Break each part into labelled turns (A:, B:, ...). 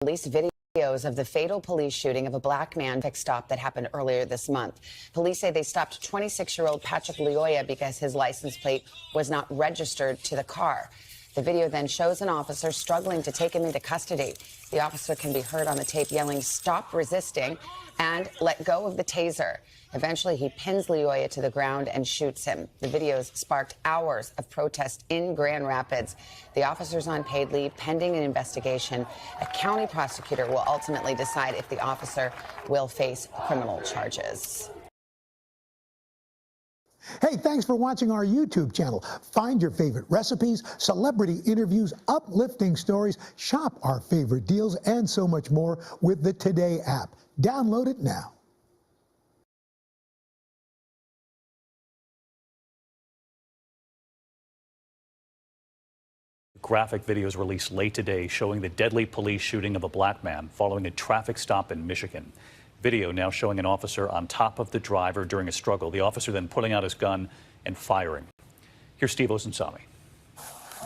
A: Released videos of the fatal police shooting of a black man traffic stop that happened earlier this month. Police say they stopped 26-year-old Patrick Lyoya because his license plate was not registered to the car. The video then shows an officer struggling to take him into custody. The officer can be heard on the tape yelling, "Stop resisting," and "Let go of the taser." Eventually, he pins Lyoya to the ground and shoots him. The videos sparked hours of protest in Grand Rapids. The officer's on paid leave pending an investigation. A county prosecutor will ultimately decide if the officer will face criminal charges.
B: Hey, thanks for watching our YouTube channel. Find your favorite recipes, celebrity interviews, uplifting stories, shop our favorite deals, and so much more with the Today app. Download it now.
C: Graphic videos released late today showing the deadly police shooting of a black man following a traffic stop in Michigan. Video now showing an officer on top of the driver during a struggle. The officer then pulling out his gun and firing. Here's Steve Osunsami.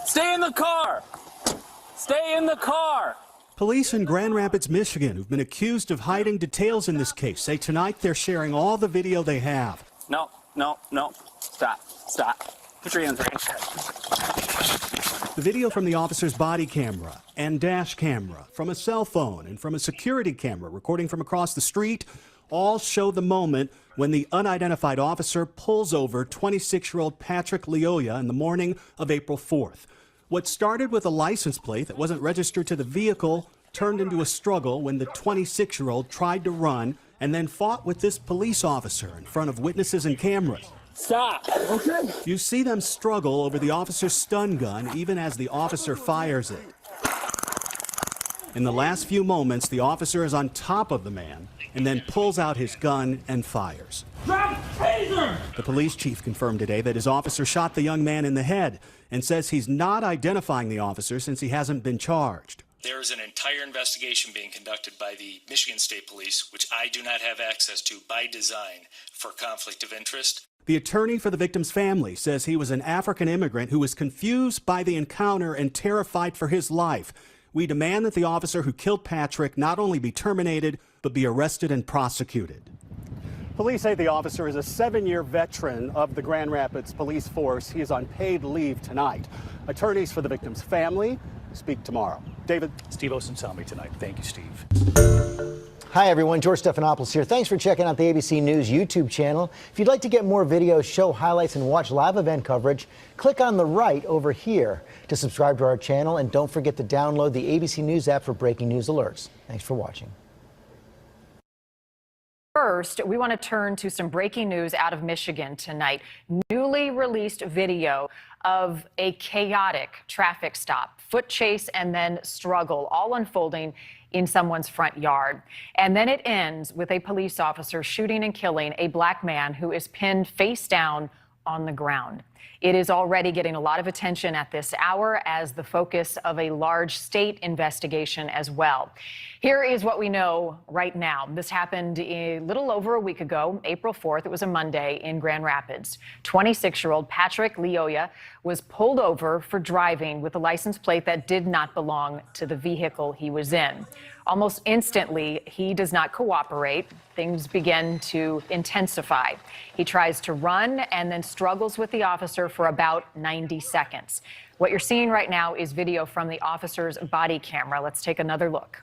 D: Stay in the car! Stay in the car!
E: Police in Grand Rapids, Michigan, who've been accused of hiding details in this case, say tonight they're sharing all the video they have.
D: No, no, no. Stop. Stop. Put your hands right here.
E: The video from the officer's body camera and dash camera, from a cell phone and from a security camera recording from across the street, all show the moment when the unidentified officer pulls over 26-year-old Patrick Lyoya in the morning of April 4th. What started with a license plate that wasn't registered to the vehicle turned into a struggle when the 26-year-old tried to run and then fought with this police officer in front of witnesses and cameras.
D: Stop. Okay.
E: You see them struggle over the officer's stun gun even as the officer fires it. In the last few moments, the officer is on top of the man and then pulls out his gun and fires.
D: Drop taser!
E: The police chief confirmed today that his officer shot the young man in the head and says he's not identifying the officer since he hasn't been charged.
F: There is an entire investigation being conducted by the Michigan State Police, which I do not have access to by design for conflict of interest.
E: The attorney for the victim's family says he was an African immigrant who was confused by the encounter and terrified for his life. We demand that the officer who killed Patrick not only be terminated, but be arrested and prosecuted. Police say the officer is a 7-year veteran of the Grand Rapids police force. He is on paid leave tonight. Attorneys for the victim's family speak tomorrow. David?
C: Steve Osunsami tonight. Thank you, Steve.
G: Hi, everyone. George Stephanopoulos here. Thanks for checking out the ABC News YouTube channel. If you'd like to get more videos, show highlights, and watch live event coverage, click on the right over here to subscribe to our channel. And don't forget to download the ABC News app for breaking news alerts. Thanks for watching.
H: First, we want to turn to some breaking news out of Michigan tonight. Newly released video of a chaotic traffic stop, foot chase, and then struggle, all unfolding in someone's front yard. And then it ends with a police officer shooting and killing a black man who is pinned face down on the ground. It is already getting a lot of attention at this hour as the focus of a large state investigation as well. Here is what we know right now. This happened a little over a week ago, April 4th. It was a Monday in Grand Rapids. 26-year-old Patrick Lyoya was pulled over for driving with a license plate that did not belong to the vehicle he was in. Almost instantly, he does not cooperate. Things begin to intensify. He tries to run and then struggles with the officer for about 90 seconds. What you're seeing right now is video from the officer's body camera. Let's take another look.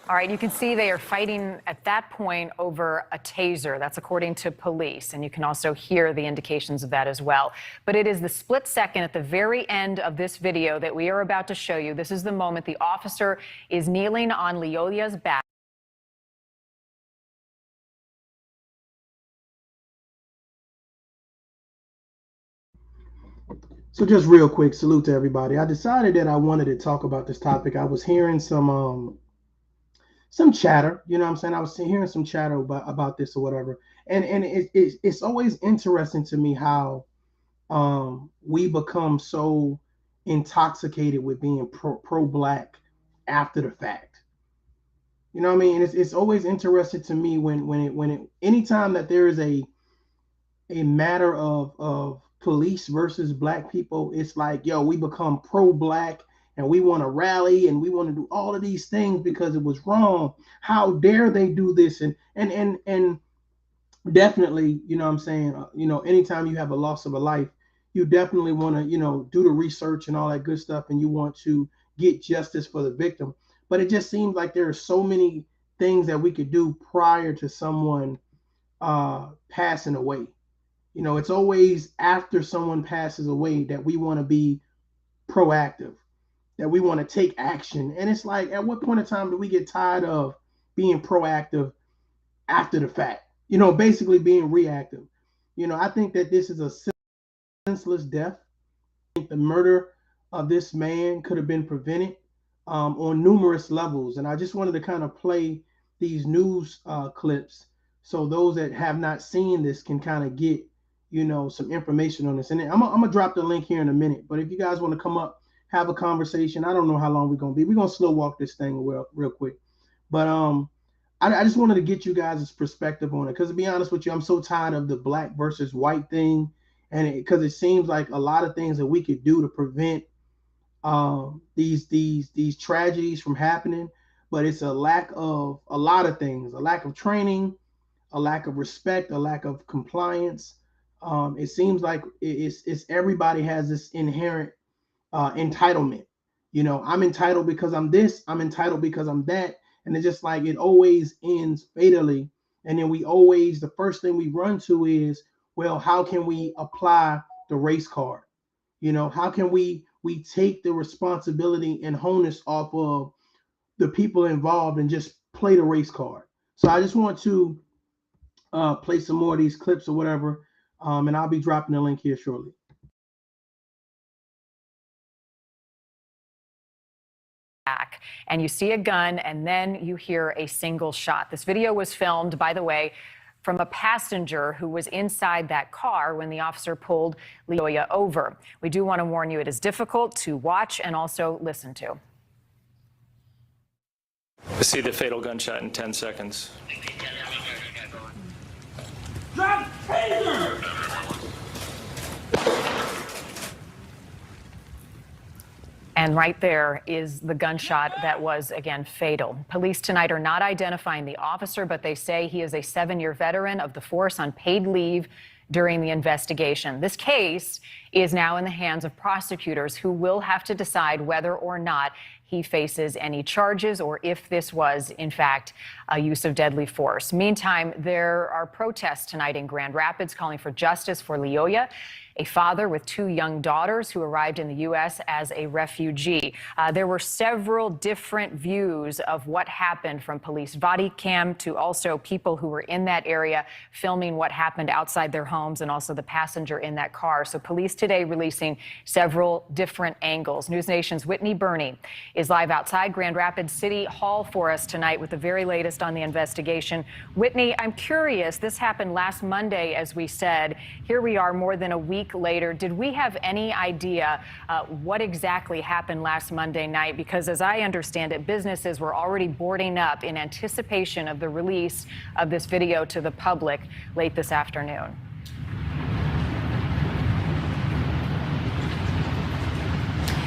H: All right, you can see they are fighting at that point over a taser. That's according to police, and you can also hear the indications of that as well. But it is the split second at the very end of this video that we are about to show you. This is the moment the officer is kneeling on Lyoya's back.
I: So just real quick, salute to everybody. I decided that I wanted to talk about this topic. I was hearing some chatter, you know what I'm saying? I was hearing some chatter about this or whatever. And it's always interesting to me how we become so intoxicated with being pro-black after the fact. You know what I mean? It's always interesting to me when anytime that there is a matter of police versus black people, it's like, yo, we become pro-black and we want to rally and we want to do all of these things because it was wrong. How dare they do this? And definitely, you know what I'm saying, anytime you have a loss of a life, you definitely want to, do the research and all that good stuff, and you want to get justice for the victim. But it just seems like there are so many things that we could do prior to someone passing away. It's always after someone passes away that we want to be proactive, that we want to take action. And it's like, at what point in time do we get tired of being proactive after the fact? Basically being reactive. I think that this is a senseless death. I think the murder of this man could have been prevented on numerous levels. And I just wanted to kind of play these news clips so those that have not seen this can kind of get, some information on this. And I'm going to drop the link here in a minute. But if you guys want to come up, have a conversation. I don't know how long we're going to be. We're going to slow walk this thing real quick. But I just wanted to get you guys' perspective on it, because to be honest with you, I'm so tired of the black versus white thing, and because it seems like a lot of things that we could do to prevent these tragedies from happening, but it's a lack of a lot of things, a lack of training, a lack of respect, a lack of compliance. It seems like it's everybody has this inherent entitlement. I'm entitled because I'm this, I'm entitled because I'm that. And it's just like it always ends fatally. And then the first thing we run to is, well, how can we apply the race card? How can we take the responsibility and onus off of the people involved and just play the race card? So I just want to play some more of these clips or whatever. And I'll be dropping the link here shortly.
H: And you see a gun, and then you hear a single shot. This video was filmed, by the way, from a passenger who was inside that car when the officer pulled Lyoya over. We do want to warn you, it is difficult to watch and also listen to.
F: See the fatal gunshot in 10 seconds.
D: Drop taser!
H: And right there is the gunshot that was, again, fatal. Police tonight are not identifying the officer, but they say he is a 7-year veteran of the force on paid leave during the investigation. This case is now in the hands of prosecutors who will have to decide whether or not he faces any charges or if this was, in fact, a use of deadly force. Meantime, there are protests tonight in Grand Rapids calling for justice for Lyoya, a father with 2 young daughters who arrived in the U.S. as a refugee. There were several different views of what happened, from police body cam to also people who were in that area filming what happened outside their homes, and also the passenger in that car. So police today releasing several different angles. News Nation's Whitney Burney is live outside Grand Rapids City Hall for us tonight with the very latest on the investigation. Whitney, I'm curious, this happened last Monday, as we said. Here we are more than a week later. Did we have any idea what exactly happened last Monday night? Because as I understand it, businesses were already boarding up in anticipation of the release of this video to the public late this afternoon.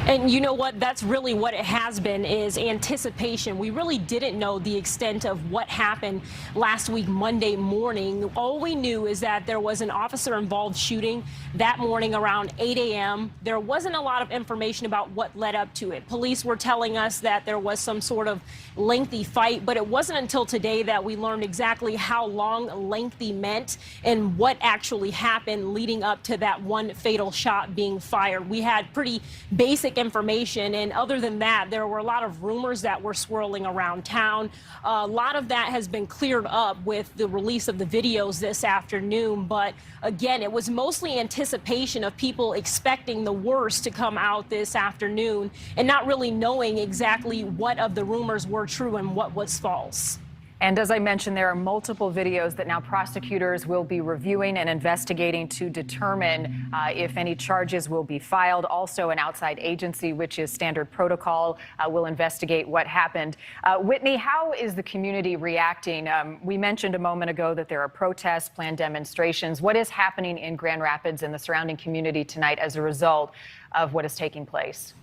J: And you know what? That's really what it has been, is anticipation. We really didn't know the extent of what happened last week, Monday morning. All we knew is that there was an officer-involved shooting that morning around 8 a.m. There wasn't a lot of information about what led up to it. Police were telling us that there was some sort of lengthy fight, but it wasn't until today that we learned exactly how long lengthy meant and what actually happened leading up to that one fatal shot being fired. We had pretty basic information, and other than that, there were a lot of rumors that were swirling around town. A lot of that has been cleared up with the release of the videos this afternoon, but again, it was mostly anticipation of people expecting the worst to come out this afternoon and not really knowing exactly what of the rumors were true and what was false.
H: And as I mentioned, there are multiple videos that now prosecutors will be reviewing and investigating to determine if any charges will be filed. Also, an outside agency, which is standard protocol, will investigate what happened. Whitney, how is the community reacting? We mentioned a moment ago that there are protests, planned demonstrations. What is happening in Grand Rapids and the surrounding community tonight as a result of what is taking place?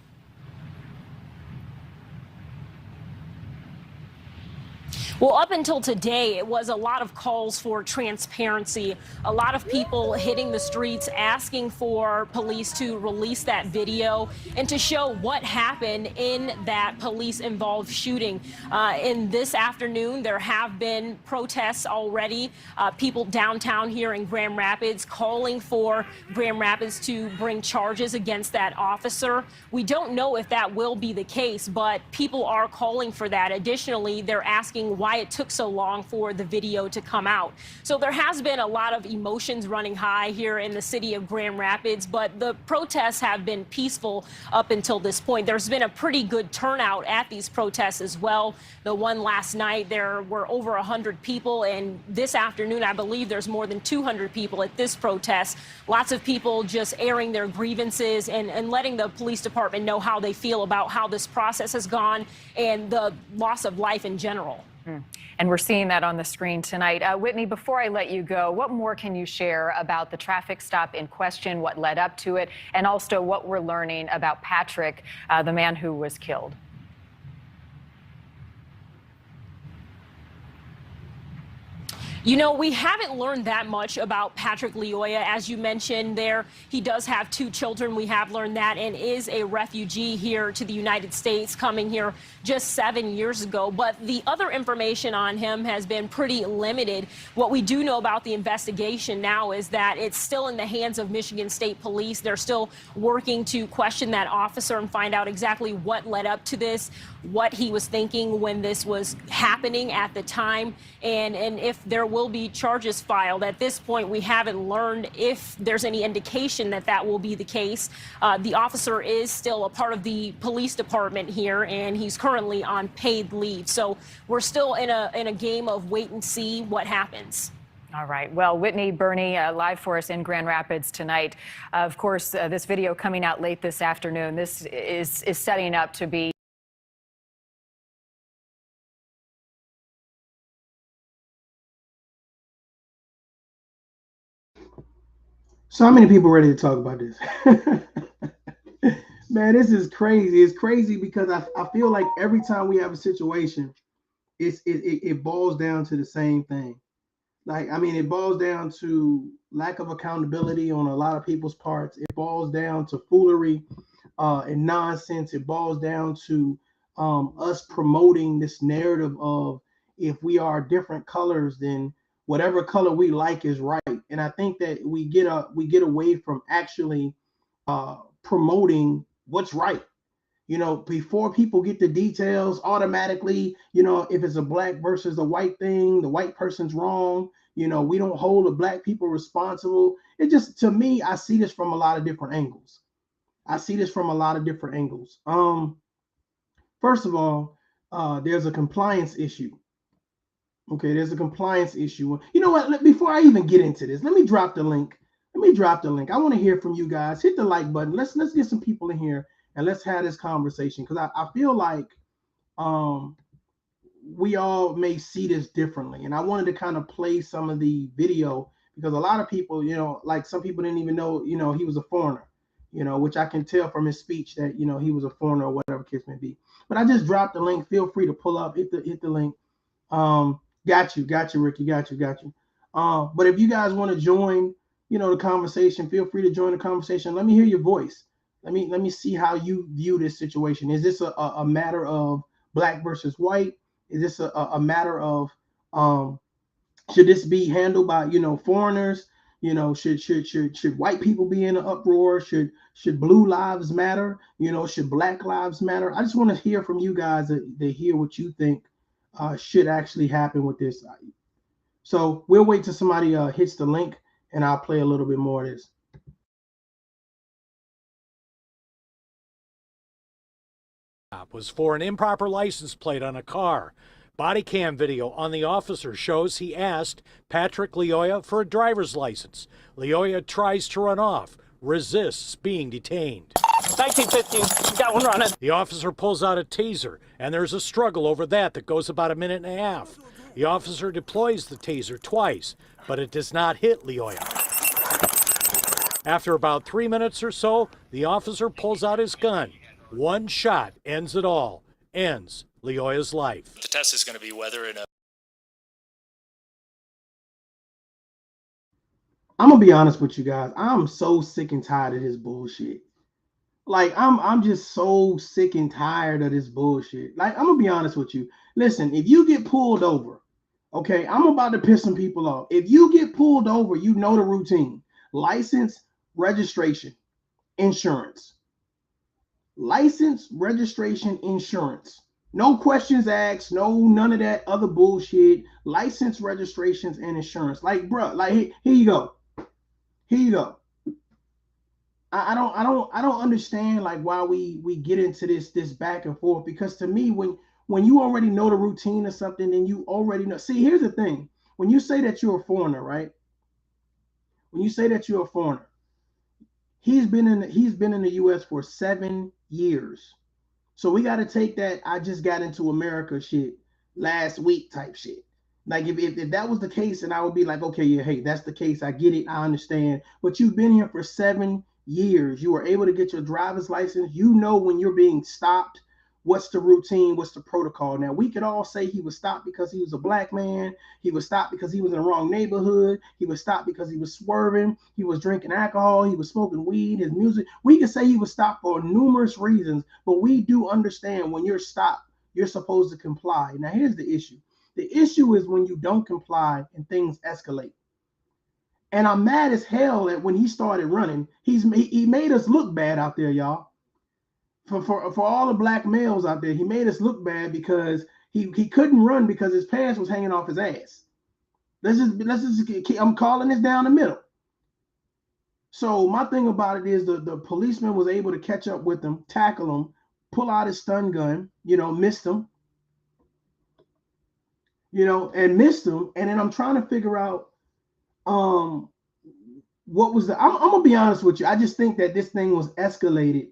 J: Well, up until today, it was a lot of calls for transparency, a lot of people hitting the streets asking for police to release that video and to show what happened in that police-involved shooting. In this afternoon, there have been protests already, people downtown here in Grand Rapids calling for Grand Rapids to bring charges against that officer. We don't know if that will be the case, but people are calling for that. Additionally, they're asking why it took so long for the video to come out. So there has been a lot of emotions running high here in the city of Grand Rapids, but the protests have been peaceful up until this point. There's been a pretty good turnout at these protests as well. The one last night, there were over 100 people, and this afternoon, I believe there's more than 200 people at this protest. Lots of people just airing their grievances and letting the police department know how they feel about how this process has gone and the loss of life in general.
H: And we're seeing that on the screen tonight. Whitney, before I let you go, what more can you share about the traffic stop in question, what led up to it, and also what we're learning about Patrick, the man who was killed?
J: You know, we haven't learned that much about Patrick Lyoya. As you mentioned there, he does have 2 children. We have learned that, and is a refugee here to the United States, coming here just 7 years ago. But the other information on him has been pretty limited. What we do know about the investigation now is that it's still in the hands of Michigan State Police. They're still working to question that officer and find out exactly what led up to this, what he was thinking when this was happening at the time, and if there will be charges filed. At this point, we haven't learned if there's any indication that that will be the case. The officer is still a part of the police department here, and he's currently on paid leave. So we're still in a game of wait and see what happens.
H: All right. Well, Whitney Burney, live for us in Grand Rapids tonight. Of course, this video coming out late this afternoon. This is setting up to be
I: So how many people ready to talk about this? Man, this is crazy. It's crazy because I feel like every time we have a situation, it boils down to the same thing. Like, I mean, it boils down to lack of accountability on a lot of people's parts. It boils down to foolery and nonsense. It boils down to us promoting this narrative of, if we are different colors, then whatever color we like is right. And I think that we get away from actually promoting what's right. You know, before people get the details, automatically, you know, if it's a black versus a white thing, the white person's wrong. You know, we don't hold the black people responsible. It just, to me, I see this from a lot of different angles. First of all, there's a compliance issue. Okay, there's a compliance issue. You know what? Before I even get into this, let me drop the link. I want to hear from you guys. Hit the like button. Let's get some people in here and let's have this conversation, because I feel like we all may see this differently. And I wanted to kind of play some of the video, because a lot of people, you know, like some people didn't even know, you know, he was a foreigner, you know, which I can tell from his speech that, you know, he was a foreigner or whatever case may be. But I just dropped the link. Feel free to pull up, hit the link. Got you, Ricky. Got you. But if you guys want to join, you know, the conversation, feel free to join the conversation. Let me hear your voice. Let me see how you view this situation. Is this a matter of black versus white? Is this a matter of should this be handled by, you know, foreigners? You know, should white people be in an uproar? Should blue lives matter? You know, should black lives matter? I just want to hear from you guys to hear what you think should actually happen with this. So we'll wait till somebody hits the link, and I'll play a little bit more of this.
K: Was for an improper license plate on a car. Body cam video on the officer shows he asked Patrick Lyoya for a driver's license. Lyoya tries to run off, resists being detained.
D: 1950, got one running.
K: The officer pulls out a taser, and there's a struggle over that goes about a minute and a half. The officer deploys the taser twice, but it does not hit Lyoya. After about 3 minutes or so, the officer pulls out his gun. One shot ends it all, ends Lyoya's life.
F: The test is going to be whether in a
I: I'm gonna be honest with you guys. I'm so sick and tired of this bullshit. Like I'm just so sick and tired of this bullshit. Like I'm gonna be honest with you. Listen, if you get pulled over, okay, I'm about to piss some people off. If you get pulled over, you know the routine: license, registration, insurance. License, registration, insurance. No questions asked, none of that other bullshit. License, registrations, and insurance. Like, bro, like here you go. Here you go. I don't understand like why we get into this back and forth, because to me, when you already know the routine of something, then you already know. See, here's the thing. When you say that you're a foreigner, right? When you say that you're a foreigner, he's been in the US for 7 years. So we got to take that I just got into America shit last week type shit. Like if that was the case, and I would be like, okay, yeah, hey, that's the case. I get it. I understand. But you've been here for 7 years. You were able to get your driver's license. You know when you're being stopped, what's the routine, what's the protocol. Now, we could all say he was stopped because he was a black man. He was stopped because he was in the wrong neighborhood. He was stopped because he was swerving. He was drinking alcohol. He was smoking weed, his music. We could say he was stopped for numerous reasons, but we do understand when you're stopped, you're supposed to comply. Now, here's the issue. The issue is when you don't comply and things escalate. And I'm mad as hell that when he started running, he made us look bad out there, y'all. For all the black males out there, he made us look bad because he couldn't run because his pants was hanging off his ass. I'm calling this down the middle. So my thing about it is the policeman was able to catch up with him, tackle him, pull out his stun gun, missed him, and missed him. And then I'm trying to figure out what was I'm gonna be honest with you. I just think that this thing was escalated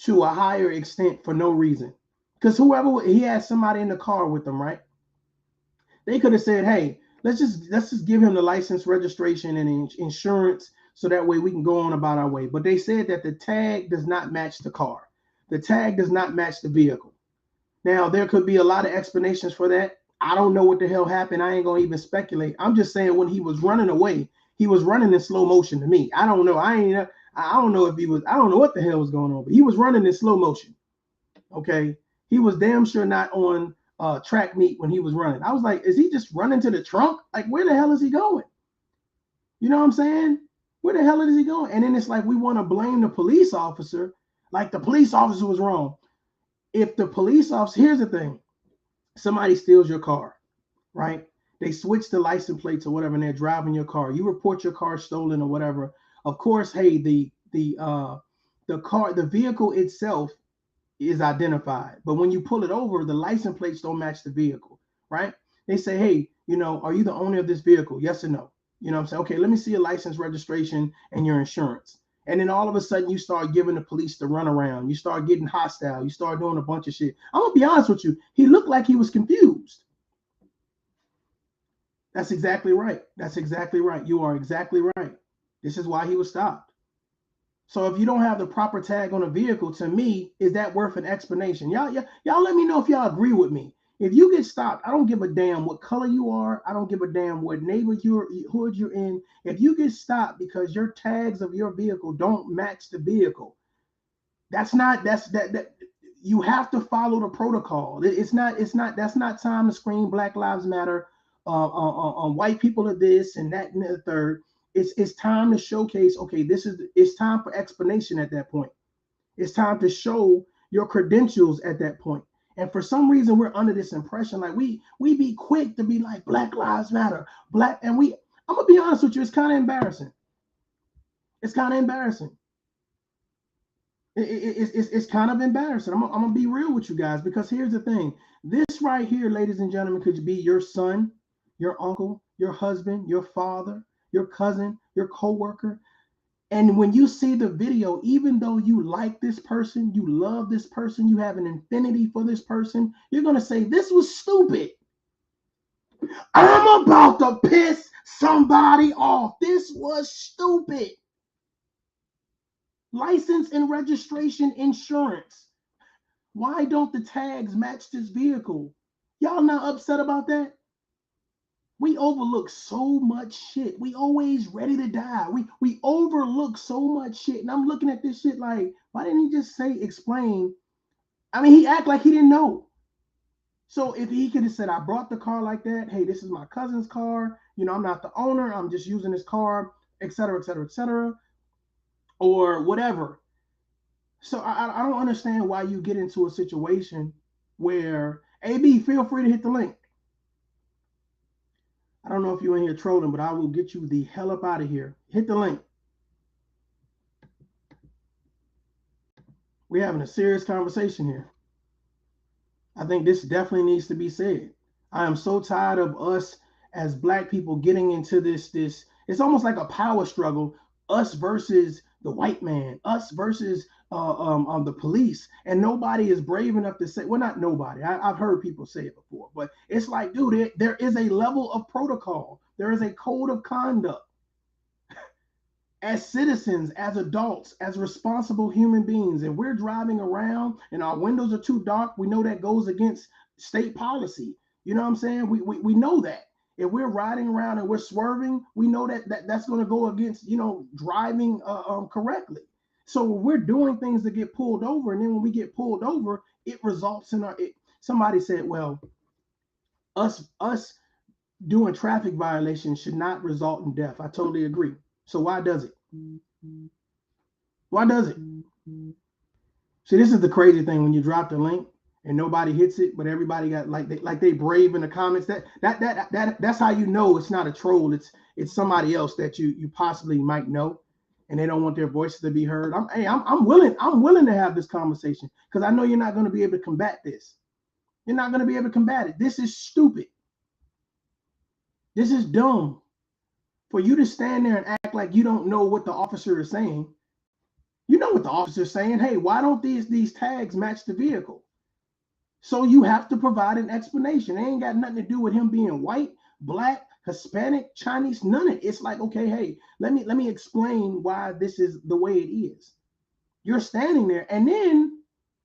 I: to a higher extent for no reason. Because he had somebody in the car with them, right? They could have said, hey, let's just give him the license, registration, and insurance so that way we can go on about our way. But they said that the tag does not match the car. The tag does not match the vehicle. Now, there could be a lot of explanations for that. I don't know what the hell happened. I ain't gonna even speculate. I'm just saying when he was running away, he was running in slow motion to me. I don't know. I don't know what the hell was going on, but he was running in slow motion. Okay. He was damn sure not on track meet when he was running. I was like, is he just running to the trunk? Like, where the hell is he going? You know what I'm saying? Where the hell is he going? And then it's like, we want to blame the police officer. Like the police officer was wrong. If the police officer, here's the thing. Somebody steals your car, right? They switch the license plates or whatever, and they're driving your car. You report your car stolen or whatever. Of course, hey, the vehicle itself is identified, but when you pull it over, the license plates don't match the vehicle, right? They say, hey, are you the owner of this vehicle? Yes or no? You know what I'm saying? Okay, let me see your license, registration, and your insurance. And then all of a sudden you start giving the police the runaround. You start getting hostile. You start doing a bunch of shit. I'm gonna be honest with you. He looked like he was confused. That's exactly right. That's exactly right. You are exactly right. This is why he was stopped. So if you don't have the proper tag on a vehicle, to me, is that worth an explanation? Y'all let me know if y'all agree with me. If you get stopped, I don't give a damn what color you are. I don't give a damn what neighborhood you're in. If you get stopped because your tags of your vehicle don't match the vehicle, that's you have to follow the protocol. That's not time to scream Black Lives Matter, white people are this and that and the third. It's time to showcase, okay, it's time for explanation at that point. It's time to show your credentials at that point. And for some reason, we're under this impression, like we be quick to be like Black Lives Matter, I'm gonna be honest with you, it's kind of embarrassing. It's kind of embarrassing. It's kind of embarrassing. I'm gonna be real with you guys, because here's the thing. This right here, ladies and gentlemen, could be your son, your uncle, your husband, your father, your cousin, your coworker. And when you see the video, even though you like this person, you love this person, you have an affinity for this person, you're gonna say, this was stupid. I'm about to piss somebody off. This was stupid. License and registration insurance. Why don't the tags match this vehicle? Y'all not upset about that? We overlook so much shit. We always ready to die. We overlook so much shit. And I'm looking at this shit like, why didn't he just say, explain? I mean, he act like he didn't know. So if he could have said, I brought the car like that. Hey, this is my cousin's car. You know, I'm not the owner. I'm just using this car, et cetera, et cetera, et cetera, or whatever. So I don't understand why you get into a situation where, AB, feel free to hit the link. I don't know if you're in here trolling, but I will get you the hell up out of here. Hit the link. We're having a serious conversation here. I think this definitely needs to be said. I am so tired of us as Black people getting into this. It's almost like a power struggle, us versus the white man, us versus the police, and nobody is brave enough to say, well, not nobody. I've heard people say it before, but it's like, dude, there is a level of protocol. There is a code of conduct. As citizens, as adults, as responsible human beings, and we're driving around and our windows are too dark, we know that goes against state policy. You know what I'm saying? We know that. If we're riding around and we're swerving, we know that's going to go against, driving correctly. So we're doing things to get pulled over, and then when we get pulled over, it results in somebody said, well, us doing traffic violations should not result in death. I totally agree. So why does it? Why does it? See, this is the crazy thing when you drop the link and nobody hits it, but everybody got like they brave in the comments. That's how you know it's not a troll. It's somebody else that you possibly might know, and they don't want their voices to be heard. I'm willing to have this conversation, because I know you're not going to be able to combat this. You're not going to be able to combat it. This is stupid. This is dumb. For you to stand there and act like you don't know what the officer is saying. You know what the officer is saying. Hey, why don't these tags match the vehicle? So you have to provide an explanation. It ain't got nothing to do with him being white, Black, Hispanic, Chinese, none of it. It's like, okay, hey, let me explain why this is the way it is. You're standing there, and then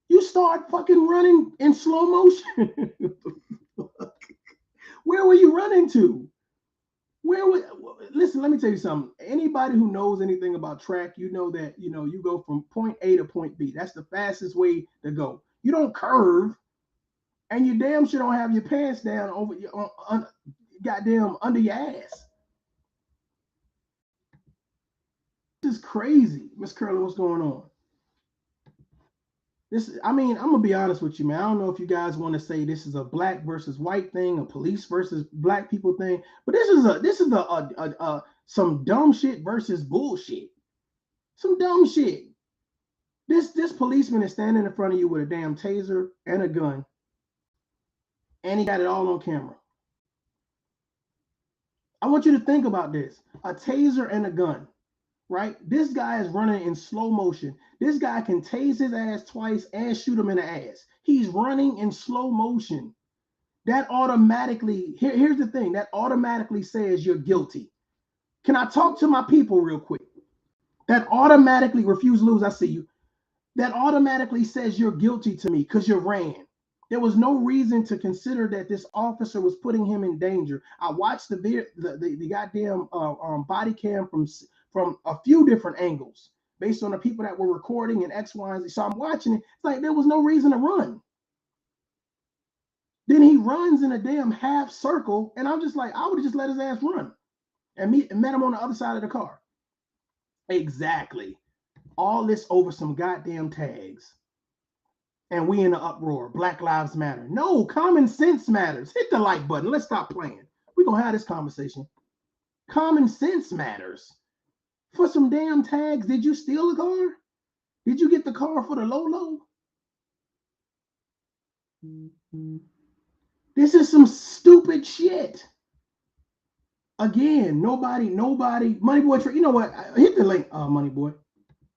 I: you start fucking running in slow motion. Where were you running to? Listen, let me tell you something. Anybody who knows anything about track, you know that, you go from point A to point B. That's the fastest way to go. You don't curve, and you damn sure don't have your pants down over your goddamn under your ass. This is crazy. Miss Curly, what's going on? I'm gonna be honest with you, man. I don't know if you guys want to say this is a Black versus white thing, a police versus Black people thing, but this is some dumb shit versus bullshit. Some dumb shit. This policeman is standing in front of you with a damn taser and a gun, and he got it all on camera. I want you to think about this: a taser and a gun. Right? This guy is running in slow motion. This guy can tase his ass twice and shoot him in the ass. He's running in slow motion. That automatically, here's the thing, that automatically says you're guilty. Can I talk to my people real quick? That automatically, refuse to lose, I see you. That automatically says you're guilty to me because you ran. There was no reason to consider that this officer was putting him in danger. I watched the goddamn body cam from a few different angles based on the people that were recording and X, Y, and Z. So I'm watching it. It's like there was no reason to run. Then he runs in a damn half circle, and I'm just like, I would have just let his ass run and met him on the other side of the car. Exactly. All this over some goddamn tags. And we in an uproar. Black Lives Matter. No, common sense matters. Hit the like button. Let's stop playing. We're going to have this conversation. Common sense matters. For some damn tags, did you steal a car? Did you get the car for the low? This is some stupid shit. Again, nobody, Money Boy. You know what? Hit the link, Money Boy.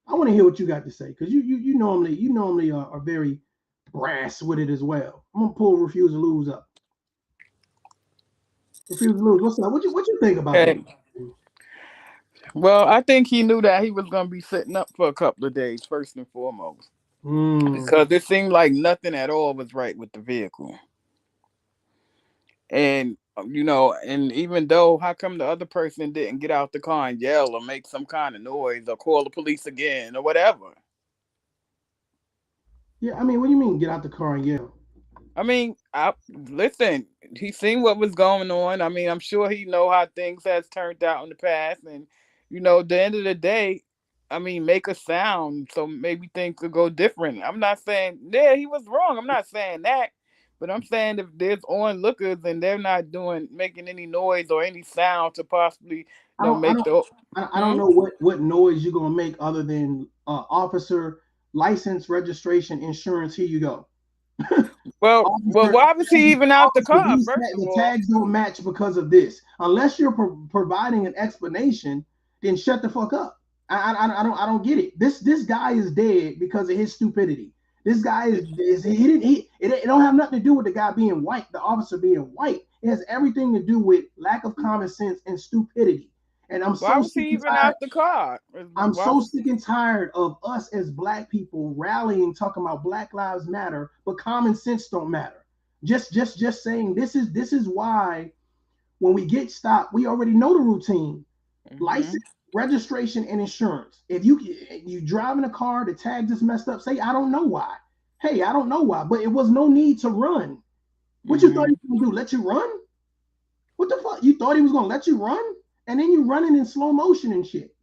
I: I want to hear what you got to say because you normally are very brass with it as well. I'm gonna pull Refuse to Lose up. Refuse to Lose, what's up? What you think about
L: Hey,
I: this?
L: well, I think he knew that he was going to be sitting up for a couple of days, first and foremost, because it seemed like nothing at all was right with the vehicle. And, and even though, how come the other person didn't get out the car and yell or make some kind of noise or call the police again or whatever?
I: Yeah, I mean, what do you mean get out the car and yell?
L: I mean, listen, he seen what was going on. I mean, I'm sure he know how things has turned out in the past. And, at the end of the day, I mean, make a sound so maybe things could go different. I'm not saying, yeah, he was wrong. I'm not saying that. But I'm saying if there's onlookers and they're not making any noise or any sound to possibly, make the...
I: I don't know what noise you're gonna make other than officer, license, registration, insurance. Here you go.
L: Well, why was he even out the car?
I: Officer,
L: First of
I: the
L: all,
I: tags don't match because of this. Unless you're providing an explanation, then shut the fuck up. I don't get it. This guy is dead because of his stupidity. This guy it don't have nothing to do with the guy being white, the officer being white. It has everything to do with lack of common sense and stupidity. And
L: why was he even out the car?
I: I'm so sick and tired of us as black people rallying, talking about Black Lives Matter, but common sense don't matter. Just saying this is why when we get stopped, we already know the routine. License, registration, and insurance. If you driving a car, the tag just messed up, say I don't know why. Hey, I don't know why, but it was no need to run. What you thought he was gonna do? Let you run? What the fuck? You thought he was gonna let you run? And then you running in slow motion and shit.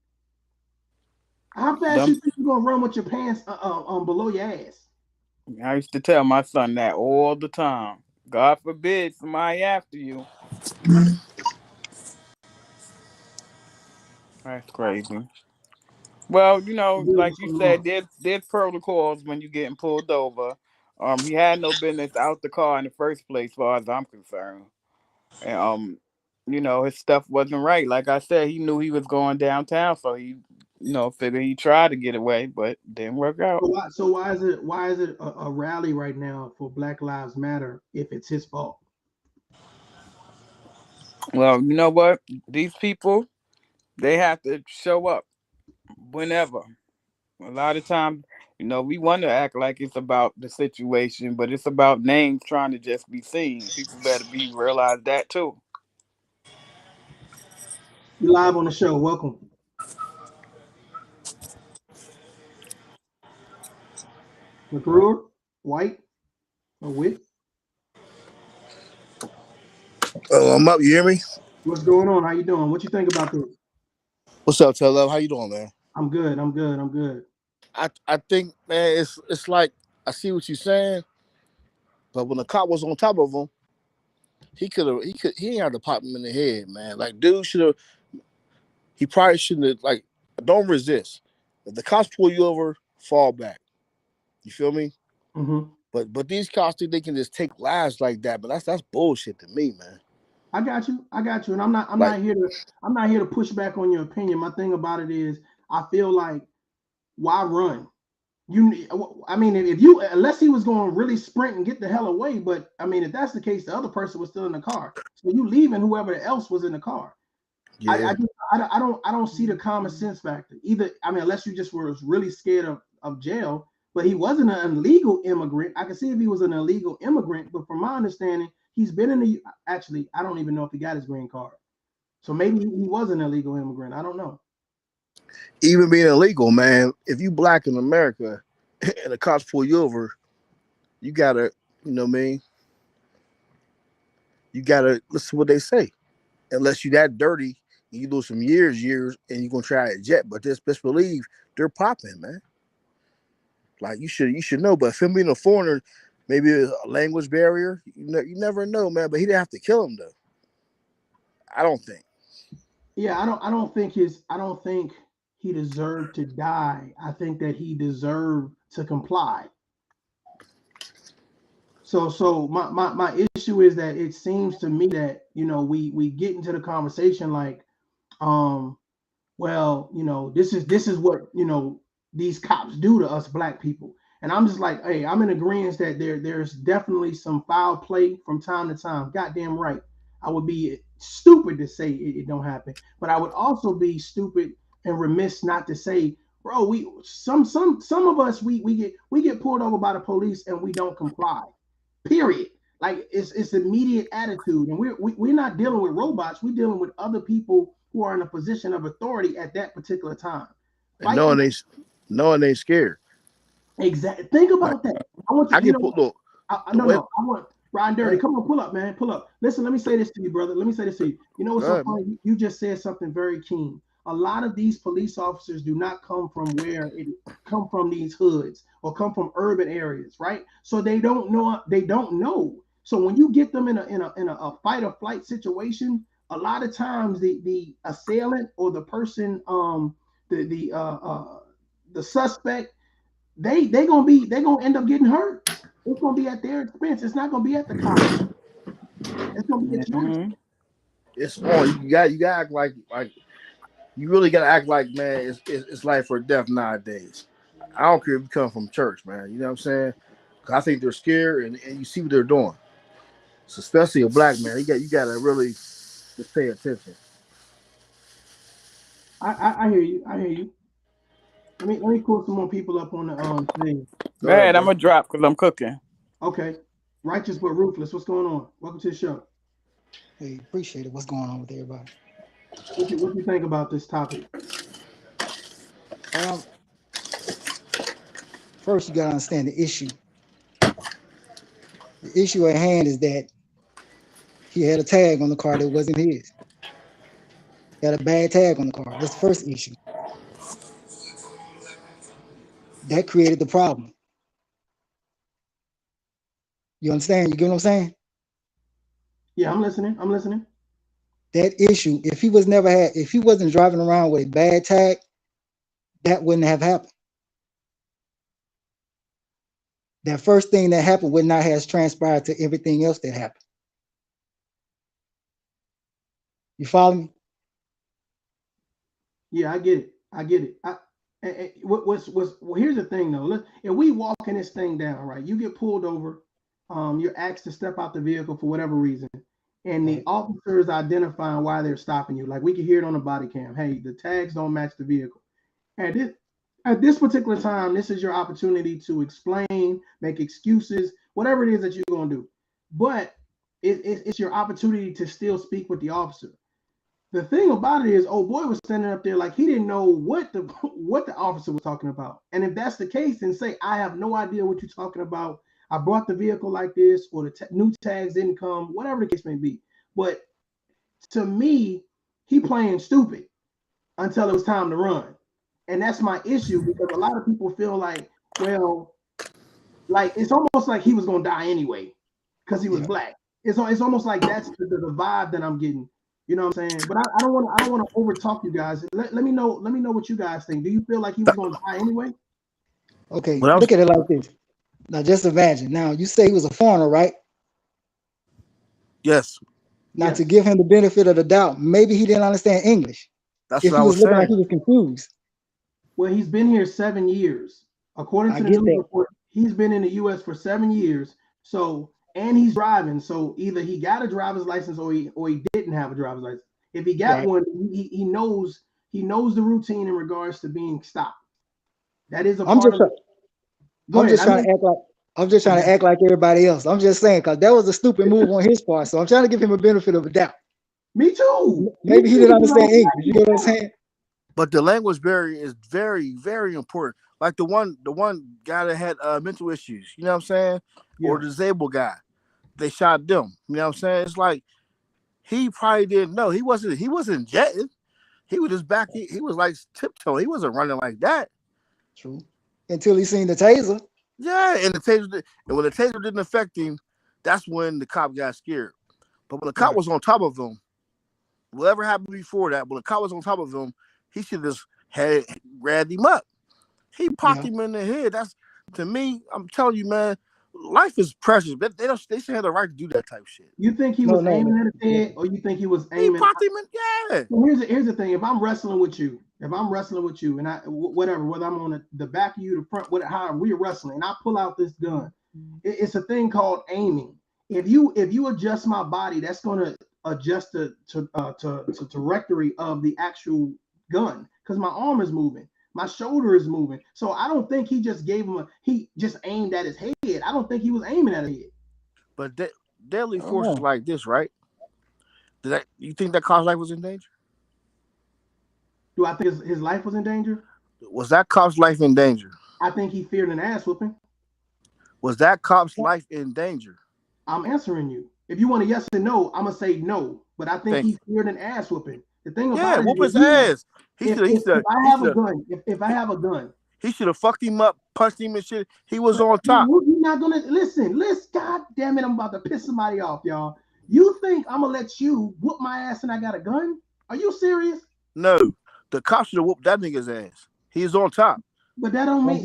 I: How fast you think you're gonna run with your pants below your ass?
L: I used to tell my son that all the time. God forbid somebody after you. That's crazy. Well, like you said, there's protocols when you're getting pulled over. He had no business out the car in the first place, as far as I'm concerned. And his stuff wasn't right. Like I said, he knew he was going downtown, so he, figured he tried to get away, but didn't work out.
I: So why is it a rally right now for Black Lives Matter if it's his fault?
L: Well, you know what? These people, they have to show up whenever. A lot of times, we want to act like it's about the situation, but it's about names trying to just be seen. People better realize that too.
I: You live on the show. Welcome. McGruer, White, or Witt?
M: Oh, I'm up. You hear me?
I: What's going on? How you doing? What you think about this?
M: What's up, TOUGHLOVE? How you doing, man?
I: I'm good.
M: I think, man, it's like I see what you're saying, but when the cop was on top of him, he ain't have to pop him in the head, man. Like, dude he probably shouldn't have, like, don't resist. If the cops pull you over, fall back. You feel me?
I: Mm-hmm.
M: But these cops think they can just take lives like that, but that's bullshit to me, man.
I: I got you, and I'm not here to push back on your opinion. My thing about it is, I feel like, why run? I mean, unless he was going to really sprint and get the hell away, but I mean, if that's the case, the other person was still in the car, so you leaving whoever else was in the car.
M: Yeah.
I: I don't see the common sense factor either. I mean, unless you just were really scared of jail, but he wasn't an illegal immigrant. I can see if he was an illegal immigrant, but from my understanding, he's been in the, actually, I don't even know if he got his green card. So maybe he was an illegal immigrant. I don't know.
M: Even being illegal, man, if you black in America and the cops pull you over, you gotta, you know what I mean? You gotta listen to what they say. Unless you that dirty, you do some years, and you're gonna try to jet. But just best believe they're popping, man. Like you should know. But if him being a foreigner, maybe a language barrier, you never know, man. But he didn't have to kill him though. I don't think.
I: Yeah, I don't think he deserved to die. I think that he deserved to comply. So my issue is that it seems to me that, you know, we get into the conversation like, well, you know, this is what, you know, these cops do to us black people. And I'm just like, hey, I'm in agreement that there's definitely some foul play from time to time. Goddamn right. I would be stupid to say it don't happen, but I would also be stupid and remiss not to say, bro, we some of us we get pulled over by the police and we don't comply. Period. Like it's immediate attitude, and we're not dealing with robots. We're dealing with other people who are in a position of authority at that particular time.
M: And knowing they scared.
I: Exactly. Think
M: Like,
I: about that. I want you.
M: I
I: You
M: can
I: know,
M: put look.
I: no. I want Ron Dirty.
M: Right.
I: Come on, pull up, man. Pull up. Listen, let me say this to you, brother. Let me say this to you. You know what's so funny? You just said something very keen. A lot of these police officers do not come from come from these hoods or come from urban areas, right? So they don't know. They don't know. So when you get them in a fight or flight situation, a lot of times the assailant or the person, the suspect, they gonna end up getting hurt. It's gonna be at their expense. It's not gonna be at the cop. It's gonna be a choice.
M: It's on. You gotta act like you really gotta act like, man, it's life or death nowadays. I don't care if you come from church, man. You know what I'm saying? 'Cause I think they're scared, and you see what they're doing. So especially a black man, you gotta really just pay attention.
I: I hear you. I hear you. Let me call some more people up on the thing.
L: Man, I'm gonna drop because I'm cooking.
I: Okay. Righteous but ruthless. What's going on? Welcome to the show.
N: Hey, appreciate it. What's going on with everybody?
I: What you think about this topic?
N: First, you got to understand the issue. The issue at hand is that he had a tag on the car that wasn't his. He had a bad tag on the car. That's the first issue. That created the problem. You understand? You get what I'm saying?
I: Yeah, I'm listening. I'm listening.
N: That issue, if he wasn't driving around with a bad tag, that wouldn't have happened. That first thing that happened would not have transpired to everything else that happened. You follow me?
I: Yeah, I get it. I get it. Well, here's the thing though. If we walking this thing down, right? You get pulled over, you're asked to step out the vehicle for whatever reason, and the officer is identifying why they're stopping you. Like we can hear it on the body cam. Hey, the tags don't match the vehicle. At this particular time, this is your opportunity to explain, make excuses, whatever it is that you're gonna do. But it's your opportunity to still speak with the officer. The thing about it is, old boy was standing up there like he didn't know what the officer was talking about. And if that's the case, then say, I have no idea what you're talking about. I brought the vehicle like this, or the new tags didn't come, whatever the case may be. But to me, he playing stupid until it was time to run. And that's my issue, because a lot of people feel like, well, like it's almost like he was gonna die anyway because he was black. It's almost like that's the vibe that I'm getting. You know what I'm saying? But I don't want to over talk you guys. Let me know what you guys think. Do you feel like he was going to die anyway?
N: Okay, look at it like this. Now just imagine. Now you say he was a foreigner, right?
M: Yes.
N: Now to give him the benefit of the doubt, maybe he didn't understand English.
M: That's
N: if
M: what
N: he
M: I
N: was
M: was
N: looking
M: saying.
N: like he was confused.
I: Well, he's been here 7 years. According to the news report, he's been in the U.S. for 7 years. So, and he's driving. So either he got a driver's license or he didn't have a driver's license. If he got one, he knows the routine in regards to being stopped. That is a part of it.
N: I'm just trying to act like everybody else. I'm just saying, because that was a stupid move on his part. So I'm trying to give him a benefit of a doubt.
I: Me too.
N: Maybe he didn't understand English. You know what I'm saying?
M: But the language barrier is very, very important. Like the one guy that had mental issues, you know what I'm saying? Yeah. Or the disabled guy. They shot them. You know what I'm saying? It's like he probably didn't know. He wasn't jetting. He was just back. He was like tiptoe. He wasn't running like that.
N: True. Until he seen the taser.
M: Yeah, and when the taser didn't affect him, that's when the cop got scared. But when the cop was on top of him, whatever happened before that, when the cop was on top of him, he should had grabbed him up. He popped
N: Yeah.
M: him in the head. That's, to me, I'm telling you, man, life is precious. They should have the right to do that type of shit.
I: You think he
N: No,
I: was
N: no,
I: aiming
N: no.
I: at his head, or you think he was
M: He
I: aiming?
M: popped him in, yeah.
I: Well, here's the thing. If I'm wrestling with you, and whatever, whether I'm on the back of you, the front, however we're wrestling, and I pull out this gun, it's a thing called aiming. If you adjust my body, that's going to adjust the trajectory of the actual gun, because my arm is moving, my shoulder is moving. So I don't think he just he just aimed at his head. I don't think he was aiming at his head.
M: But deadly forces like this, right? You think that cop's life was in danger?
I: Do I think his life was in danger?
M: Was that cop's life in danger?
I: I think he feared an ass whooping.
M: Was that cop's life in danger?
I: I'm answering you. If you want a yes or no, I'm gonna say no. But I think he feared an ass whooping. The thing about it,
M: whoop his ass.
I: If I have a gun,
M: he should have fucked him up, punched him and shit. He was on top.
I: You're not gonna listen. God damn it! I'm about to piss somebody off, y'all. You think I'm gonna let you whoop my ass and I got a gun? Are you serious?
M: No, the cops should have whooped that nigga's ass. He's on top.
I: But that don't mean.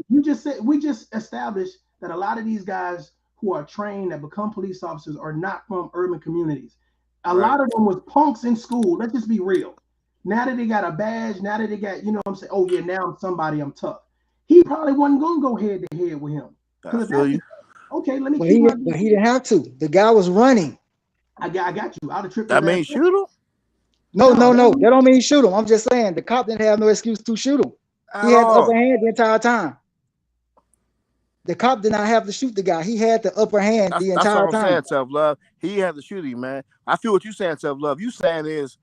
I: Listen, we just established that a lot of these guys who are trained that become police officers are not from urban communities. A lot of them was punks in school. Let's just be real. Now that they got a badge, now that they got, you know what I'm saying, oh yeah, now I'm somebody, I'm tough. He probably wasn't gonna go head to head with him. Okay, let me
N: But he didn't have to. The guy was running.
I: I got you. I'd have tripped.
M: That means shoot him?
N: No. That don't mean shoot him. I'm just saying the cop didn't have no excuse to shoot him. He had the upper hand the entire time. The cop did not have to shoot the guy. He had the upper hand the entire time.
M: That's what I'm saying, Tough Love. He had to shoot him, man. I feel what you're saying, Tough Love. You saying is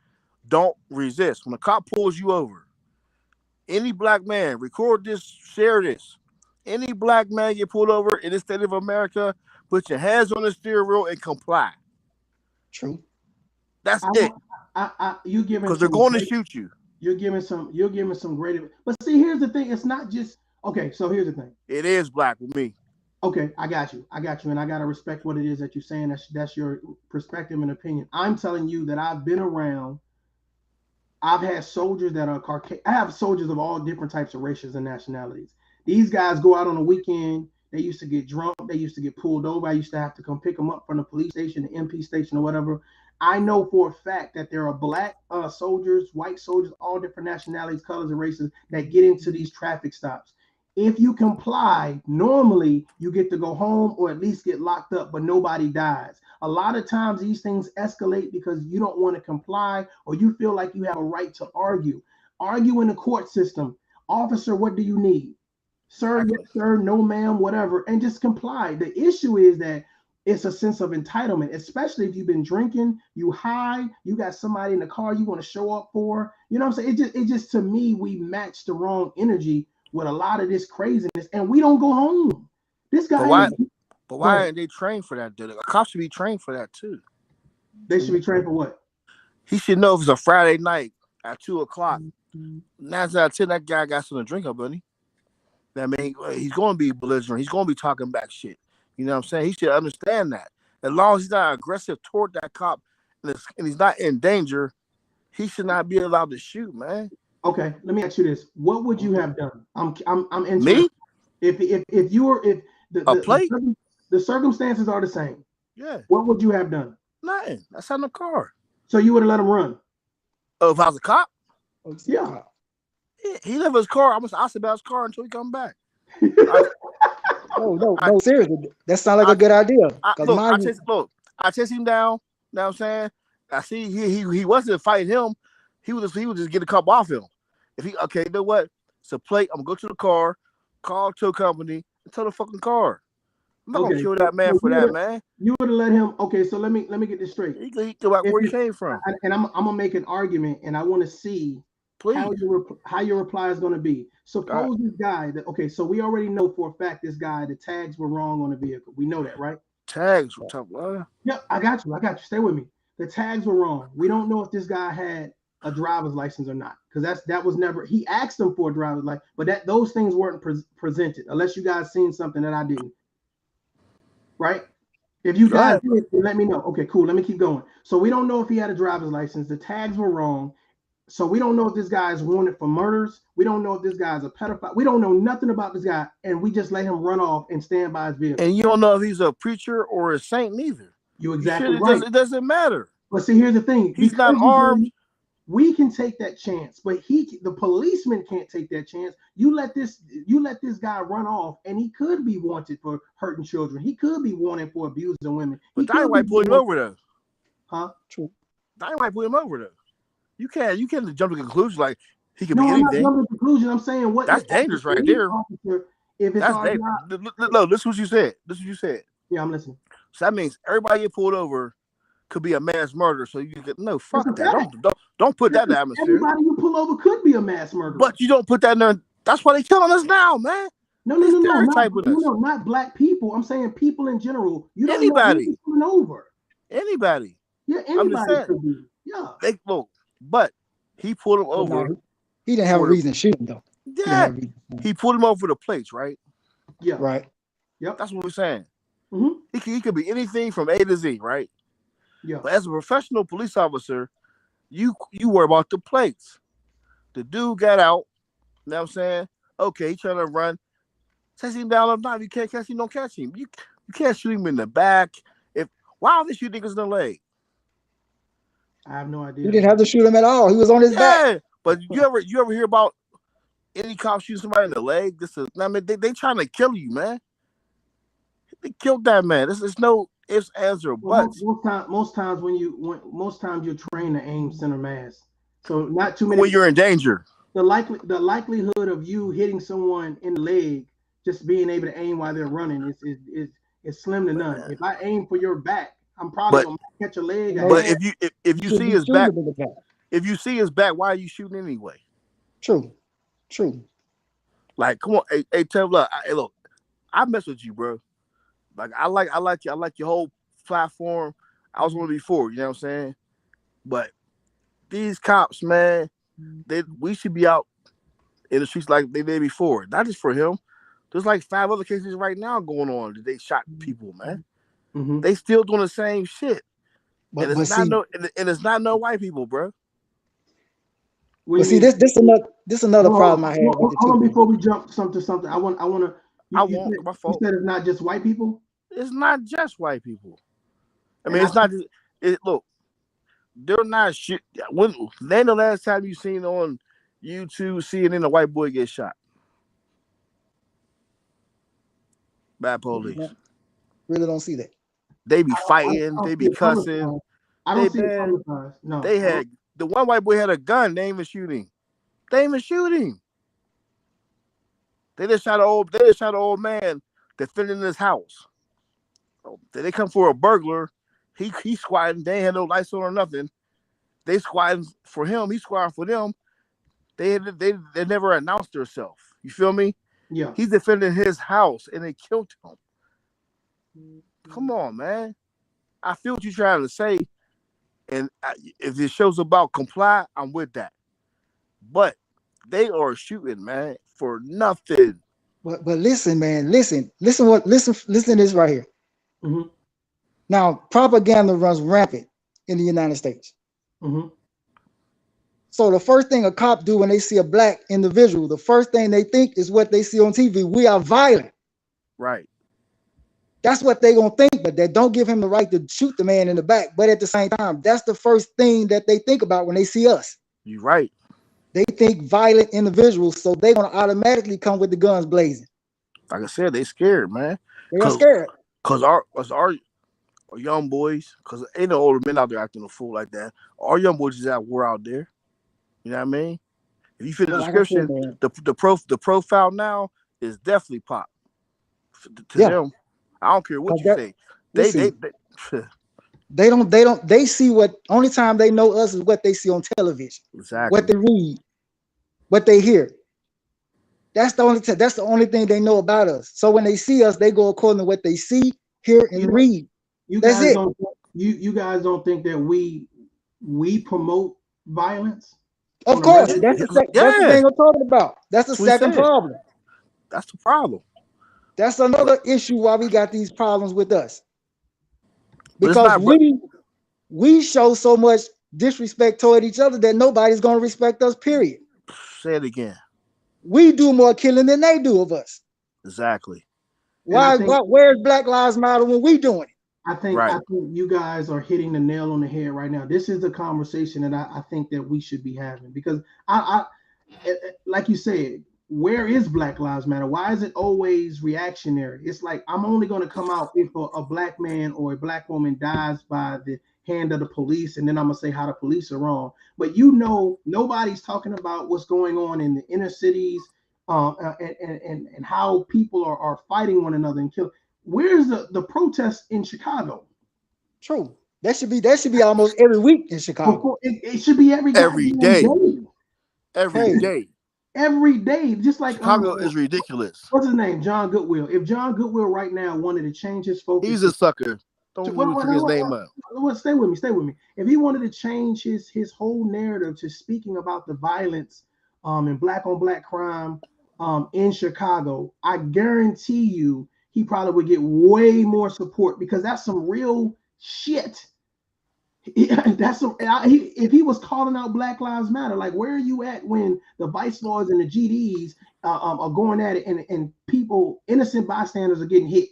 M: don't resist. When a cop pulls you over, any black man, record this, share this. Any black man get pulled over in the state of America, put your hands on the steering wheel and comply.
N: True.
M: That's it.
I: You giving
M: because they're going to shoot you.
I: You're giving some great. But see, here's the thing. It's not just okay. So here's the thing.
M: It is black with me.
I: Okay, I got you, and I gotta respect what it is that you're saying. That's your perspective and opinion. I'm telling you that I've been around. I've had soldiers that are Caucasian. I have soldiers of all different types of races and nationalities. These guys go out on the weekend. They used to get drunk. They used to get pulled over. I used to have to come pick them up from the police station, the MP station, or whatever. I know for a fact that there are black soldiers, white soldiers, all different nationalities, colors, and races that get into these traffic stops. If you comply, normally you get to go home or at least get locked up, but nobody dies. A lot of times these things escalate because you don't want to comply or you feel like you have a right to argue. Argue in the court system. Officer, what do you need? Sir, yes, sir, no, ma'am, whatever, and just comply. The issue is that it's a sense of entitlement, especially if you've been drinking, you high, you got somebody in the car you want to show up for. You know what I'm saying? It just to me, we match the wrong energy with a lot of this craziness, and we don't go home. This guy.
M: But why aren't they trained for that? A cop should be trained for that too.
I: They should be trained for what?
M: He should know if it's a Friday night at 2:00. 9 out of 10, that guy got something to drink up, buddy. I mean, he's going to be belligerent. He's going to be talking back shit. You know what I'm saying? He should understand that. As long as he's not aggressive toward that cop and he's not in danger, he should not be allowed to shoot, man.
I: Okay, let me ask you this: what would you have done? I'm interested.
M: Me?
I: If you were the circumstances are the same.
M: Yeah.
I: What would you have done?
M: Nothing. That's in the car.
I: So you would have let him run?
M: Oh, if I was a cop?
I: Yeah.
M: He left his car. I sit by his car until he come back.
N: No, seriously. That sounds like a good idea.
M: I chase him down. You know what I'm saying? I see he wasn't fighting him. He would just get a cop off him. If he you know what? It's a plate. I'm gonna go to the car, call tow company, and tow the fucking car. I'm not gonna kill that man for that, man.
I: You would have let him. Okay, so let me get this straight.
M: He go back where he came from.
I: And I'm gonna make an argument, and I want to see how your reply is gonna be. Suppose this guy so we already know for a fact this guy, the tags were wrong on the vehicle. We know that, right?
M: Tags were tough. What?
I: Yeah, I got you. Stay with me. The tags were wrong. We don't know if this guy had a driver's license or not, because that was never. He asked him for a driver's license, but those things weren't presented unless you guys seen something that I didn't. Right? If you guys did, let me know. Okay, cool. Let me keep going. So we don't know if he had a driver's license. The tags were wrong. So we don't know if this guy is wanted for murders. We don't know if this guy's a pedophile. We don't know nothing about this guy, and we just let him run off and stand by his vehicle.
M: And you don't know if he's a preacher or a saint neither.
I: You're exactly right.
M: It doesn't matter.
I: But see, here's the thing.
M: He's not armed.
I: We can take that chance, but the policeman can't take that chance. You let this guy run off, and he could be wanted for hurting children. He could be wanted for abusing women.
M: But that ain't why pull him over though.
I: Huh?
N: True.
M: That ain't why pull him over though. You can't jump to conclusions like he could
I: No,
M: be
I: I'm
M: anything.
I: not jumping to conclusion. I'm saying what
M: that's dangerous right there.
I: Officer, if it's
M: that's
I: our
M: dangerous.
I: job,
M: No, this is what you said. This is what you said.
I: Yeah, I'm listening.
M: So that means everybody get pulled over could be a mass murderer. So you get no fuck that. Don't put that in the atmosphere.
I: Everybody you pull over could be a mass murderer.
M: But you don't put that in there. That's why they killing us now, man.
I: No, not black people. I'm saying people in general. You don't
M: anybody
I: know pulling over.
M: Anybody.
I: Yeah, anybody could be. Yeah.
M: They look, but he pulled him over.
N: No, he didn't have a reason to shoot him though.
M: Yeah. He pulled him over for the plates, right?
I: Yeah.
N: Right.
I: Yep.
M: That's what we're saying.
I: Mm-hmm.
M: He could be anything from A to Z, right?
I: Yeah.
M: But as a professional police officer, you worry about the plates. The dude got out. You know what I'm saying? Okay, he trying to run. Chase him down up now. You can't catch him, don't catch him. You can't shoot him in the back. Why are they shooting niggas in the leg?
I: I have no idea.
N: You didn't have to shoot him at all. He was on his back.
M: But you ever hear about any cop shooting somebody in the leg? I mean, they trying to kill you, man. They killed that man. There's no ifs, ands, or buts.
I: Most times you're trained to aim center mass. So not too many.
M: When you're in danger.
I: The likelihood of you hitting someone in the leg, just being able to aim while they're running, is slim to none. If I aim for your back, I'm probably gonna catch a leg.
M: But if you see his back, why are you shooting anyway?
N: True.
M: Like, come on, hey, look, I mess with you, bro. Like, I like your whole platform. I was one before, you know what I'm saying? But these cops, man, we should be out in the streets like they did before. Not just for him. There's like 5 other cases right now going on that they shot people, man.
I: Mm-hmm.
M: They still doing the same shit.
N: But
M: it's not no white people, bro.
N: But see, this another problem I have.
I: Hold on, before we jump to something. I want to.
M: My fault.
I: You said it's not just white people.
M: It's not just white people. I mean, it's not just. Look, they're not shit. When the last time you seen on YouTube, CNN, a white boy get shot by police?
N: Really don't see that.
M: They be fighting. They be cussing.
I: I don't see it. No.
M: They had the one white boy had a gun. They ain't even shooting. They just shot an old man defending his house. They come for a burglar. He squatting. They ain't had no lights on or nothing. They squatting for him. He squatting for them. They never announced themselves. You feel me?
I: Yeah.
M: He's defending his house and they killed him. Come on, man. I feel what you're trying to say. And if it shows about comply, I'm with that. But they are shooting, man, for nothing.
N: But listen, man, listen to this right here.
I: Mm-hmm.
N: Now, propaganda runs rampant in the United States.
I: Mm-hmm.
N: So the first thing a cop do when they see a black individual, the first thing they think is what they see on TV. We are violent.
M: Right.
N: That's what they're going to think, but they don't give him the right to shoot the man in the back. But at the same time, that's the first thing that they think about when they see us.
M: You're right.
N: They think violent individuals, so they're going to automatically come with the guns blazing.
M: Like I said, they scared, man.
N: They are scared.
M: Because our young boys, because ain't no older men out there acting a fool like that. Our young boys is at war out there. You know what I mean? If you fit the description, the profile now is definitely pop. To them, I don't care what you say.
N: They see what only time they know us is what they see on television.
M: Exactly.
N: What they read, what they hear. That's the only thing they know about us. So when they see us, they go according to what they see, hear, and read. That's it.
I: You guys don't think that we promote violence?
N: Of course, that's the thing I'm talking about. That's the second problem.
M: That's the problem.
N: That's another issue why we got these problems with us. Because we show so much disrespect toward each other that nobody's going to respect us, period.
M: Say it again.
N: We do more killing than they do of us.
M: Exactly.
N: Where's Black Lives Matter when we doing it?
I: I think you guys are hitting the nail on the head right now. This is the conversation that I think that we should be having, because I like you said, where is Black Lives Matter? Why is it always reactionary? It's like, I'm only going to come out if a black man or a black woman dies by the hand of the police, and then I'm gonna say how the police are wrong. But nobody's talking about what's going on in the inner cities, and how people are fighting one another and killing. Where's the protest in Chicago?
N: True. That should be almost every week in Chicago.
I: It should be every
M: day. Every day.
I: Every day. Just like
M: Chicago is ridiculous.
I: What's his name? John Goodwill. If John Goodwill right now wanted to change his focus,
M: he's a sucker. Don't even bring his name up.
I: Stay with me. If he wanted to change his whole narrative to speaking about the violence and black on black crime in Chicago, I guarantee you he probably would get way more support, because that's some real shit. If he was calling out Black Lives Matter, like, where are you at when the vice lords and the GDs are going at it, and people, innocent bystanders, are getting hit?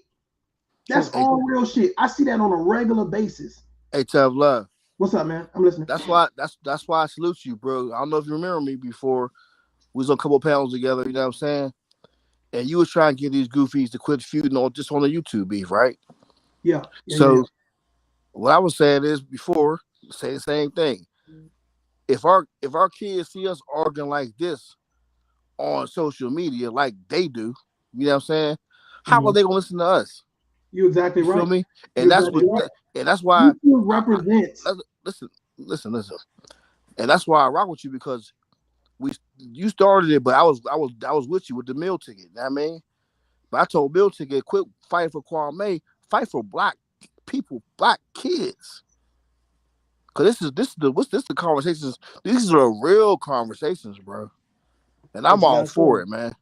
I: That's all real shit. I see that on a regular basis.
M: Hey, Tough Love.
I: What's up, man? I'm listening.
M: That's why I salute you, bro. I don't know if you remember me before. We was on a couple of panels together, you know what I'm saying? And you was trying to get these goofies to quit feuding on just on the YouTube beef, right?
I: Yeah.
M: What I was saying is, before, say the same thing. If our kids see us arguing like this on social media, like they do, you know what I'm saying? How are they gonna listen to us?
I: You're exactly right.
M: Feel me? And that's why
I: YouTube represents.
M: Listen. And that's why I rock with you, because you started it, but I was with you with the meal ticket. You know what I mean? But I told meal ticket, quit fighting for Kwame, fight for black people, black kids. Cause this is the conversations. These are real conversations, bro. And I'm all for it, man.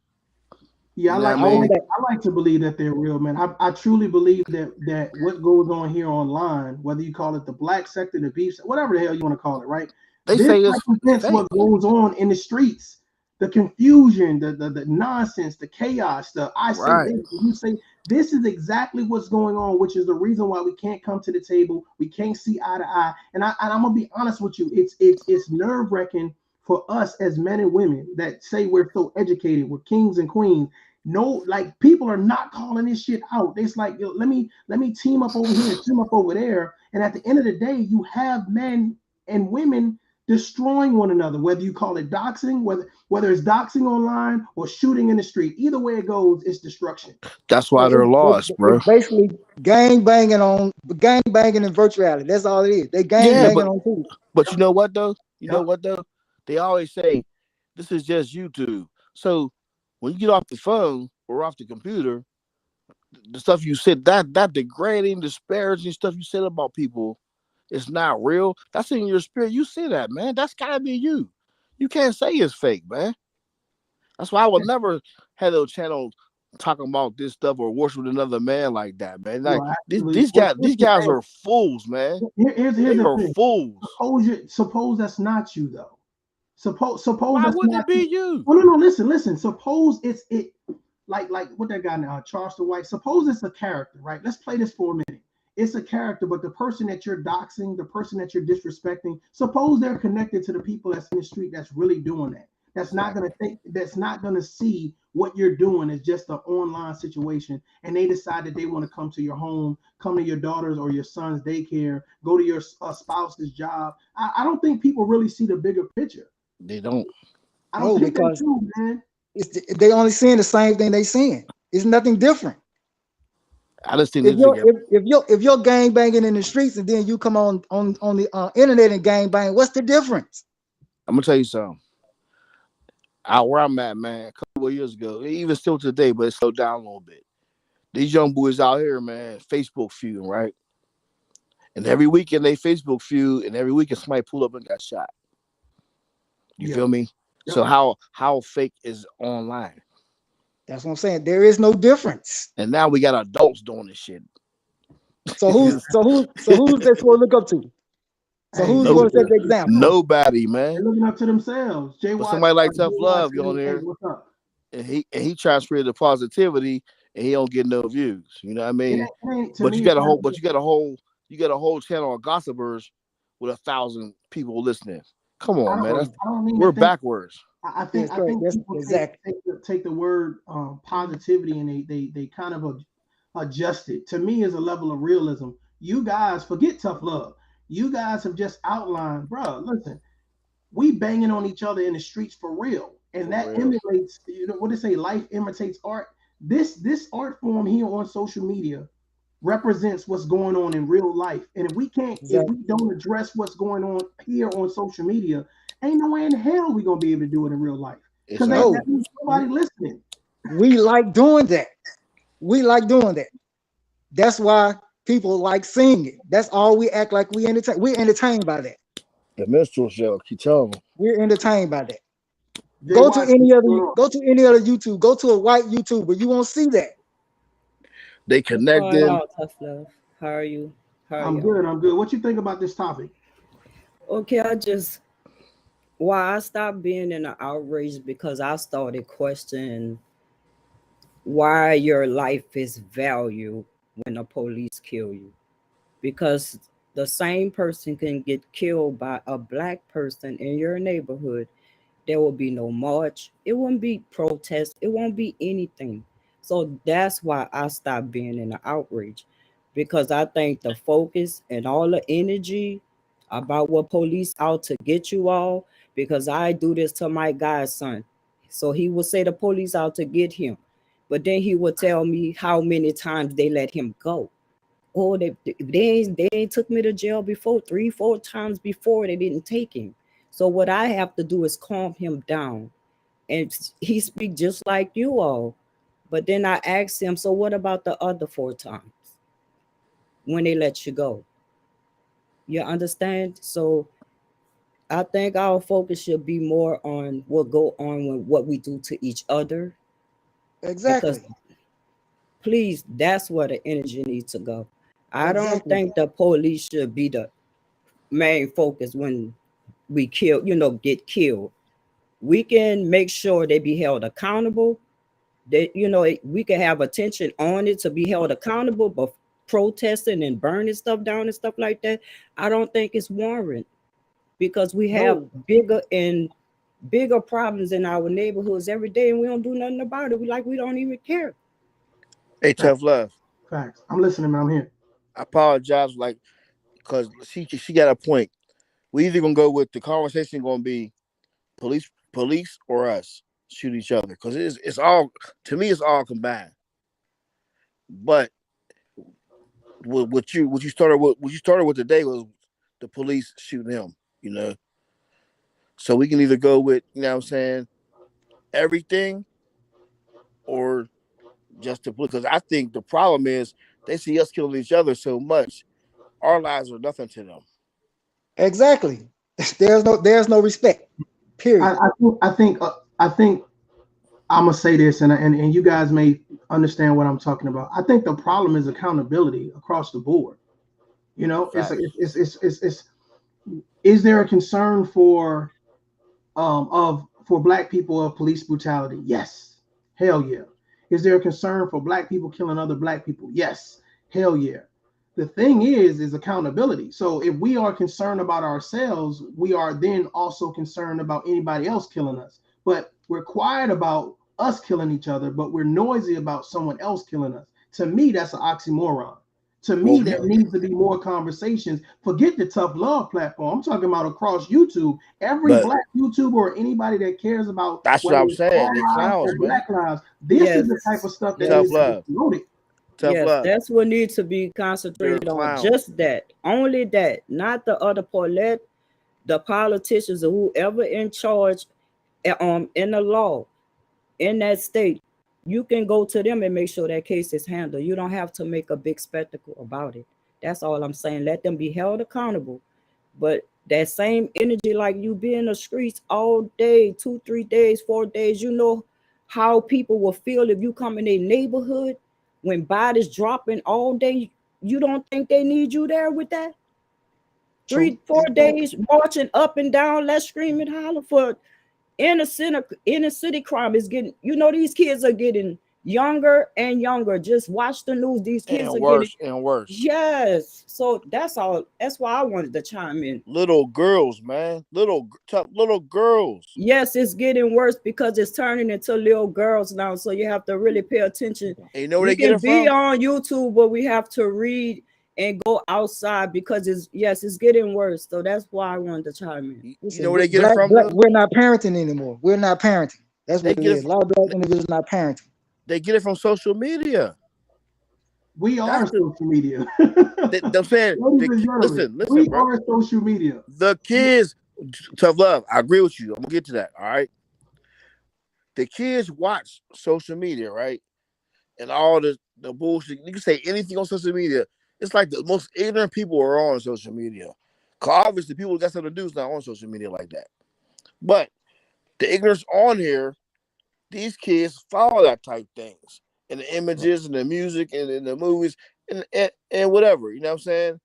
I: Yeah, I like to believe that they're real, man. I truly believe that what goes on here online, whether you call it the black sector, the beef, whatever the hell you want to call it, right? This represents what goes on in the streets, the confusion, the nonsense, the chaos, you say this is exactly what's going on, which is the reason why we can't come to the table, we can't see eye to eye. And I'm gonna be honest with you, it's nerve-wracking for us as men and women that say we're so educated, we're kings and queens. No, like, people are not calling this shit out. It's like, let me team up over here, team up over there. And at the end of the day, you have men and women destroying one another, whether you call it doxing, whether it's doxing online or shooting in the street. Either way it goes, it's destruction.
M: That's why they're lost, bro.
N: It's basically gang banging in virtuality. That's all it is. They gang banging on TV.
M: But you know what though? They always say this is just YouTube. So when you get off the phone or off the computer, the stuff you said, that degrading, disparaging stuff you said about people, it's not real. That's in your spirit. You see that, man. That's gotta be you. You can't say it's fake, man. That's why I would never have a channel talking about this stuff or worship another man like that, man. Like, these guys are fools, man.
I: Here's
M: they
I: the
M: are
I: thing.
M: Fools.
I: Suppose that's not you, though. Suppose
M: why
I: that's
M: wouldn't
I: not
M: it be you?
I: No, listen. Suppose it's like what that guy now, Charleston White. Suppose it's a character, right? Let's play this for a minute. It's a character, but the person that you're doxing, the person that you're disrespecting, suppose they're connected to the people that's in the street that's really doing that. That's not gonna see what you're doing as just an online situation, and they decide that they want to come to your home, come to your daughter's or your son's daycare, go to your spouse's job. I don't think people really see the bigger picture.
M: They don't.
I: I don't think they do, man.
N: They only seeing the same thing they seeing. It's nothing different.
M: I just think
N: if you're gang banging in the streets and then you come on the internet and gang bang, what's the difference?
M: I'm gonna tell you something. Out where I'm at, man, a couple of years ago, even still today, but it's slowed down a little bit. These young boys out here, man, Facebook feuding, right? And every weekend they Facebook feud, and every weekend somebody pull up and got shot. You feel me? Yep. So how fake is online?
N: That's what I'm saying. There is no difference.
M: And now we got adults doing this shit.
N: So who's they supposed to look up to? So
I: Hey,
N: who's
M: No,
N: going to set the example?
M: nobody,
I: they're
M: man.
I: looking up to themselves. Jay
M: But
I: Watt,
M: somebody like
I: Jay
M: Tough
I: Watt
M: Love
I: said,
M: get on
I: hey,
M: there
I: what's up?
M: and he tries to spread the positivity and he don't get no views. You know what I mean?
I: To
M: But
I: me,
M: you got a whole channel of gossipers with 1,000 people listening. Come on, man.
I: I don't mean
M: We're
I: to think.
M: backwards.
I: I
N: That's
I: think
N: correct. That's
I: people
N: exactly.
I: take the word positivity and they kind of adjust it. To me, is a level of realism. You guys forget tough love. You guys have just outlined, bro. Listen, we banging on each other in the streets for real, and
M: For
I: that
M: real.
I: emulates. You know what they say? Life imitates art. This art form here on social media represents what's going on in real life. And if we don't address what's going on here on social media, ain't no way in hell we gonna be able to do it in real life. Because that means nobody listening.
N: We like doing that. We like doing that. That's why people like seeing it. That's all we act like we entertain. We're entertained by that.
M: The minstrel show, keep telling them.
N: We're entertained by that.
I: Jay
N: Go to
I: Watt,
N: any other YouTube. Go to a white YouTuber. You won't see that.
M: They connected.
O: Tough Love. How are you?
I: I'm good. I'm good. What you think about this topic?
O: Okay, why I stopped being in an outrage because I started questioning why your life is valued when the police kill you. Because the same person can get killed by a black person in your neighborhood. There will be no march. It won't be protest. It won't be anything. So that's why I stopped being in an outrage, because I think the focus and all the energy about what police out to get you all, because I do this to my godson. So he would say the police out to get him, but then he would tell me how many times they let him go. Oh, they ain't took me to jail before, 3-4 times before they didn't take him. So what I have to do is calm him down. And he speak just like you all. But then I asked him, so what about the other 4 times when they let you go? You understand? So I think our focus should be more on what go on with what we do to each other.
N: Exactly.
O: Because please, that's where the energy needs to go. I don't
N: Exactly.
O: think the police should be the main focus when we get killed. We can make sure they be held accountable. That we can have attention on it to be held accountable, but protesting and burning stuff down and stuff like that, I don't think it's warranted, because we have bigger problems in our neighborhoods every day, and we don't do nothing about it. We don't even care.
M: Hey, Tough Love.
I: Facts. I'm listening, man. I'm here.
M: I apologize, because she got a point. We either gonna go with the conversation gonna be police or us shoot each other, because it's all, to me, it's all combined. But what you started with today was the police shooting him. So we can either go with, what I'm saying, everything, or just the police. Because I think the problem is they see us killing each other so much, our lives are nothing to them.
N: Exactly. There's no respect. Period.
I: I think I'm gonna say this, and you guys may understand what I'm talking about. I think the problem is accountability across the board. Is there a concern for black people of police brutality? Yes, hell yeah. Is there a concern for black people killing other black people? Yes, hell yeah. The thing is accountability. So if we are concerned about ourselves, we are then also concerned about anybody else killing us. But we're quiet about us killing each other, but we're noisy about someone else killing us. To me, that's an oxymoron. To me, there needs to be more conversations. Forget the Tough Love platform. I'm talking about across YouTube. Every black YouTuber or anybody that cares about
M: that's what I'm saying. They clowns, man.
I: Black lives. This is the type of stuff that needs to be promoted.
O: Yes, that's what needs to be concentrated on. Just that, only that, not the other part. Let the politicians or whoever in charge, in the law, in that state, you can go to them and make sure that case is handled. You don't have to make a big spectacle about it. That's all I'm saying. Let them be held accountable. But that same energy, like you be in the streets all day, 2, 3 days, 4 days, you know how people will feel if you come in their neighborhood when bodies dropping all day. You don't think they need you there with that? 3, 4 days marching up and down, let's scream and holler for inner city crime is getting, these kids are getting younger and younger. Just watch the news. These kids
M: And
O: are getting
M: worse and worse.
O: Yes. So that's all. That's why I wanted to chime in.
M: Little girls, man. Little girls.
O: Yes, it's getting worse because it's turning into little girls now. So you have to really pay attention.
M: And you know where
O: We
M: they get
O: can
M: it
O: be
M: from?
O: on YouTube, but we have to read and go outside because it's getting worse. So that's why I wanted to chime in.
M: You know where they get it from?
N: We're not parenting anymore. We're not parenting. That's what it is. A lot of black individuals not parenting.
M: They get it from social media.
I: We are social media.
M: I'm saying, listen,
I: we
M: bro.
I: are social media.
M: The kids, tough love. I agree with you. I'm gonna get to that. All right. The kids watch social media, right? And all the bullshit. You can say anything on social media. It's like the most ignorant people are on social media. Cause obviously people got something to do is not on social media like that. But the ignorance on here, these kids follow that type things. And the images and the music and the movies and whatever, you know what I'm saying?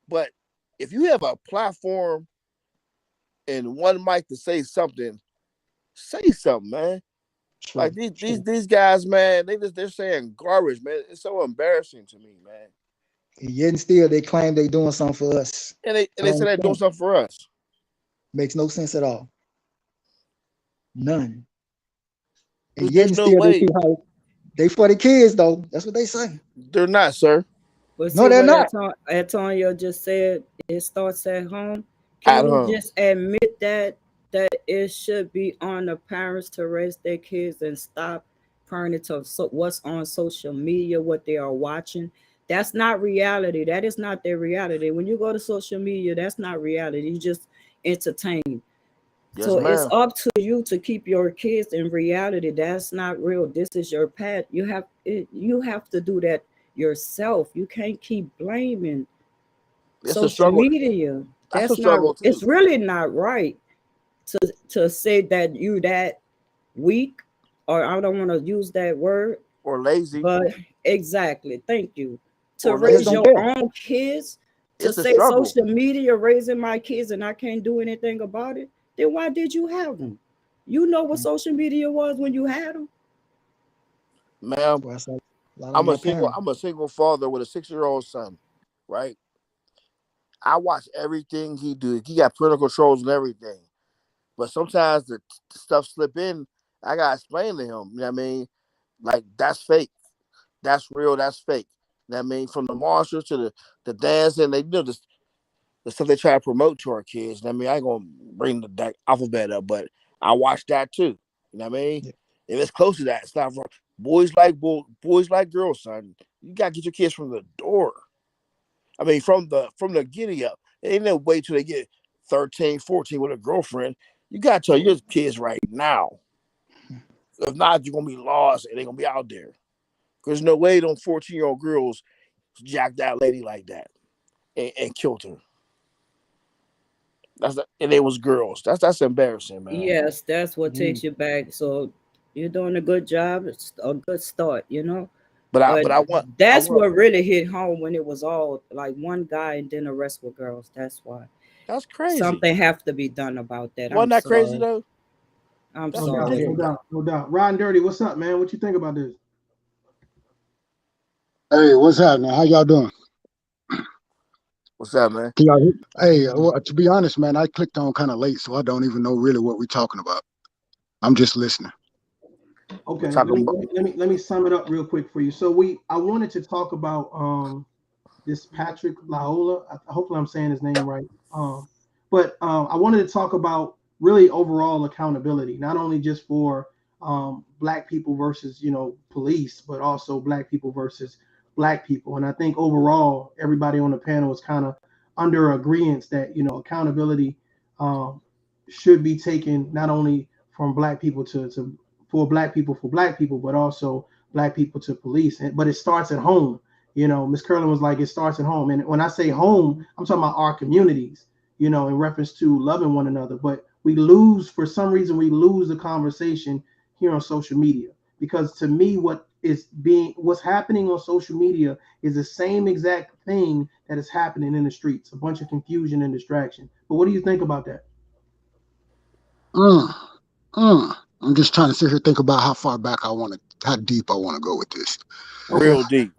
M: But if you have a platform and one mic to say something, man. True. Like these guys, man, they're saying garbage, man. It's so embarrassing to me, man.
N: And yet still they claim they're doing something for us.
M: And they say they're doing something for us.
N: Makes no sense at all. None. And
M: There's
N: yet
M: no
N: still
M: way.
N: They for the kids though. That's what they say.
M: They're not, sir.
O: But
N: no, they're not.
O: Antonio just said it starts at home. Can you just admit that it should be on the parents to raise their kids and stop turning to what's on social media, what they are watching? That's not reality. That is not their reality. When you go to social media, that's not reality. You just entertain.
M: Yes,
O: so
M: ma'am.
O: It's up to you to keep your kids in reality. That's not real. This is your path. You have to do that yourself. You can't keep blaming social media. That's not. It's really not right to say that you that weak, or I don't want to use that word,
M: or lazy.
O: But exactly. Thank you. To raise your own kids, to say social media raising my kids and I can't do anything about it. Then why did you have them? You know what social media was when you had them?
M: Ma'am, I'm a single father with a 6-year-old son, right? I watch everything he do. He got parental controls and everything. But sometimes the stuff slip in, I gotta explain to him, you know what I mean? Like, that's fake. That's real, that's fake. You know what I mean? From the monsters to the dance, and they do the stuff they try to promote to our kids. You know what I mean? I ain't gonna bring the alphabet up, but I watch that too. You know what I mean? Yeah. If it's close to that, it's not wrong. Boys like girls, son. You gotta get your kids from the door. I mean, from the giddy up. They ain't no wait till they get 13, 14 with a girlfriend. You gotta tell your kids right now. If not, you're gonna be lost and they're gonna be out there. There's no way them 14-year-old girls jacked that lady like that and killed her. And it was girls. That's embarrassing, man.
O: Yes, that's what takes you back. So you're doing a good job. It's a good start, you know.
M: But
O: that's what really hit home when it was all like one guy and then the rest were girls. That's why.
M: That's crazy.
O: Something have to be done about that.
M: Wasn't that crazy though?
O: I'm sorry.
I: No doubt. Ron Dirty, what's up, man? What you think about this?
P: Hey, what's happening? How y'all doing?
M: What's up, man?
P: Hey, well, to be honest, man, I clicked on kind of late, so I don't even know really what we're talking about. I'm just listening.
I: Okay, let me sum it up real quick for you. So I wanted to talk about this Patrick Lyoya. Hopefully I'm saying his name right. But I wanted to talk about really overall accountability, not only just for Black people versus police, but also Black people versus Black people. And I think overall everybody on the panel is kind of under agreement that accountability should be taken not only from Black people for Black people, but also Black people to police. But it starts at home. Ms. Curlin was like, it starts at home. And when I say home, I'm talking about our communities, in reference to loving one another. But for some reason, we lose the conversation here on social media. Because to me, what what's happening on social media is the same exact thing that is happening in the streets. A bunch of confusion and distraction. But what do you think about that?
P: Mm, I'm just trying to sit here think about how deep I want to go with this.
I: Okay.
M: Real deep.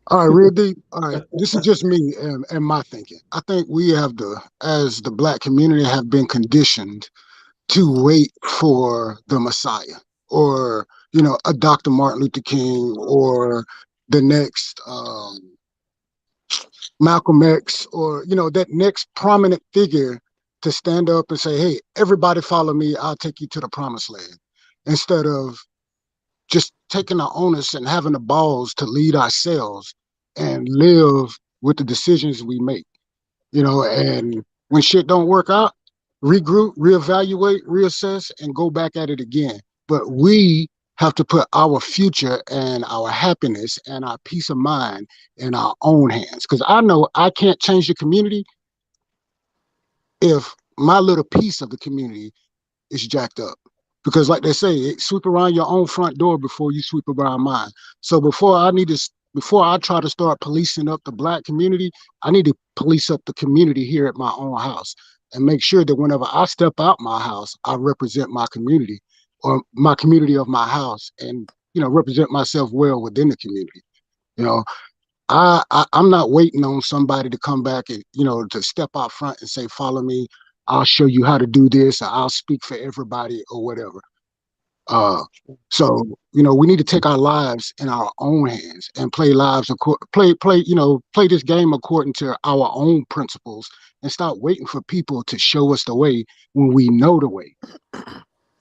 P: All right, real deep. All right, this is just me and my thinking. I think we have as the Black community, have been conditioned to wait for the Messiah, or a Dr. Martin Luther King, or the next Malcolm X, or that next prominent figure to stand up and say, "Hey, everybody, follow me. I'll take you to the promised land," instead of just taking the onus and having the balls to lead ourselves and live with the decisions we make. And when shit don't work out, regroup, reevaluate, reassess, and go back at it again. But we have to put our future and our happiness and our peace of mind in our own hands. Because I know I can't change the community if my little piece of the community is jacked up. Because like they say, sweep around your own front door before you sweep around mine. So before I try to start policing up the Black community, I need to police up the community here at my own house and make sure that whenever I step out my house, I represent my community, or my community of my house, and represent myself well within the community. You know, I'm not waiting on somebody to come back and to step out front and say, "Follow me. I'll show you how to do this, or I'll speak for everybody," or whatever. So we need to take our lives in our own hands and play this game according to our own principles, and stop waiting for people to show us the way when we know the way.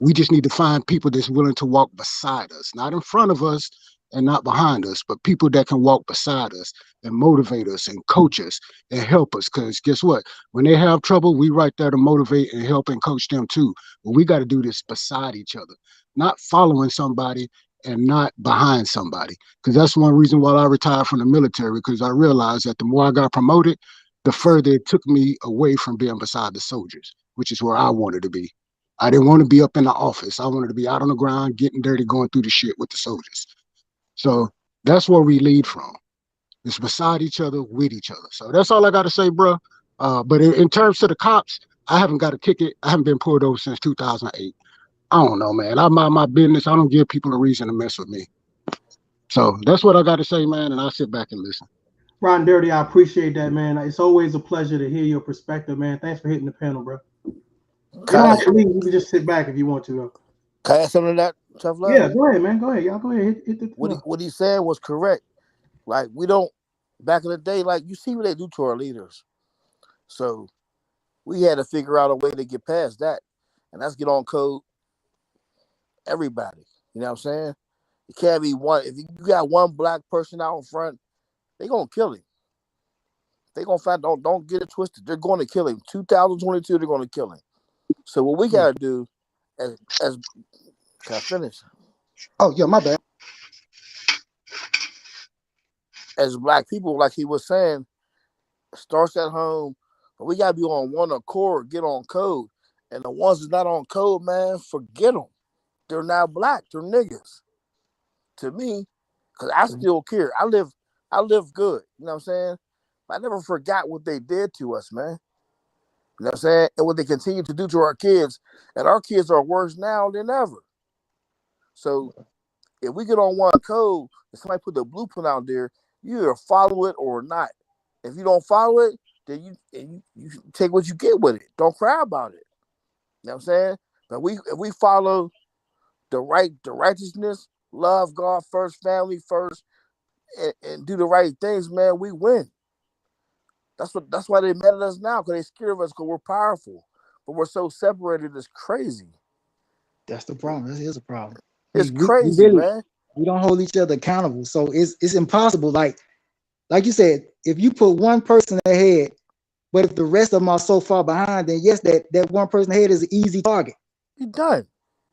P: We just need to find people that's willing to walk beside us, not in front of us and not behind us, but people that can walk beside us and motivate us and coach us and help us. Because guess what? When they have trouble, we right there to motivate and help and coach them too. But we got to do this beside each other, not following somebody and not behind somebody. Because that's one reason why I retired from the military, because I realized that the more I got promoted, the further it took me away from being beside the soldiers, which is where I wanted to be. I didn't want to be up in the office. I wanted to be out on the ground, getting dirty, going through the shit with the soldiers. So that's where we lead from. It's beside each other, with each other. So that's all I got to say, bro. But in terms of the cops, I haven't got a ticket. I haven't been pulled over since 2008. I don't know, man. I mind my business. I don't give people a reason to mess with me. So that's what I got to say, man. And I'll sit back and listen.
I: Ron Dirty, I appreciate that, man. It's always a pleasure to hear your perspective, man. Thanks for hitting the panel, bro. You don't have to leave. You can just sit back if you want to, though.
M: Can I add something to that, Tough Love?
I: Yeah, go ahead, man. Go ahead. Y'all go ahead. Hit the
M: what he said was correct. Like, we don't, back in the day, like, you see what they do to our leaders. So we had to figure out a way to get past that. And that's get on code everybody. You know what I'm saying? It can't be one. If you got one Black person out in front, they're going to kill him. They're going to find, don't get it twisted. They're going to kill him. 2022, they're going to kill him. So what we got to do as can I finish?
N: Oh, yeah, my bad.
M: As Black people, like he was saying, starts at home, but we gotta be on one accord, get on code. And the ones that's not on code, man, forget them. They're not Black, they're niggas. To me, because I still care. I live good. You know what I'm saying? I never forgot what they did to us, man. You know what I'm saying? And what they continue to do to our kids. And our kids are worse now than ever. So if we get on one code and somebody put the blueprint out there, you either follow it or not. If you don't follow it, then you take what you get with it. Don't cry about it. You know what I'm saying? But if we follow the righteousness, love God first, family first, and do the right things, man, we win. That's why they mad at us now, because they scared of us, because we're powerful. But we're so separated, it's crazy.
N: That's the problem. This is a problem.
M: It's crazy, man.
N: We don't hold each other accountable. So it's impossible. Like you said, if you put one person ahead, but if the rest of them are so far behind, then yes, that one person ahead is an easy target.
M: You're done.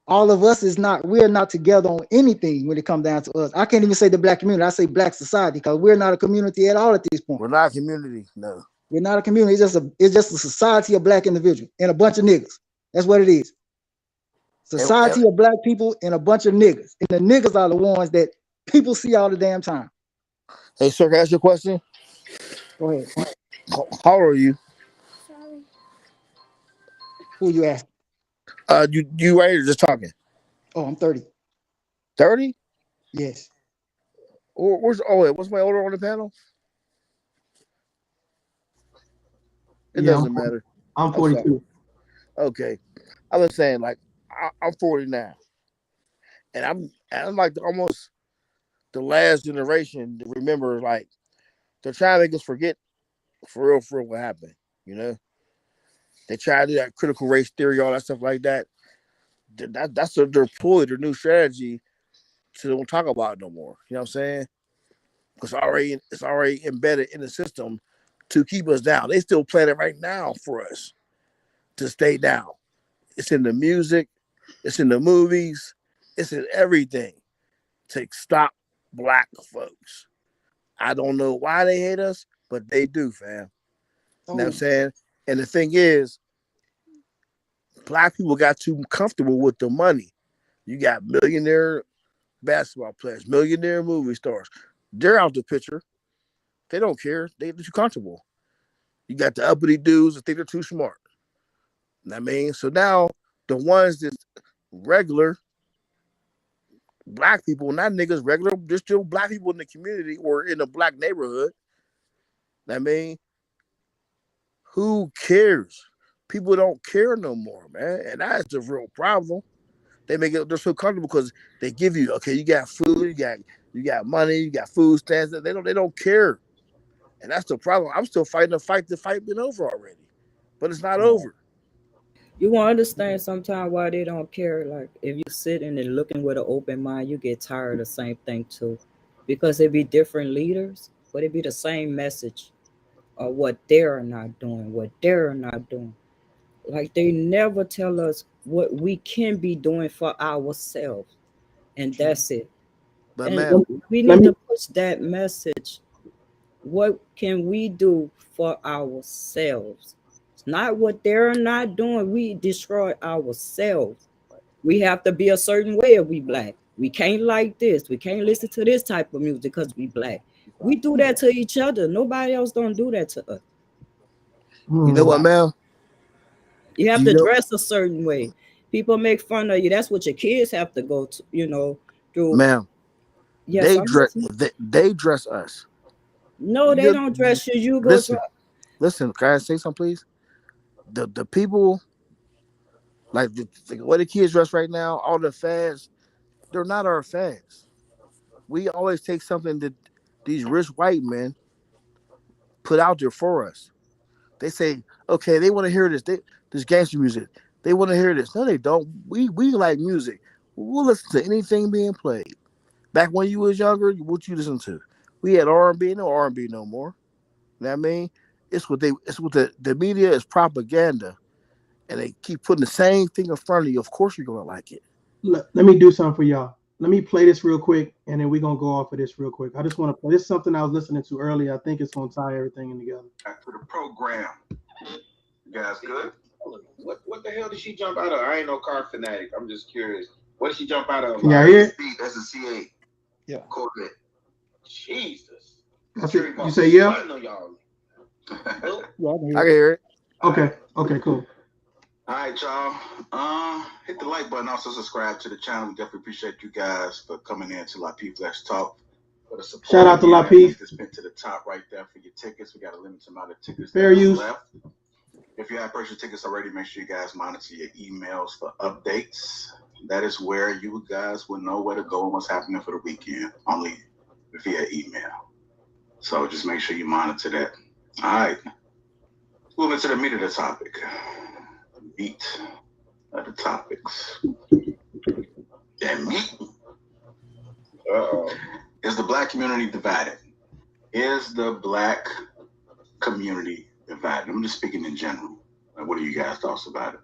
N: All of us we're not together on anything when it comes down to us. I can't even say the Black community. I say Black society, because we're not a community at all at this point.
M: We're not a community, no.
N: We're not a community. It's just a society of Black individuals and a bunch of niggas. That's what it is. Society of Black people and a bunch of niggas. And the niggas are the ones that People see all the damn time.
M: Hey, sir, can I ask you a question?
N: Go ahead.
M: How old are you?
N: Who you asking?
M: You right here just talking.
N: Oh, I'm 30.
M: 30?
N: Yes.
M: What's my older on the panel? It
I: Yeah,
M: doesn't matter.
I: I'm
M: I'm sorry.
I: 42.
M: Okay. I was saying, like, I'm 40 now. And I'm like almost the last generation to remember, like, they're trying to make us forget for real what happened. You know? They try to do that critical race theory, all that stuff like that. That's their ploy, their new strategy to don't talk about it no more. You know what I'm saying? Because it's already embedded in the system to keep us down. They still plan it right now for us to stay down. It's in the music, it's in the movies, it's in everything to stop black folks. I don't know why they hate us, but they do, fam. You know what I'm saying? And the thing is, black people got too comfortable with the money. You got millionaire basketball players, millionaire movie stars. They're out the picture. They don't care. They're too comfortable. You got the uppity dudes that think they're too smart. You know what I mean? So now the ones that regular black people, not niggas, regular, just still black people in the community or in a black neighborhood. You know what I mean? Who cares? People don't care no more, man. And that's the real problem. They're so comfortable because they give you, okay, you got food, you got money, you got food stamps. They don't care. And that's the problem. I'm still fighting a fight. The fight been over already. But it's not over.
O: You won't understand sometimes why they don't care. Like if you're sitting and looking with an open mind, you get tired of the same thing too. Because it be different leaders, but it be the same message of what they're not doing, what they're not doing. Like they never tell us what we can be doing for ourselves. And that's it.
M: But
O: And
M: man,
O: we need to push that message. What can we do for ourselves? It's not what they're not doing. We destroy ourselves. We have to be a certain way if we black. We can't like this. We can't listen to this type of music because we black. We do that to each other. Nobody else don't do that to us.
M: You know what, man?
O: You have to dress a certain way. People make fun of you. That's what your kids have to go to, through.
M: Ma'am,
O: Yes, I'm listening.
M: they dress us.
O: No, they don't dress you. You go to.
M: Listen, can I say something, please? The people, like the way the kids dress right now, all the fads, they're not our fads. We always take something that these rich white men put out there for us. They say, okay, they want to hear this gangster music. They want to hear this. No, they don't. We like music. We'll listen to anything being played. Back when you was younger, what you listen to? We had R&B, no R&B no more. You know what I mean? It's what the media is propaganda, and they keep putting the same thing in front of you. Of course, you're gonna like it.
I: Let me do something for y'all. Let me play this real quick, and then we're gonna go off of this real quick. I just want to play. This is something I was listening to earlier. I think it's gonna tie everything in together.
Q: Back to the program. You guys good? What the hell did she jump out of? I ain't no car fanatic. I'm just curious. What did she jump out of?
I: Can y'all hear it?
Q: That's a C8.
N: Yeah.
Q: Corvette. Jesus.
I: That's it. You say yeah?
M: I can hear it.
I: Okay. Okay. Cool.
Q: All right, y'all. Hit the like button. Also subscribe to the channel. We definitely appreciate you guys for coming in to La P Flex Talk. For the support.
I: Shout out to La P.
Q: Just pin to the top right there for your tickets. We got a limited amount of tickets.
I: Fair use.
Q: Left. If you have purchased tickets already, make sure you guys monitor your emails for updates. That is where you guys will know where to go and what's happening for the weekend, only via email. So just make sure you monitor that. All right. Moving to the meat of the topic. Meat of the topics. That meat. Is the black community divided? Is the black community divided? I'm just speaking in general. What are you guys' thoughts about it?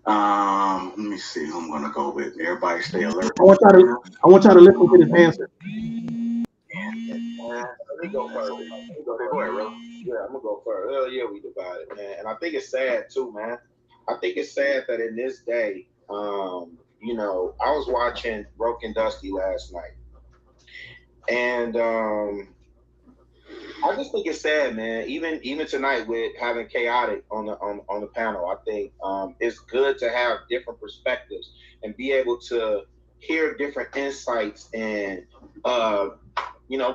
Q: Let me see who I'm gonna go with. Everybody stay alert.
I: I want y'all to listen to this answer.
Q: Let me go first. Go ahead, bro. Yeah, I'm gonna go first. Hell yeah, we divided, man. And I think it's sad too, man. I think it's sad that in this day, I was watching Broken Dusty last night,
R: And I just think it's sad, man. Even tonight with having chaotic on the panel, I think it's good to have different perspectives and be able to hear different insights and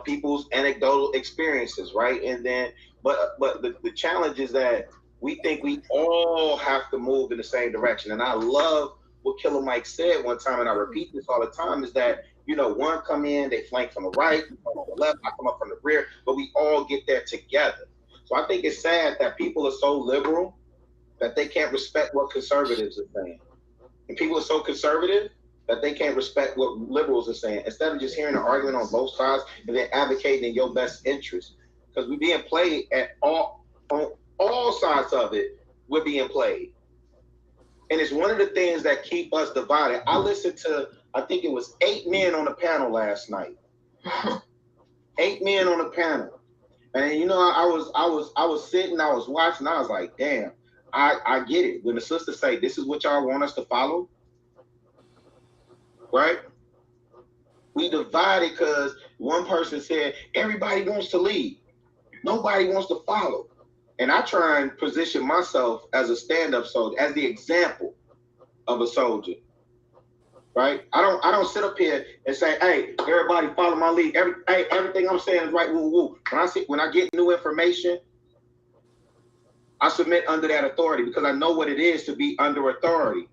R: people's anecdotal experiences, right? And then, but the challenge is that we think we all have to move in the same direction. And I love what Killer Mike said one time, and I repeat this all the time, is that one come in, they flank from the right, from the left, I come up from the rear, but we all get there together. So I think it's sad that people are so liberal that they can't respect what conservatives are saying. And people are so conservative that they can't respect what liberals are saying. Instead of just hearing an argument on both sides and then advocating in your best interest. Because we're being played on all sides of it, we're being played. And it's one of the things that keep us divided. I listened to, I think it was 8 men on the panel last night. 8 men on the panel. And I was sitting, I was watching, I was like, damn, I get it. When the sisters say, this is what y'all want us to follow, right? We divided because one person said, everybody wants to lead. Nobody wants to follow. And I try and position myself as a stand-up soldier, as the example of a soldier, right? I don't sit up here and say, hey, everybody follow my lead. Everything I'm saying is right, woo, woo. When I get new information, I submit under that authority because I know what it is to be under authority.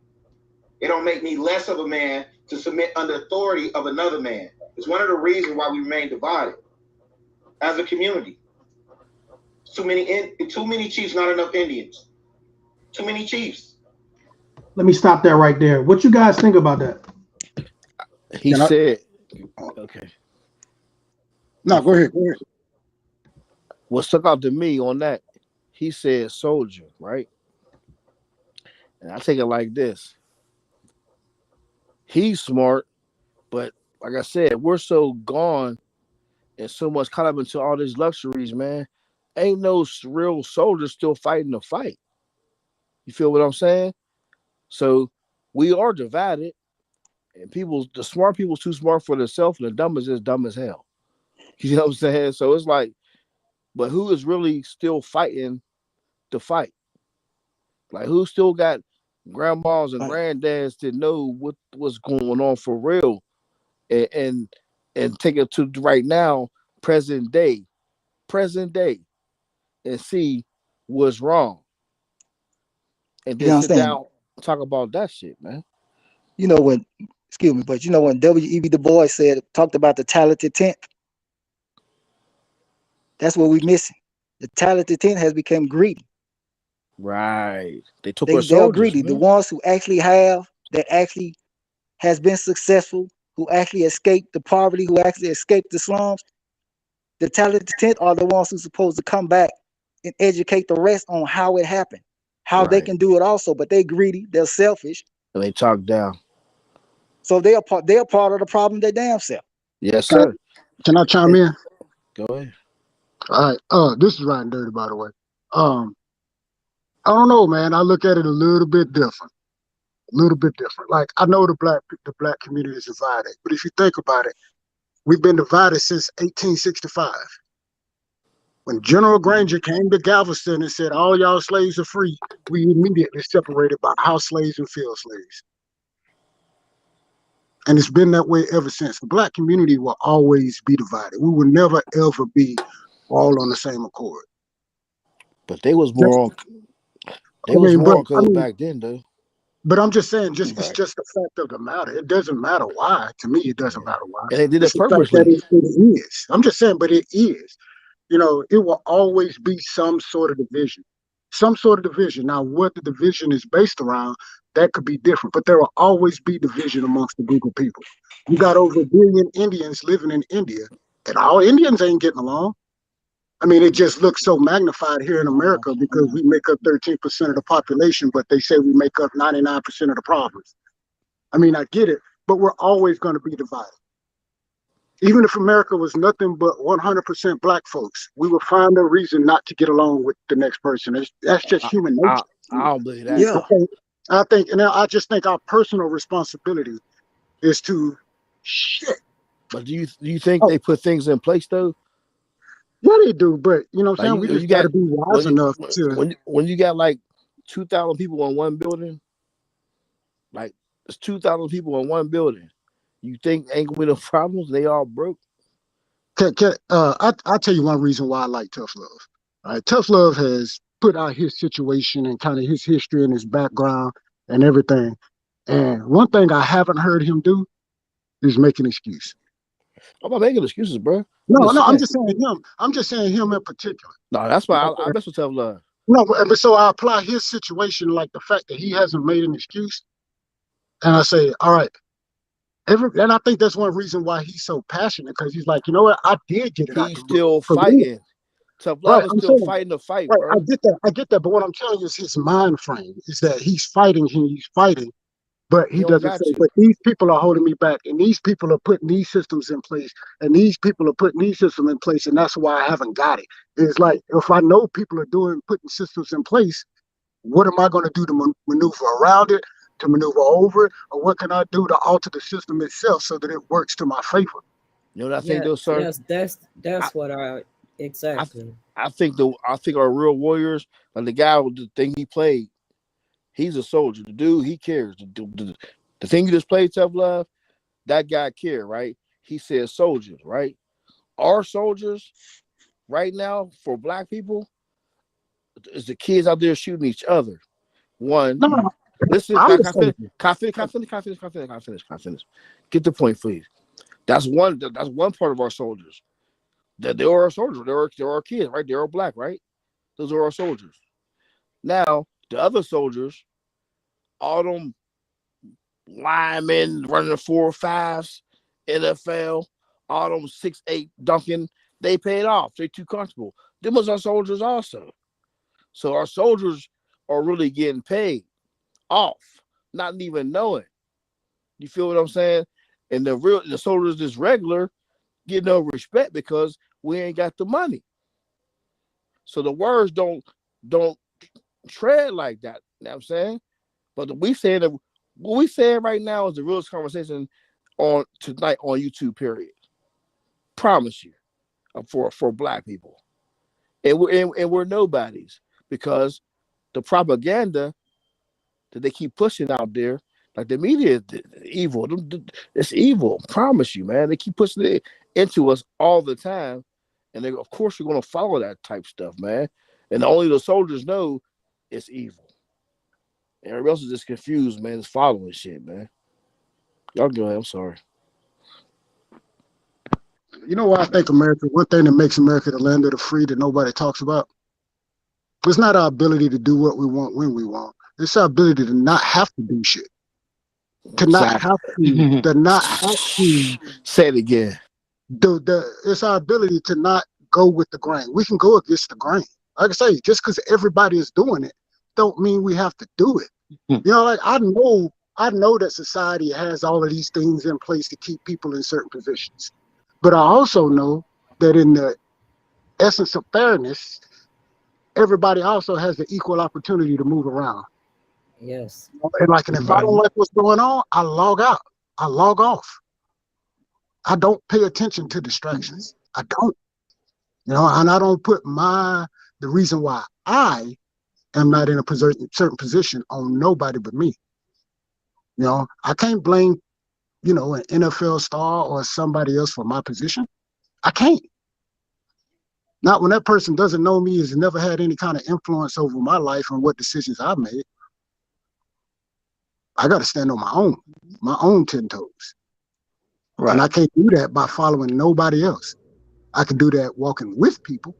R: It don't make me less of a man to submit under authority of another man. It's one of the reasons why we remain divided as a community. Too many chiefs, not enough Indians. Too many chiefs.
I: Let me stop that right there. What you guys think about that?
M: He said, okay.
P: No, go ahead. Go ahead.
M: What stuck out to me on that, he said soldier, right? And I take it like this. He's smart, but like I said, we're so gone and so much caught up into all these luxuries, man. Ain't no real soldiers still fighting the fight. You feel what I'm saying? So we are divided, and the smart people's too smart for themselves, and the dumb is just dumb as hell. You know what I'm saying? So it's like, but who is really still fighting the fight? Like, who still got grandmas and granddads to know what's going on for real, and take it to right now, present day, and see what's wrong, and then sit down and talk about that shit, man.
N: Excuse me, but when W.E.B. Du Bois talked about the talented 10th, that's what we're missing. The talented 10th has become greedy.
M: Right. They took
N: they
M: our soldiers,
N: are greedy. Man. The ones who actually has been successful, who actually escaped the poverty, who actually escaped the slums, the talented 10th are the ones who's supposed to come back and educate the rest on how it happened, how they can do it also. But they're greedy, they're selfish.
M: And they talk down.
N: So they're part of the problem, they damn self.
M: Yes, sir.
P: Can I chime in?
M: Go ahead.
P: All right. This is Riding Dirty, by the way. I don't know, man. I look at it a little bit different. Like, I know the black community is divided, but if you think about it, we've been divided since 1865. When General Granger came to Galveston and said, all y'all slaves are free, we immediately separated by house slaves and field slaves. And it's been that way ever since. The black community will always be divided. We will never, ever be all on the same accord.
M: But they was more on code back then, though.
P: But I'm just saying, it's just the fact of the matter. It doesn't matter why. To me, it doesn't matter why.
M: And they did it
P: purposely.
M: purposely.
P: It is. I'm just saying, but it is. It will always be some sort of division. Now, what the division is based around, that could be different. But there will always be division amongst a group of people. You got over 1 billion Indians living in India, and all Indians ain't getting along. I mean, it just looks so magnified here in America because we make up 13% of the population, but they say we make up 99% of the problems. I mean, I get it, but we're always going to be divided. Even if America was nothing but 100% black folks, we would find a reason not to get along with the next person. That's just human nature.
M: I don't believe that.
P: Yeah. I just think our personal responsibility is to
M: But do you think
P: Oh,
M: they put things in place though?
P: yeah, they do, but you know what I'm
M: Like
P: saying? We
M: you
P: just got
M: got
P: to be wise
M: when you
P: enough to.
M: when you got like 2,000 people in one building, like it's 2,000 people in one building. You think ain't gonna be no problems? They all broke.
P: I'll tell you one reason why I like Tough Love. All right, Tough Love has put out his situation and kind of his history and his background and everything. And one thing I haven't heard him do is make an excuse.
M: I'm not making excuses, bro. I'm
P: No,
M: just
P: no, I'm
M: saying.
P: just saying him. I'm just saying him in particular.
M: No, that's why I mess with Tough Love.
P: No, but so I apply his situation, like the fact that he hasn't made an excuse, and I say, all right, and I think that's one reason why he's so passionate, because he's like, you know what, I did get it out
M: He's
P: the mud.
M: still
P: For me,
M: fighting. Tough
P: right?
M: Love is
P: I'm
M: still
P: saying,
M: fighting the fight,
P: right?
M: bro.
P: I get that, but what I'm telling you is his mind frame is that he's fighting, but
M: He
P: he
M: don't
P: doesn't
M: got
P: say,
M: to.
P: but these people are holding me back, and these people are putting these systems in place, and these people are putting these systems in place, and that's why I haven't got it. It's like, if I know people are putting systems in place, what am I going to do to maneuver around it, to maneuver over it, or what can I do to alter the system itself so that it works to my favor?
M: You know what I think
O: Yeah,
M: though, sir? I,
O: that's what I
M: I
O: exactly.
M: I think our real warriors, like the guy with the thing he played, he's a soldier. The dude, he cares. The thing you just played, Tough Love, that guy cared, right? He said soldiers, right? Our soldiers right now for black people is the kids out there shooting each other. One,
P: No, no,
M: listen,
P: I'm
M: can
P: the
M: I finish?
P: same.
M: Can I finish? Get the point, please. That's one part of our soldiers. That they are our soldiers. They're our kids, right? They're all black, right? Those are our soldiers. Now, the other soldiers, all them linemen running the 4.5s, NFL, all them 6'8" dunking, they paid off. They too comfortable. Them was our soldiers also. So our soldiers are really getting paid off, not even knowing. You feel what I'm saying? And the soldiers just regular get no respect because we ain't got the money. So the words don't tread like that. You know what I'm saying? But what we saying right now is the realest conversation on tonight on YouTube, period. Promise you. For black people. And we're nobodies because the propaganda that they keep pushing out there, like the media is evil. It's evil. Promise you, man. They keep pushing it into us all the time. And of course, you're going to follow that type stuff, man. And only the soldiers know it's evil. Everybody else is just confused, man. It's following shit, man. Y'all go ahead. I'm sorry.
P: You know why I think America, one thing that makes America the land of the free that nobody talks about? It's not our ability to do what we want when we want. It's our ability to not have to do shit. To not
M: Exactly.
P: have to not have to.
M: Say it again.
P: It's our ability to not go with the grain. We can go against the grain. Like I say, just because everybody is doing it, don't mean we have to do it. You know, like I know that society has all of these things in place to keep people in certain positions. But I also know that in the essence of fairness, everybody also has the equal opportunity to move around.
O: Yes.
P: And if I don't like what's going on, I log out. I log off. I don't pay attention to distractions. I don't. You know, and I don't put the reason why I am not in a certain position on nobody but me. You know, I can't blame, an NFL star or somebody else for my position. I can't. Not when that person doesn't know me, has never had any kind of influence over my life and what decisions I've made. I got to stand on my own 10 toes. Right. And I can't do that by following nobody else. I can do that walking with people,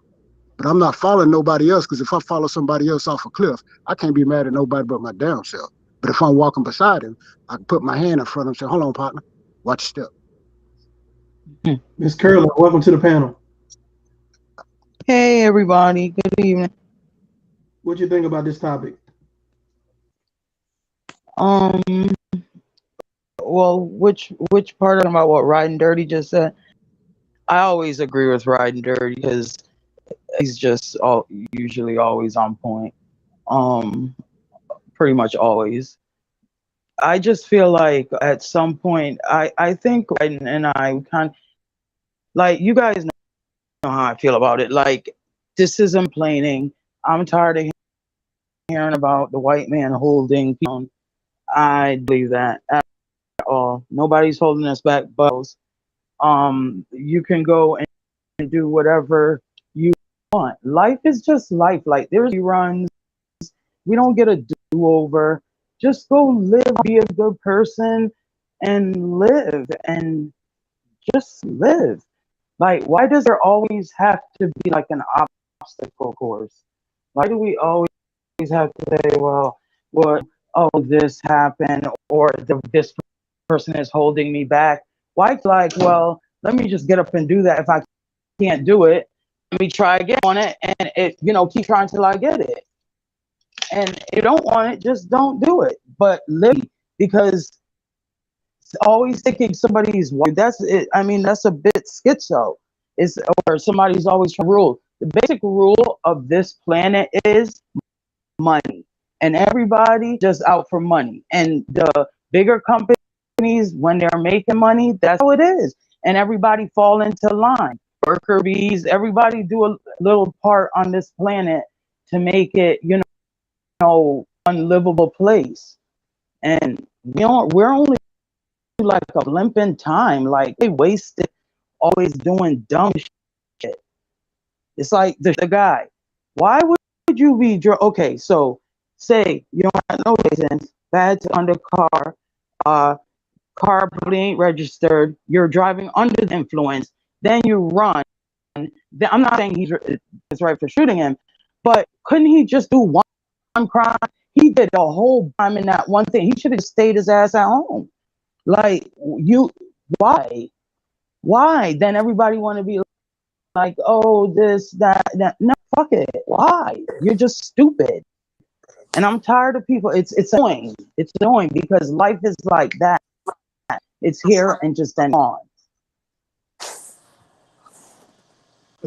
P: but I'm not following nobody else, because if I follow somebody else off a cliff, I can't be mad at nobody but my damn self. But if I'm walking beside him, I can put my hand in front of him and say, hold on, partner, watch your step.
I: Miss Curley, welcome to the panel.
S: Hey, everybody. Good evening.
I: What you think about this topic?
S: Well, which part about what Riding Dirty just said? I always agree with Riding Dirty because he's just usually always on point. Pretty much always. I just feel like at some point, I think Biden and I kind of, like, you guys know how I feel about it. Like, this is complaining. I'm tired of hearing about the white man holding people. I believe that at all. Nobody's holding us back, but you can go and do whatever you want. Life is just life. Like, there's reruns. We don't get a do-over. Just go live, be a good person, and live, and just live. Like, why does there always have to be like an obstacle course? Why do we always have to say, well, oh, this happened, or this person is holding me back? Why, like, well, let me just get up and do that. If I can't do it, let me try again on it, and keep trying till I get it. And if you don't want it, just don't do it. But live, because always thinking somebody's that's it. I mean, that's a bit schizo. Or somebody's always trying to rule. The basic rule of this planet is money, and everybody just out for money. And the bigger companies, when they're making money, that's how it is. And everybody fall into line. Worker bees, everybody do a little part on this planet to make it, unlivable place. And we're only like a blimp in time. Like, they wasted always doing dumb shit. It's like the guy. Why would you be okay? So say you don't have no license, bad to under car, car probably ain't registered. You're driving under the influence. Then you run. I'm not saying it's right for shooting him, but couldn't he just do one crime? He did the whole time in that one thing. He should have stayed his ass at home. Like, why? Then everybody want to be like, oh, this, that. No, fuck it. Why? You're just stupid. And I'm tired of people. It's annoying. It's annoying because life is like that. It's here and just then on.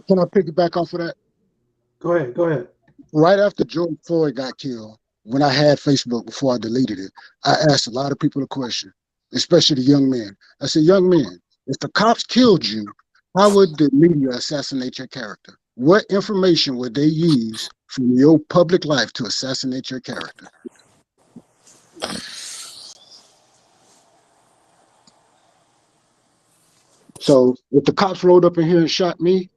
P: Can I piggyback off of that?
I: Go ahead.
P: Right after George Floyd got killed, when I had Facebook before I deleted it, I asked a lot of people a question, especially the young men. I said, young men, if the cops killed you, how would the media assassinate your character? What information would they use from your public life to assassinate your character? So if the cops rolled up in here and shot me,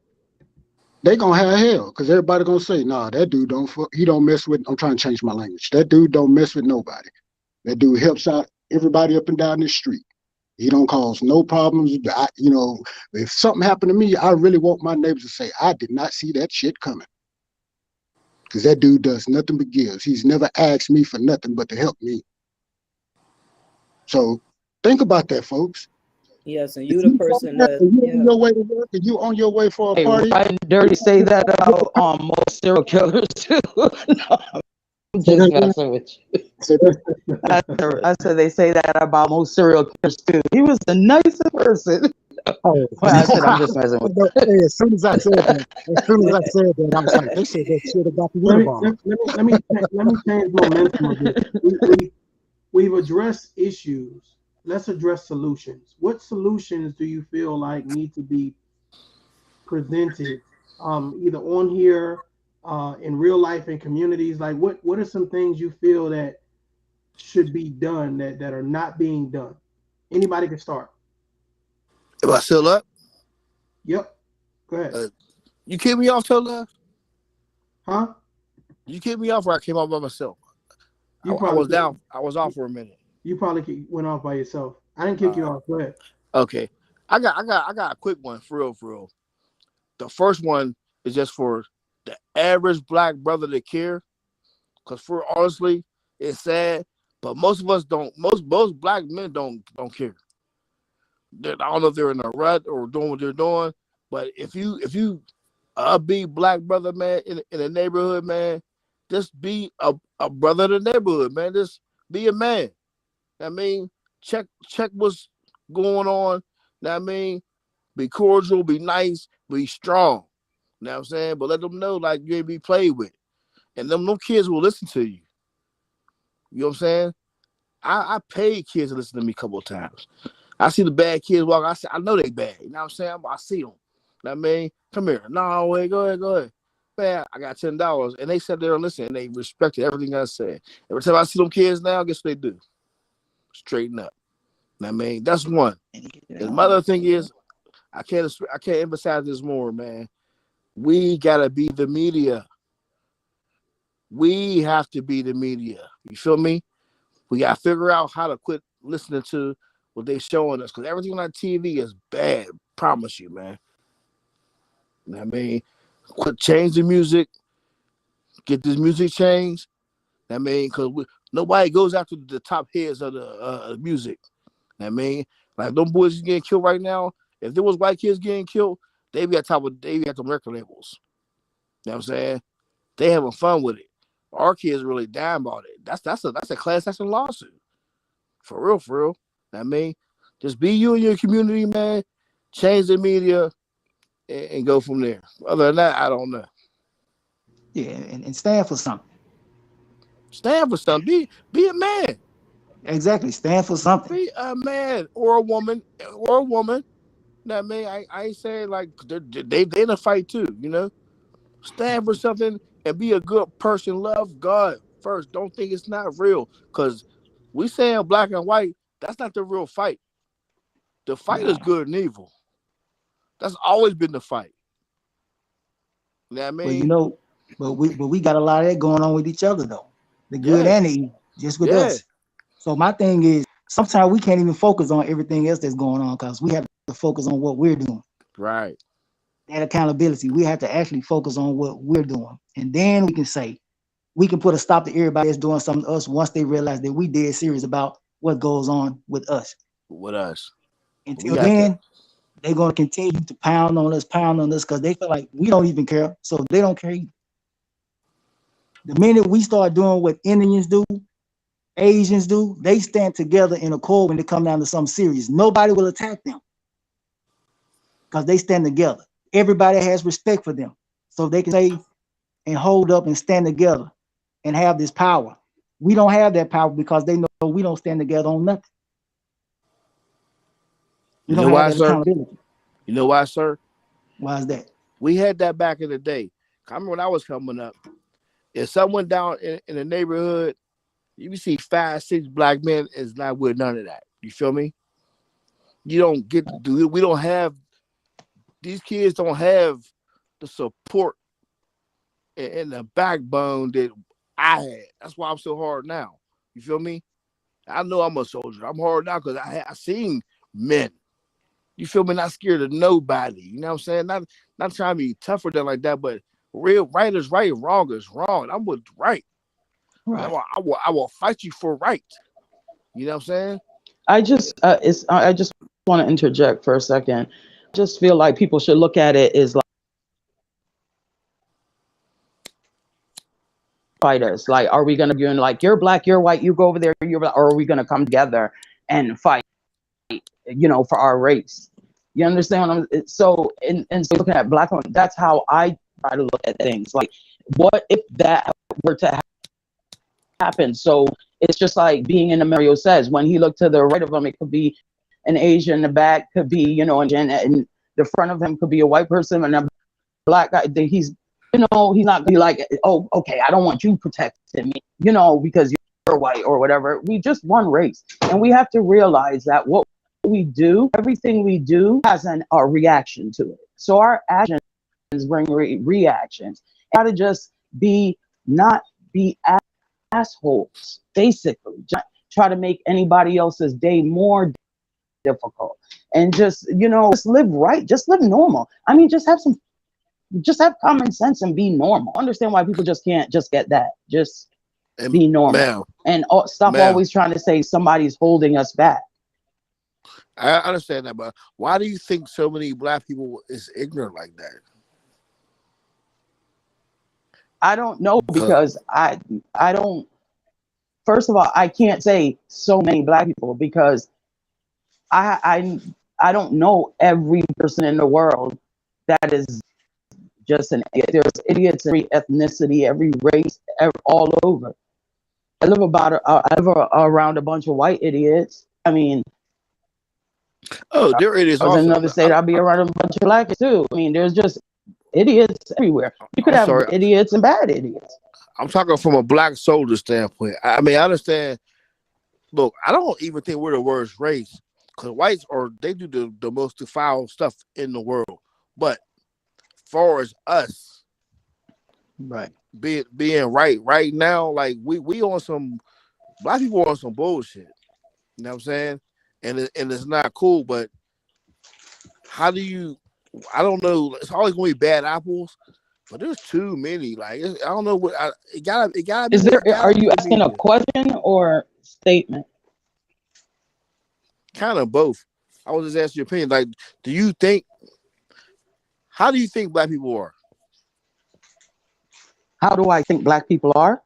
P: they gonna have hell, because everybody gonna say, nah, that dude he don't mess with, I'm trying to change my language. That dude don't mess with nobody. That dude helps out everybody up and down the street. He don't cause no problems. If something happened to me, I really want my neighbors to say, I did not see that shit coming. Because that dude does nothing but gives. He's never asked me for nothing but to help me. So think about that, folks.
O: Yes, and you the person that
P: you on your way to work, and you on your way for a party.
S: Right and dirty say that about most serial killers too. No, I'm just messing with you. I said they say that about most serial killers too. He was the nicest person.
P: Oh,
S: I said I'm just messing with you.
P: Hey, as soon as I said that, I was like, they said that shit about the Unabomber.
I: Let me change momentum a bit. We've addressed issues. Let's address solutions. What solutions do you feel like need to be presented, either on here, in real life, in communities? Like, what are some things you feel that should be done that are not being done? Anybody can start.
M: Am I still up?
I: Yep. Go ahead.
M: You kicked me off, TOUGHLOVE?
I: Huh?
M: You kicked me off, or I came off by myself? I was down. I was off for a minute.
I: You probably went off by yourself. I didn't kick you off. Go ahead.
M: Okay. I got a quick one for real. The first one is just for the average black brother to care. Because honestly, it's sad, but most of us don't. Most black men don't care. I don't know if they're in a rut or doing what they're doing, but if you a big black brother, man, in the neighborhood, man, just be a brother in the neighborhood, man. Just be a man. I mean, check what's going on. I mean, be cordial, be nice, be strong. You know what I'm saying? But let them know, like, you ain't be played with. And them kids will listen to you. You know what I'm saying? I paid kids to listen to me a couple of times. I see the bad kids walk. I say, I know they bad. You know what I'm saying? I see them. You know what I mean? Come here. No, wait, go ahead. Man, I got $10. And they sat there and listened, and they respected everything I said. Every time I see them kids now, guess what they do? Straighten up. You know what I mean? That's one. And my other thing is, I can't emphasize this more, man. We gotta be the media. We have to be the media. You feel me? We gotta figure out how to quit listening to what they showing us, because everything on TV is bad. Promise you, man. You know what I mean? Quit change the music. Get this music changed. You know what I mean, because nobody goes after the top heads of the music. You know what I mean, like them boys getting killed right now. If there was white kids getting killed, they be at the record labels. You know what I'm saying? They having fun with it. Our kids really dying about it. That's a class action lawsuit. For real, for real. You know what I mean, just be you in your community, man. Change the media and go from there. Other than that, I don't know.
N: Yeah, and stand for something.
M: Stand for something. Be a man.
N: Exactly. Stand for something.
M: Be a man or a woman. You know what I mean? I ain't saying like they in a fight too, you know? Stand for something and be a good person. Love God first. Don't think it's not real. Because we saying black and white, that's not the real fight. The fight is good and evil. That's always been the fight. You know what I mean?
N: Well, you know, but we got a lot of that going on with each other though. The good and the evil, just with us. So my thing is, sometimes we can't even focus on everything else that's going on because we have to focus on what we're doing.
M: Right.
N: That accountability, we have to actually focus on what we're doing, and then we can put a stop to everybody that's doing something to us once they realize that we dead serious about what goes on with us.
M: With us.
N: Until then, they're going to continue to pound on us because they feel like we don't even care, so they don't care either. The minute we start doing what Indians do, Asians do, they stand together in accord when they come down to something serious. Nobody will attack them because they stand together. Everybody has respect for them, so they can say and hold up and stand together and have this power. We don't have that power because they know we don't stand together on nothing. We don't have that accountability.
M: You know why, sir?
N: Why is that?
M: We had that back in the day. I remember when I was coming up. If someone down in the neighborhood, you see 5, 6 black men is not with none of that. You feel me? You don't get to do it. We don't have, these kids don't have the support and the backbone that I had. That's why I'm so hard now. You feel me? I know I'm a soldier. I'm hard now because I seen men. You feel me? Not scared of nobody. You know what I'm saying? Not trying to be tougher than like that, but real right is right, wrong is wrong. I'm with right.
N: Right.
M: I will fight you for right. You know what I'm saying?
S: I just want to interject for a second. I just feel like people should look at it as like fight us. Like, are we gonna be like, you're black, you're white, you go over there, you're black, or are we gonna come together and fight, for our race? You understand what I'm so looking at black women, that's how I try to look at things. Like, what if that were to happen? So it's just like being in the Mario says, when he looked to the right of him, it could be an Asian, the back could be, and the front of him could be a white person, and a black guy. He's he's not gonna be like, oh, okay, I don't want you protecting me, because you're white or whatever. We just one race, and we have to realize that what we do, everything we do has a reaction to it. So our actions bring reactions. Gotta just not be assholes, basically. Just try to make anybody else's day more difficult, and just live right, just live normal. I mean, just have common sense and be normal. Understand why people just can't just get that. Just be normal and stop always trying to say somebody's holding us back.
M: I understand that, but why do you think so many black people is ignorant like that?
S: I don't know, because I don't. First of all, I can't say so many black people because I don't know every person in the world that is just an idiot. There's idiots in every ethnicity, every race, all over. I live around a bunch of white idiots. I mean,
M: Oh, there it is.
S: I was in
M: Also,
S: another state. I'll be around a bunch of blacks too. I mean, there's just idiots everywhere. You could
M: I'm
S: have
M: sorry.
S: idiots and bad idiots.
M: I'm talking from a black soldier standpoint. I mean, I understand. Look, I don't even think we're the worst race because whites they do the most foul stuff in the world. But far as us,
N: right,
M: being right now, like we on some black people on some bullshit. You know what I'm saying? And it's not cool. But how do you? I don't know. It's always gonna be bad apples. But there's too many. Like I don't know what it gotta be.
S: Is there? Are you
M: for
S: asking
M: me
S: a question or statement?
M: kind of both. I was just asking your opinion. Like, how do you think black people are?
S: How do I think black people are?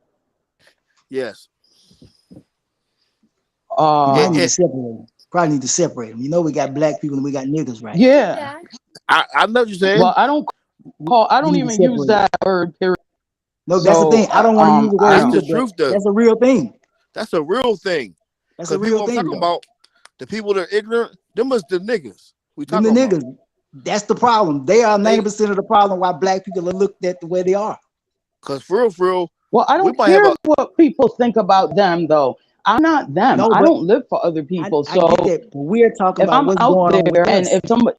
M: Yes.
N: Probably need to separate them. Probably need to separate them. You know, we got black people and we got niggas, right?
S: Yeah.
M: I know what you're saying.
S: Well, I don't even use that word. Period.
N: No, that's the thing. I don't want to use the word.
M: That's
N: either,
M: the truth, though.
N: That's a real thing.
M: That's a real thing.
N: That's a real thing.
M: I'm talking about the people that are ignorant. Them is the niggas. We
N: Them
M: talking
N: the
M: about.
N: niggas. That's the problem. They are 90% of the problem why black people are looked at the way they are.
M: Because for real.
S: Well, I don't care what people think about them, though. I'm not them.
N: No,
S: I don't live for other people.
N: I get that. We're talking
S: if
N: about
S: I'm
N: what's
S: out
N: going on
S: there
N: with
S: and
N: us.
S: if somebody,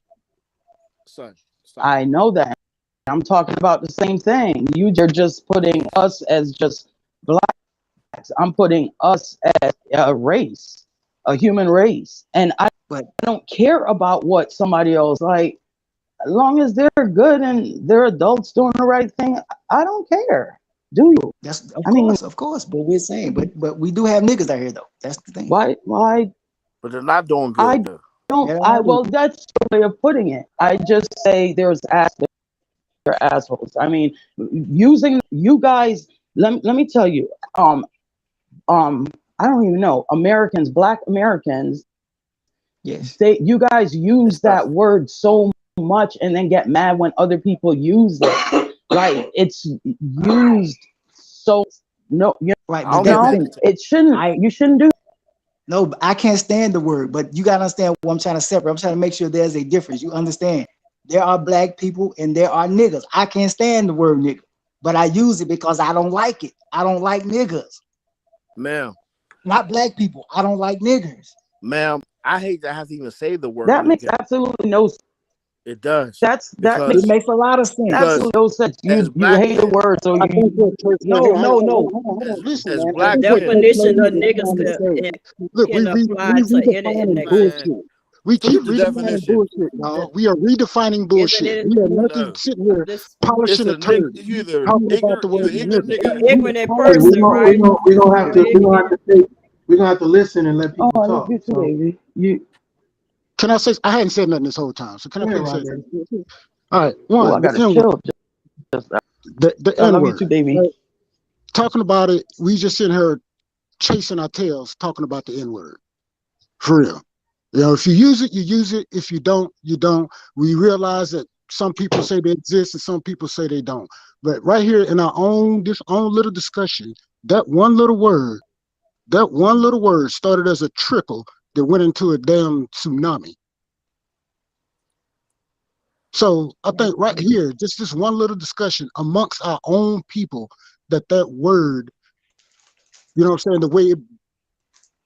M: Son.
S: I know that. I'm talking about the same thing. You're just putting us as just blacks. I'm putting us as a race, a human race, and I don't care about what somebody else like. As long as they're good and they're adults doing the right thing, I don't care. Do you?
N: That's of course. But we're saying, but we do have niggas out here though. That's the thing.
S: Why?
M: But they're not doing good. Though.
S: Well, that's the way of putting it. I just say they're assholes. I mean, using you guys. Let me tell you. I don't even know Americans, Black Americans.
N: Yes.
S: You guys use that word so much and then get mad when other people use it. Like it's used so
N: right.
S: It shouldn't. You shouldn't do.
N: No, I can't stand the word, but you gotta understand what I'm trying to separate. I'm trying to make sure there's a difference. You understand? There are black people and there are niggas. I can't stand the word nigga, but I use it because I don't like it. I don't like niggas.
M: Ma'am.
N: Not black people. I don't like niggers.
M: Ma'am, I hate to have to even say the word.
S: That makes absolutely no sense.
M: It does.
N: It makes a lot of sense.
S: Absolutely no sense. You hate the word, so you.
N: No.
P: Listen,
N: man.
P: black
O: definition of niggas
P: look,
O: can apply to any
P: bullshit. We keep
M: the
P: redefining
M: definition.
P: bullshit, y'all. We are redefining bullshit. We are nothing sitting here polishing a turd, talking about the word nigga.
O: ignorant person, right?
I: We're gonna have to listen and let people
S: I
I: talk.
S: love you too, baby.
P: Can I say? I hadn't said nothing this whole time, so can I please say something? All right, one.
S: I gotta chill.
P: The
S: I love
P: N-word.
S: you too, baby.
P: Right? Talking about it, we just sitting here chasing our tails, talking about the N-word. For real. You know, if you use it, you use it. If you don't, you don't. We realize that some people say they exist and some people say they don't. But right here in our own little discussion, that one little word started as a trickle that went into a damn tsunami. So I think right here, just this one little discussion amongst our own people, that word, you know what I'm saying, the way it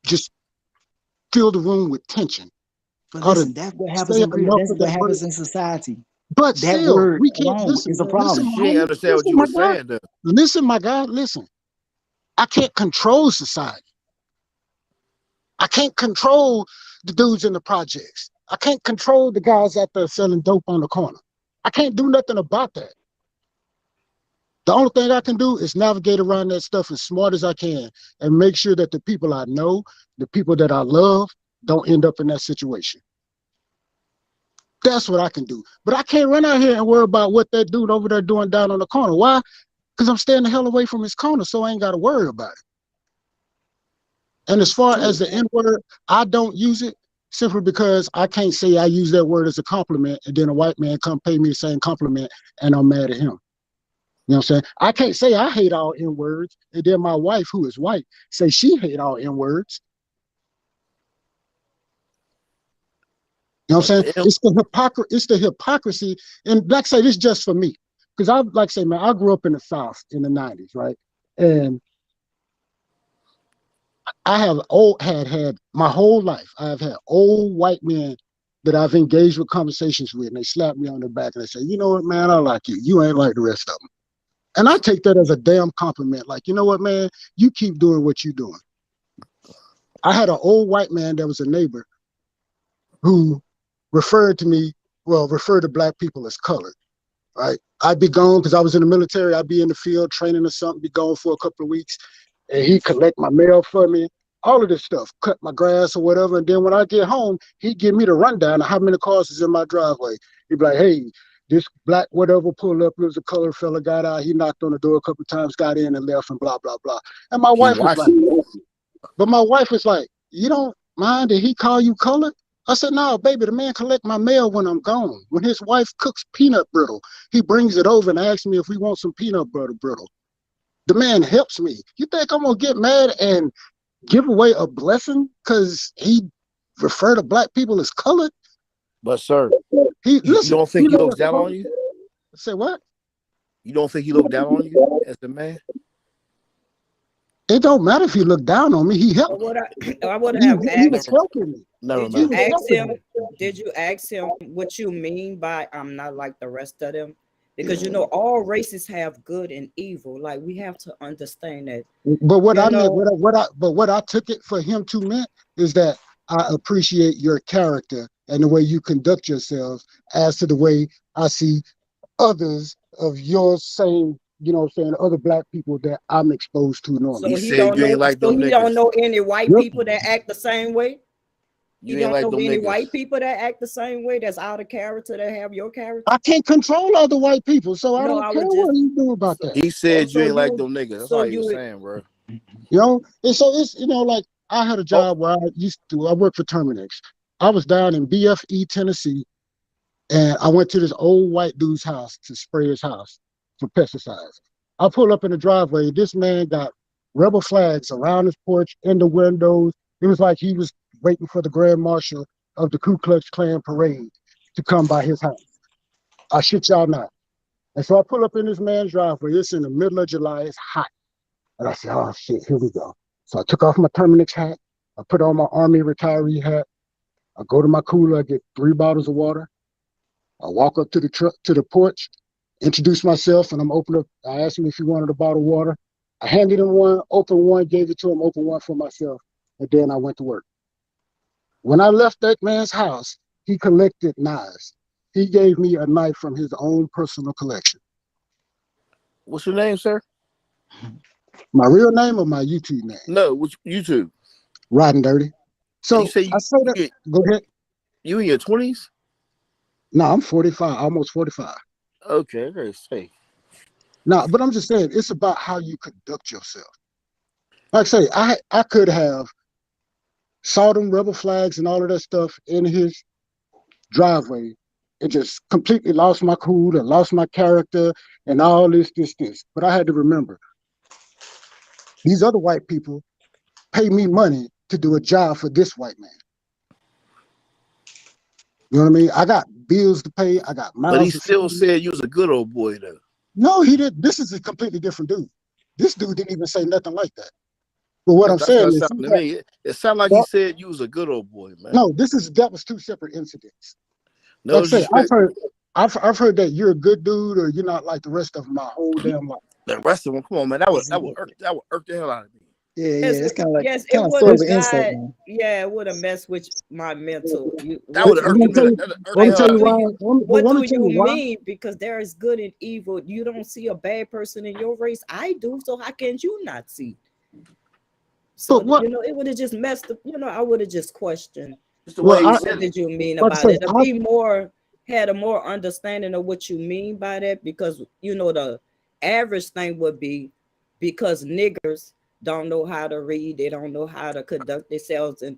P: just filled the room with tension.
N: But listen, that's what happens in real. That's what happens in society.
P: But
N: that
P: still,
N: word
P: we can't
N: alone
P: listen.
N: is a problem.
M: She didn't understand what you were saying, though.
P: Listen, my guy, listen. I can't control society. I can't control the dudes in the projects. I can't control the guys out there selling dope on the corner. I can't do nothing about that. The only thing I can do is navigate around that stuff as smart as I can and make sure that the people I know, the people that I love, don't end up in that situation. That's what I can do. But I can't run out here and worry about what that dude over there doing down on the corner. Why? Because I'm staying the hell away from his corner, so I ain't got to worry about it. And as far as the N-word, I don't use it simply because I can't say I use that word as a compliment and then a white man come pay me the same compliment and I'm mad at him. You know what I'm saying? I can't say I hate all N-words, and then my wife, who is white, say she hate all N-words. You know what I'm saying? It's the hypocrisy. And like I say, this is just for me. Because I like I say, man, I grew up in the South in the 90s, right? And I have had my whole life, I've had old white men that I've engaged with conversations with, and they slap me on the back and they say, you know what, man, I like you. You ain't like the rest of them. And I take that as a damn compliment. Like, you know what, man, you keep doing what you're doing. I had an old white man that was a neighbor who referred to black people as colored, right? I'd be gone because I was in the military. I'd be in the field training or something, be gone for a couple of weeks, and he'd collect my mail for me, all of this stuff, cut my grass or whatever. And then when I get home, he'd give me the rundown of how many cars is in my driveway. He'd be like, hey, this black whatever pulled up, it was a colored fella, got out, he knocked on the door a couple of times, got in and left and blah, blah, blah. And my wife was like, but my wife was like, you don't mind that he call you colored? I said, no, baby, the man collect my mail when I'm gone. When his wife cooks peanut brittle, he brings it over and asks me if we want some peanut butter brittle. The man helps me. You think I'm going to get mad and give away a blessing because he refer to black people as colored?
M: But sir,
P: you
M: don't think he looks down on you?
P: Say what?
M: You don't think he looked down on you as a man?
P: It don't matter if he looked down on me. He helped me.
O: I would have asked.
P: He was helping me.
O: Did you ask him what you mean by I'm not like the rest of them? Because you know all races have good and evil. Like we have to understand that.
P: But what I took it for him to mean is that I appreciate your character and the way you conduct yourselves as to the way I see others of your same, you know what I'm saying, other black people that I'm exposed to normally.
O: So he don't know any white people that act the same way? You don't know any white people that act the same way that's out of character that have your character?
P: I can't control other white people, so I don't care what you do about that.
M: He said you ain't like them niggas. That's all he was saying, bro.
P: You know, and so it's, you know, like I had a job where I worked for Terminex. I was down in BFE, Tennessee, and I went to this old white dude's house to spray his house for pesticides. I pull up in the driveway. This man got rebel flags around his porch, in the windows. It was like he was waiting for the Grand Marshal of the Ku Klux Klan parade to come by his house. I shit y'all not. And so I pull up in this man's driveway. It's in the middle of July. It's hot. And I said, oh, shit, here we go. So I took off my Terminex hat. I put on my Army retiree hat. I go to my cooler. I get 3 bottles of water. I walk up to the truck, to the porch, introduce myself, and I asked him if he wanted a bottle of water. I handed him one, opened one, gave it to him, opened one for myself, and then I went to work. When I left that man's house, he collected knives. He gave me a knife from his own personal collection.
M: What's your name, sir?
P: My real name or my YouTube name?
M: No, which YouTube?
P: Riding Dirty. So go ahead.
M: You in your 20s?
P: No, I'm 45, almost 45.
M: Okay, very safe.
P: No, but I'm just saying, it's about how you conduct yourself. Like I say, I could have saw them rebel flags and all of that stuff in his driveway and just completely lost my cool and lost my character and all this. But I had to remember, these other white people pay me money to do a job for this white man. You know what I mean? I got bills to pay. I got miles.
M: But he still said you was a good old boy, though.
P: No, he didn't. This is a completely different dude. This dude didn't even say nothing like that. But what I'm saying is,
M: it sounded like he said you was a good old boy, man.
P: No, that was 2 separate incidents.
M: No,
P: like I say, I've heard that you're a good dude or you're not like the rest of my whole damn life.
M: The rest of them, come on, man, that would irk the hell out of me.
N: Yeah, it's kind of like
O: it would have messed with my mental.
M: That would have
O: What do you mean? Because there is good and evil. You don't see a bad person in your race. I do. So how can you not see? So it would have just messed up. I would have just questioned. What did you mean about it? If he had a more understanding of what you mean by that, because the average thing would be because niggers don't know how to read, they don't know how to conduct themselves, and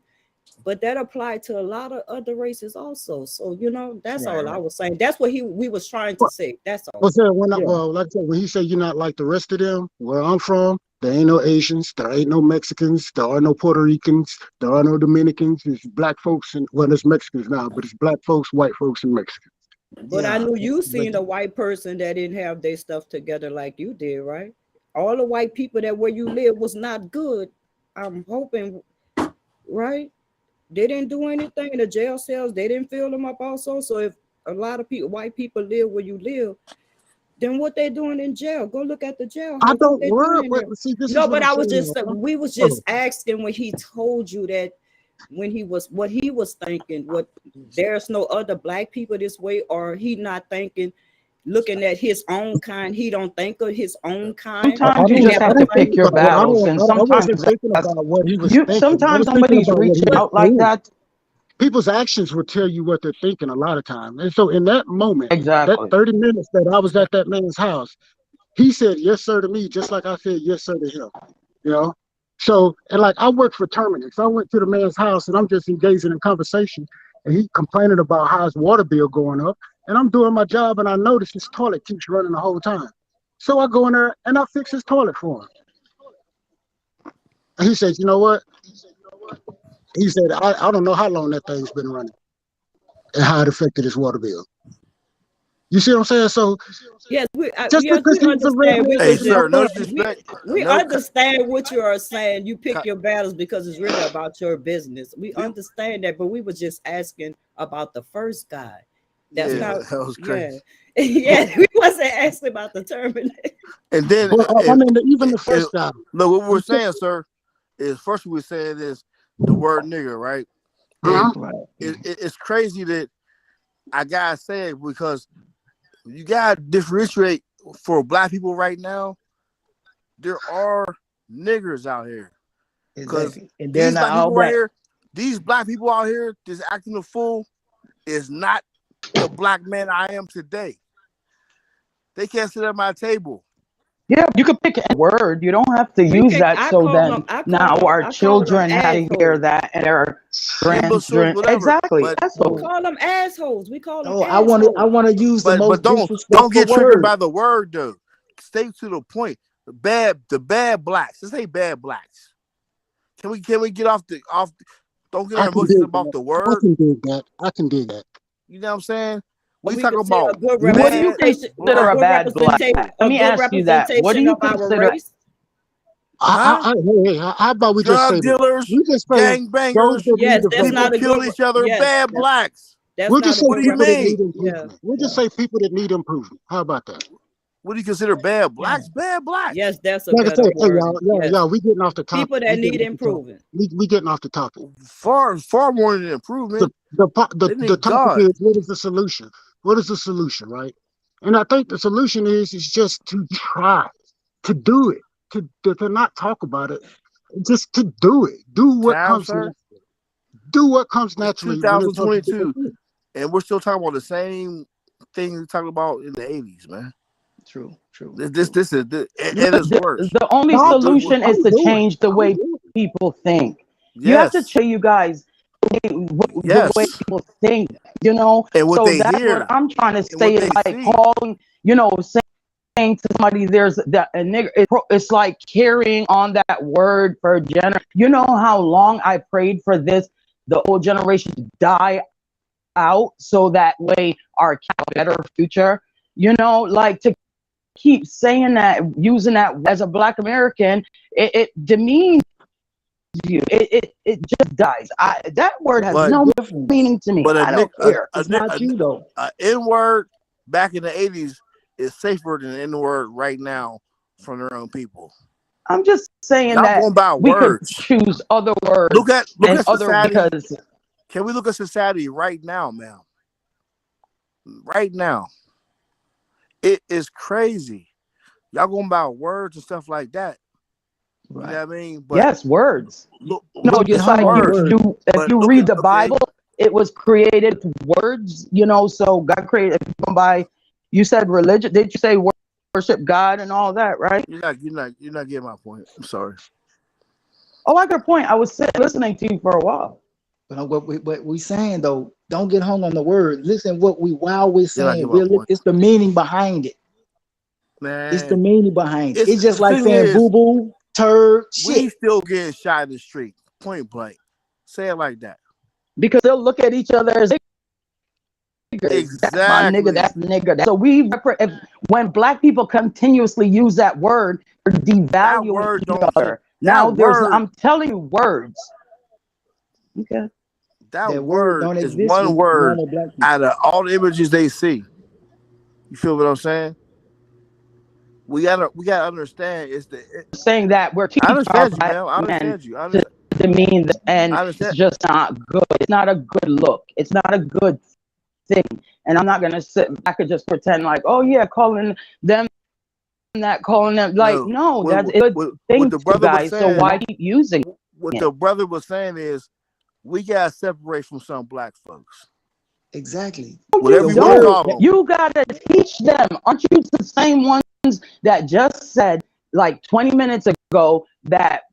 O: but that applied to a lot of other races also. So you know, that's
G: Right,
O: all I
G: right.
O: was saying. That's what we was trying to say. That's all.
P: What's that? When
O: Yeah.
P: well, like I said, when he said you're not like the rest of them, where I'm from, there ain't no Asians, there ain't no Mexicans, there are no Puerto Ricans, there are no Dominicans. It's black folks and well, there's Mexicans now, but it's black folks, white folks, and Mexicans.
O: But I
G: Yeah,
O: knew you
P: But
O: seen a white person that didn't have their stuff together like you did, right? All the white people that where you live was not good. I'm hoping, right? They didn't do anything in the jail cells. They didn't fill them up also. So if a lot of people, white people live where you live, then what they doing in jail? Go look at the jailhouse.
P: I
O: What
P: don't
O: they
P: worry.
O: doing in there?
P: See, this
O: No,
P: is what
O: but
P: I'm
O: I was
P: saying.
O: just we was
P: Oh,
O: just asking when he told you that when he was what he was thinking, what there's no other black people this way, or he not thinking, looking at his own kind, he don't think of his own kind.
P: I
S: Sometimes you
P: don't.
S: just
O: Never
P: I
S: have to
P: don't
O: think.
P: think
S: pick your
P: about what I
S: battles,
P: don't.
S: and
P: I wasn't
S: sometimes
P: thinking
S: that's
P: about what he was
S: you.
P: thinking. I
S: Sometimes
P: was thinking
S: somebody's
P: about what he
S: reaching
P: was
S: out like
P: doing.
S: that.
P: People's actions will tell you what they're thinking a lot of times. And so in that moment, that
S: Exactly.
P: 30 minutes that I was at that man's house, he said yes sir to me, just like I said yes sir to him. You know? So and like I work for Terminix. I went to the man's house and I'm just engaging in conversation and he complaining about how his water bill going up. And I'm doing my job and I notice his toilet keeps running the whole time. So I go in there and I fix his toilet for him. And he said, you know what? He said, I don't know how long that thing's been running and how it affected his water bill. You see what I'm saying? So
O: Yes,
P: just
O: yes, we
P: because he's a
O: understand. We
P: redneck
O: was
L: Hey,
P: doesn't
O: just
L: sir, no
P: mean
L: disrespect.
O: we
L: No,
O: understand what you are saying. You pick
L: co-
O: your battles because it's really about your business. We
L: we,
O: understand that, but we were just asking about the first guy. That's
L: yeah,
O: not,
L: that was
O: yeah,
L: crazy. But
O: yeah. We wasn't asking about the Terminator.
L: and then
P: but I mean even the first guy.
L: look, what we're saying, sir, is first we're saying is the word nigger, right? And
P: Uh-huh.
L: it's crazy that I gotta say it because you gotta differentiate for black people right now. There are niggers out here because
G: Exactly. And they're
L: these
G: not
L: black
G: all
L: people right
G: black.
L: here, these black people out here just acting a fool is not the black man I am today. They can't sit at my table.
S: Yeah, you could pick a word. You don't have to
O: We
S: use
O: pick.
S: that. So then now our
O: I call them
S: children have to hear
O: assholes.
S: that, and their
L: Imbeciles,
S: grandchildren.
L: whatever.
S: Exactly.
L: But
S: That's
O: We
S: what.
O: call them assholes. We call them
N: Oh, I
O: assholes.
N: want to use the
L: but
N: most
L: don't
N: disrespectful
L: get triggered
N: word.
L: by the word though. Stay to the point. The bad blacks. Let's say bad blacks. Can we get off don't get
P: I
L: our
P: can
L: emotions
P: dig
L: about
P: that.
L: the
P: I
L: word?
P: can dig that. I can dig that.
L: You know what I'm saying?
O: Or
L: We
O: we
L: talking
O: could say
L: about
O: a good
S: What do you
L: bad
O: representation,
S: consider a
L: black.
S: bad black? Let
O: a
S: me
O: good
S: ask you that. What do
O: representation
S: you
O: of our
S: consider?
O: race.
L: Huh?
P: Hey, how about we just say
L: Drug
P: this?
L: dealers,
P: We just say
L: gang
P: those
L: bangers,
P: that need
O: Yes, that's
L: people
O: not a
P: improvement.
O: good.
L: killing each other,
O: Yes,
L: bad blacks.
O: that's
P: We'll
O: not
P: just
O: a
P: say
L: What
O: good
L: do you
P: people that
L: mean?
P: need
O: Yeah,
P: improvement. We'll just say people that need improvement. How about that?
L: What do you consider bad blacks? Bad
O: yes,
L: blacks.
O: that's a
P: Like I
O: better
P: said, hey
O: word. Yes,
P: we getting off the
O: people
P: topic.
O: that
P: We getting
O: need
P: off the topic.
O: improving.
P: We getting off the topic.
L: Far more than improvement.
P: The
L: They need
P: topic
L: God.
P: is what is the solution? What is the solution, right? And I think the solution is just to try to do it, to not talk about it, just to do it. Do what
L: Time,
P: comes
L: sir.
P: naturally. Do what comes
L: It's
P: naturally when it comes to different
L: 2022.
P: things.
L: And we're still talking about the same thing we talked about in the 80s, man.
G: True.
L: This is and it's worse.
S: The only
P: No,
S: solution is
P: I'm
S: to
P: doing
S: change
P: it.
S: the
P: I'm
S: way
P: doing it.
S: people think. You have to
L: Yes.
S: show you guys the way
L: Yes.
S: people think, you know.
L: And what
S: So
L: they
S: that's what
L: hear
S: I'm trying to
L: and
S: say
L: what
S: is
L: they
S: like
L: see.
S: calling, saying to somebody there's that a nigger. It's like carrying on that word for You know how long I prayed for the old generation to die out so that way our kids have a better future. Like to keep saying that, using that as a Black American, it demeans you. It just dies. That word has
L: But
S: no
N: Different.
S: meaning to me.
L: but
S: I don't care.
N: It's not you though.
L: a N word back in the 80s is safer than an N word right now from their own people.
S: I'm just saying
L: Y'all
S: that
L: going by
S: we could
L: words.
S: choose other
L: Look
S: words and
L: at
S: other
L: society.
S: because
L: Can we look at society right now, ma'am? Right now. It is crazy. Y'all going by words and stuff like that. You know what I mean? But
S: yes, words.
L: look
N: Look at
S: Just
N: how
S: like
N: many
L: words.
N: words.
S: if
L: But
S: you
L: look
S: read
L: at
S: the Bible, it was created with words. So God created by. You said religion. Did you say worship God and all that? Right?
L: you're not getting my point. I'm sorry.
S: Oh, I got a point. I was listening to you for a while.
N: But what we saying though, don't get hung on the word. Listen, while we're
M: Did I get
N: saying,
M: my point?
N: it's the meaning behind it. It's the
M: Man,
N: meaning behind it.
M: it's
N: It's just
M: the
N: like
M: thing
N: saying
M: is,
N: boo boo, turd,
M: we
N: shit.
M: still getting shot in the street, point blank. Say it like that.
S: Because they'll look at each other as niggas. That's my nigga.
M: Exactly.
S: That's the nigga. So when black people continuously use that word, they're
M: That
S: devaluing
M: word
S: each
M: don't.
S: other.
M: That
S: Now
M: word.
S: I'm telling you words. Okay.
M: That
N: word
M: word
N: don't
M: is
N: exist
M: one
N: with
M: word
N: normal black people.
M: out of all the images they see. You feel what I'm saying? We gotta understand.
S: Saying that we're
M: I
S: teaching our
M: understand you,
S: black
M: man. I
S: men
M: understand you. I
S: to
M: understand.
S: demean this, and
M: I
S: it's
M: understand.
S: just not good. It's not a good look. It's not a good thing. And I'm not gonna sit back and just pretend like, oh yeah, calling them that, calling them like,
M: No.
S: no, that's a good
M: What
S: thing
M: the
S: to you
M: brother was
S: guys. So
M: saying.
S: why keep using
M: What
S: it?
M: the brother was saying is, we gotta separate from some black folks.
N: Exactly.
M: Whatever
N: The
M: you want to
N: word.
M: call them.
S: You gotta teach them. Aren't you the same ones that just said like 20 minutes ago that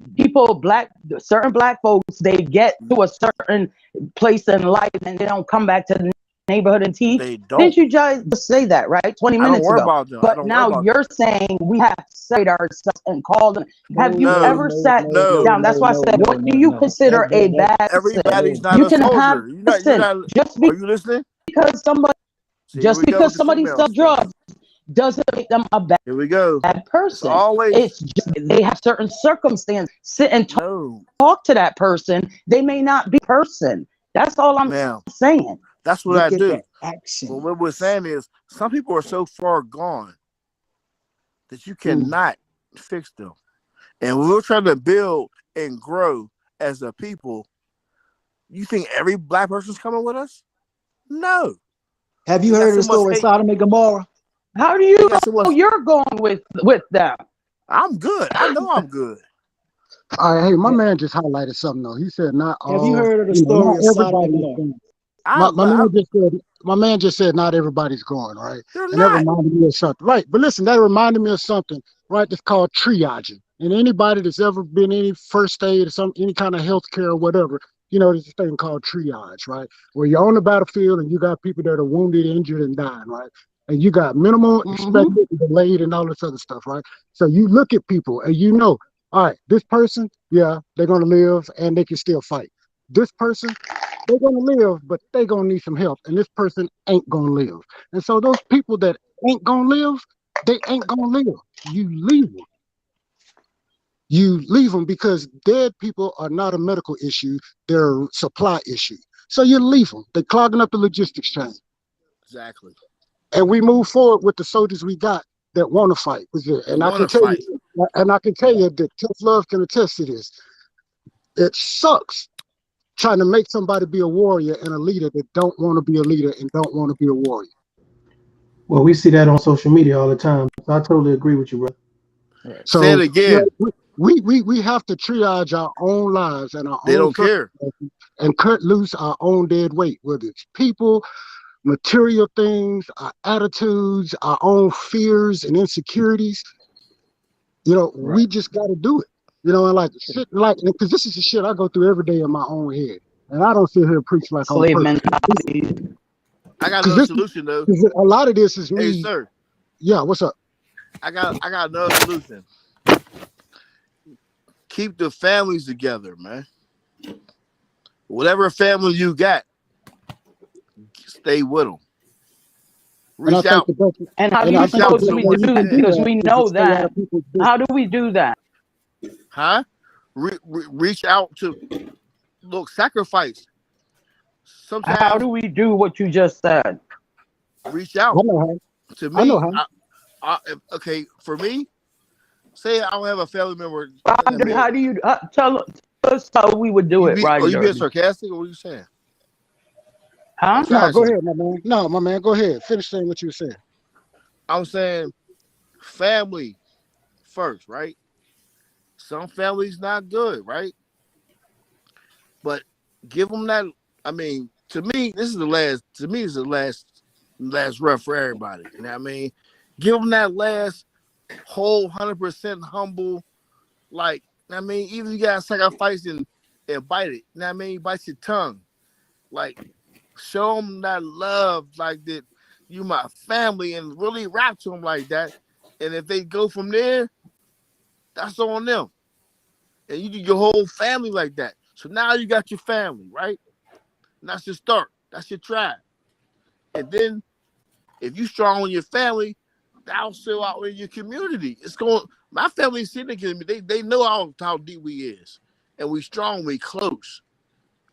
S: certain black folks, they get to a certain place in life and they don't come back to the neighborhood and teach?
M: They don't.
S: Didn't you just say that, right? 20
M: I don't
S: minutes
M: worry
S: ago.
M: about them. I
S: But
M: don't worry
S: now
M: about
S: you're
M: them.
S: saying we have to separate ourselves and call them. Have you ever sat down? That's why I said, what do you consider a bad person?
M: Everybody's not
S: You
M: a
S: can have,
M: soldier. You're
S: listen,
M: not. Are you listening?
S: because somebody
M: See, here we go with the female
S: sells
M: stuff.
S: drugs doesn't make them a
M: Here we go.
S: bad person.
M: Always.
S: It's just they have certain circumstances. Sit and talk to that person. They may not be a person. That's all I'm saying.
M: That's what
N: Look
M: I
N: at
M: do.
N: the action.
M: But what we're saying is, some people are so far gone that you cannot fix them. And when we're trying to build and grow as a people, you think every black person's coming with us? No.
N: Have you heard of the story of Sodom and Gomorrah?
S: How do you know you're going with them?
M: I'm good. I know I'm good.
P: All right, hey, my man just highlighted something though. He said not all.
N: Have you heard of the
P: Not
N: story of Sodom and
P: everybody is
N: Gomorrah?
P: going. My man just said not everybody's going, right?
M: And
P: that reminded me of something. Right. But listen, that reminded me of something, right? That's called triaging. And anybody that's ever been any first aid or any kind of health care or whatever, there's this thing called triage, right? Where you're on the battlefield and you got people that are wounded, injured, and dying, right? And you got minimal, expected, delayed, and all this other stuff, right? So you look at people and all right, this person, yeah, they're gonna live and they can still fight. This person, they're gonna live, but they're gonna need some help, and this person ain't gonna live. And so those people that ain't gonna live, they ain't gonna live. You leave them. You leave them because dead people are not a medical issue; they're a supply issue. So you leave them. They're clogging up the logistics chain.
M: Exactly.
P: And we move forward with the soldiers we got that want to fight. And I can tell you that Tough Love can attest to this. It sucks trying to make somebody be a warrior and a leader that don't want to be a leader and don't want to be a warrior.
I: Well, we see that on social media all the time. So I totally agree with you, bro.
P: So
M: say it again.
P: We have to triage our own lives and our
M: They
P: own
M: don't care.
P: and cut loose our own dead weight, whether it's people, material things, our attitudes, our own fears and insecurities. We just got to do it. And like shit, because this is the shit I go through every day in my own head, and I don't sit here and preach like I'm
S: Slave
P: perfect.
S: mentality.
M: I got another solution though.
P: A lot of this is me.
M: Hey, sir.
P: Yeah, what's up?
M: I got another solution. Keep the families together, man. Whatever family you got, stay with them. Reach out.
S: And how do you suppose we do that? Because we know that. How do we do that?
M: Huh? Reach out to sacrifice. Sometimes.
S: How do we do what you just said?
M: Reach out.
P: I know how.
M: To me,
P: I know how.
M: Okay, for me, say I don't have a family member.
S: How do you tell us how we would do it, right?
M: Are you being sarcastic, or what are you saying?
S: Huh?
P: No, go ahead, my man. No, my man, go ahead. Finish saying what you were saying.
M: I'm saying family first, right? Some families not good, right? But give them that. I mean, to me, this is the last. To me, it's the last rep for everybody. You know what I mean? Give them that last whole 100% humble. Like, I mean, even you gotta sacrifice and bite it. You know what I mean? Bite your tongue. Like, show them that love, like that you my family, and really rap to them like that. And if they go from there, that's on them. And you do your whole family like that. So now you got your family, right? And that's your start. That's your tribe. And then if you strong in your family, that'll show out in your community. It's going. My family sitting against me. They know how deep we is, and we strong. We close.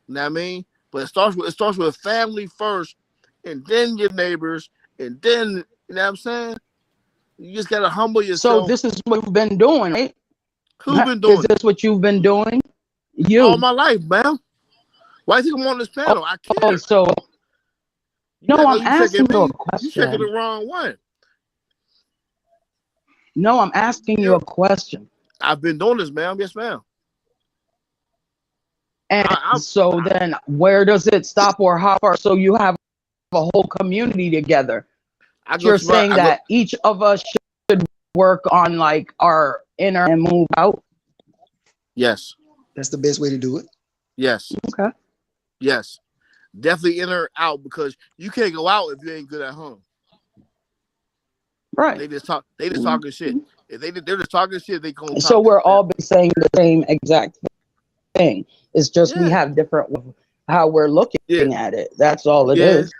M: You know what I mean? But it starts with family first, and then your neighbors, and then you know what I'm saying. You just gotta humble
S: So
M: yourself.
S: this is what you've been doing, right?
M: Who been
S: Is
M: doing it?
S: this what you've been doing?
M: All
S: You.
M: my life, man. Why do you think I'm on this panel? I care.
S: Oh, so no,
M: Like, oh,
S: I'm
M: you checking
S: asking you a
M: me? You checking the
S: question.
M: wrong one.
S: No, I'm asking you a question.
M: I've been doing this, ma'am. Yes, ma'am.
S: And so then where does it stop or how far? So you have a whole community together. You're saying that each of us should work on like our inner and move out?
M: Yes.
N: That's the best way to do it.
M: Yes.
S: Okay.
M: Yes. Definitely in or out, because you can't go out if you ain't good at home.
S: Right.
M: They just talking shit. If they're just talking shit, they gonna talk.
S: So we're all saying the same exact thing. It's just we
M: Yeah.
S: have different how we're looking at it. That's all it is.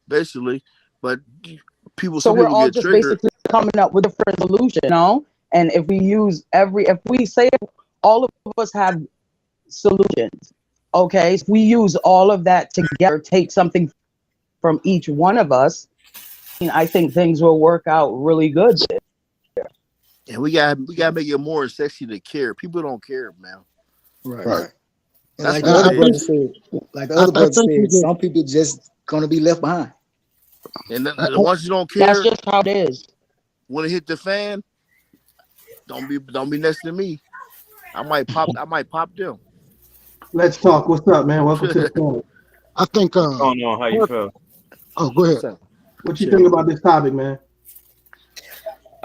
M: Basically. But
S: So
M: some
S: we're
M: people
S: all
M: get
S: just
M: triggered.
S: basically coming up with a different solution, you know? And if we say all of us have solutions, okay? If we use all of that together, take something from each one of us, I think things will work out really good.
M: And we gotta make it more sexy to care. People don't care, man.
N: Right. And
M: That's
N: like
M: what
N: the other
M: it
N: brother
M: is.
N: said, some people just gonna be left behind.
M: And then once you don't care,
S: That's just how it is.
M: When it hit the fan, don't be next to me. I might pop them.
I: Let's talk. What's up, man? Welcome to the panel.
P: I think.
T: What's going on? How you feel?
P: Oh, go ahead.
I: What you think about this topic, man?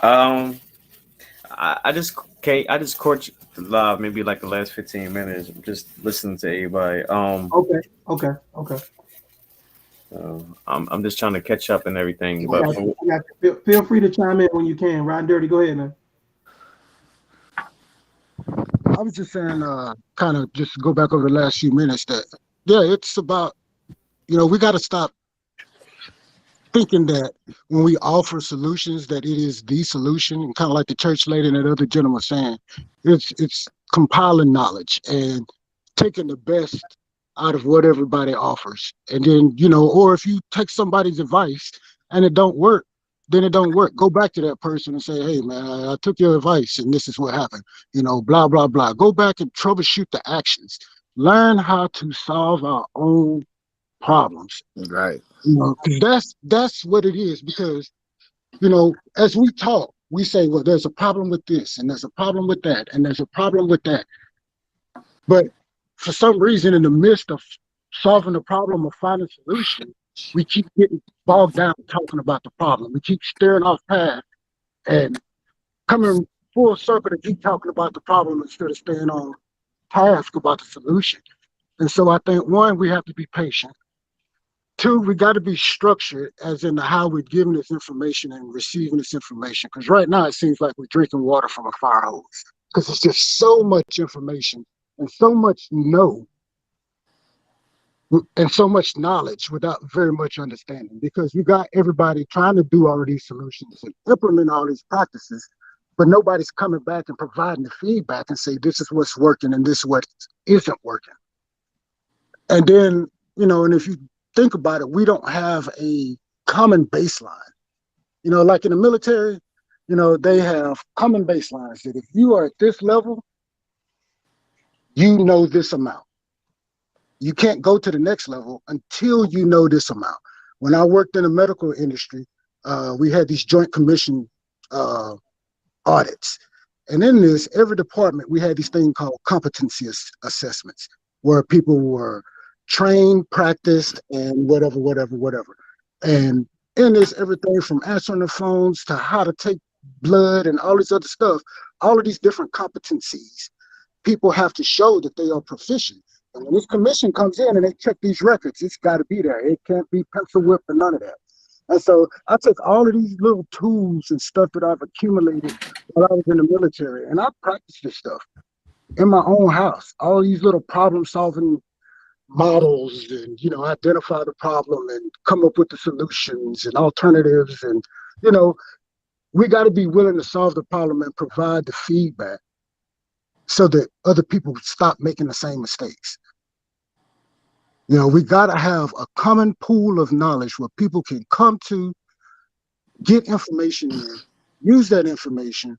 T: I just caught you live maybe like the last 15 minutes. Just listening to everybody.
I: Okay.
T: I'm just trying to catch up and everything.
I: I
T: But
I: got you. Feel free to chime in when you can. Riding Dirty, go ahead, man.
P: I was just saying, kind of just go back over the last few minutes that, yeah, it's about, we got to stop thinking that when we offer solutions that it is the solution, and kind of like the church lady and that other gentleman was saying, it's compiling knowledge and taking the best out of what everybody offers. And then, or if you take somebody's advice and it don't work, then it don't work. Go back to that person and say, hey, man, I took your advice and this is what happened, blah, blah, blah. Go back and troubleshoot the actions. Learn how to solve our own problems.
M: Right.
P: That's what it is, because, as we talk, we say, well, there's a problem with this and there's a problem with that and there's a problem with that. But for some reason, in the midst of solving the problem or finding a solution, we keep getting bogged down talking about the problem. We keep steering off path and coming full circle to keep talking about the problem instead of staying on task about the solution. And so I think, one, we have to be patient. Two, we got to be structured as in how we're giving this information and receiving this information. Because right now it seems like we're drinking water from a fire hose, because it's just so much information and so much and so much knowledge without very much understanding, because you got everybody trying to do all of these solutions and implement all these practices, but nobody's coming back and providing the feedback and say, this is what's working and this is what isn't working. And then, and if you think about it, we don't have a common baseline. Like in the military, they have common baselines that if you are at this level, you know this amount. You can't go to the next level until you know this amount. When I worked in the medical industry, we had these joint commission audits. And in this, every department, we had these things called competency assessments, where people were trained, practiced, and whatever. And in this, everything from answering the phones to how to take blood and all this other stuff, all of these different competencies, people have to show that they are proficient. And when this commission comes in and they check these records, it's got to be there. It can't be pencil whipped or none of that. And so I took all of these little tools and stuff that I've accumulated while I was in the military, and I practiced this stuff in my own house. All these little problem solving models, and identify the problem and come up with the solutions and alternatives. And we got to be willing to solve the problem and provide the feedback so that other people stop making the same mistakes. We got to have a common pool of knowledge where people can come to, get information in, use that information,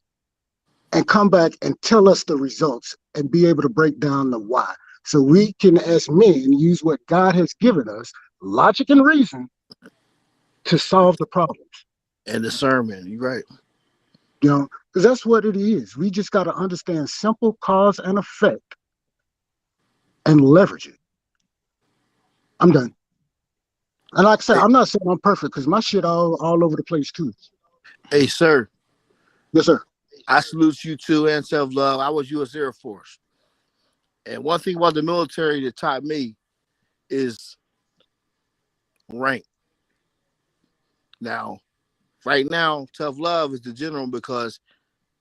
P: and come back and tell us the results and be able to break down the why. So we can, as men, use what God has given us, logic and reason, to solve the problems.
M: And discernment, you're right.
P: Because that's what it is. We just got to understand simple cause and effect and leverage it. I'm done. And like I said, I'm not saying I'm perfect because my shit all over the place too.
M: Hey, sir.
P: Yes, sir.
M: I salute you too and self-love. I was U.S. Air Force. And one thing about the military that taught me is rank. Now, right now, tough love is the general because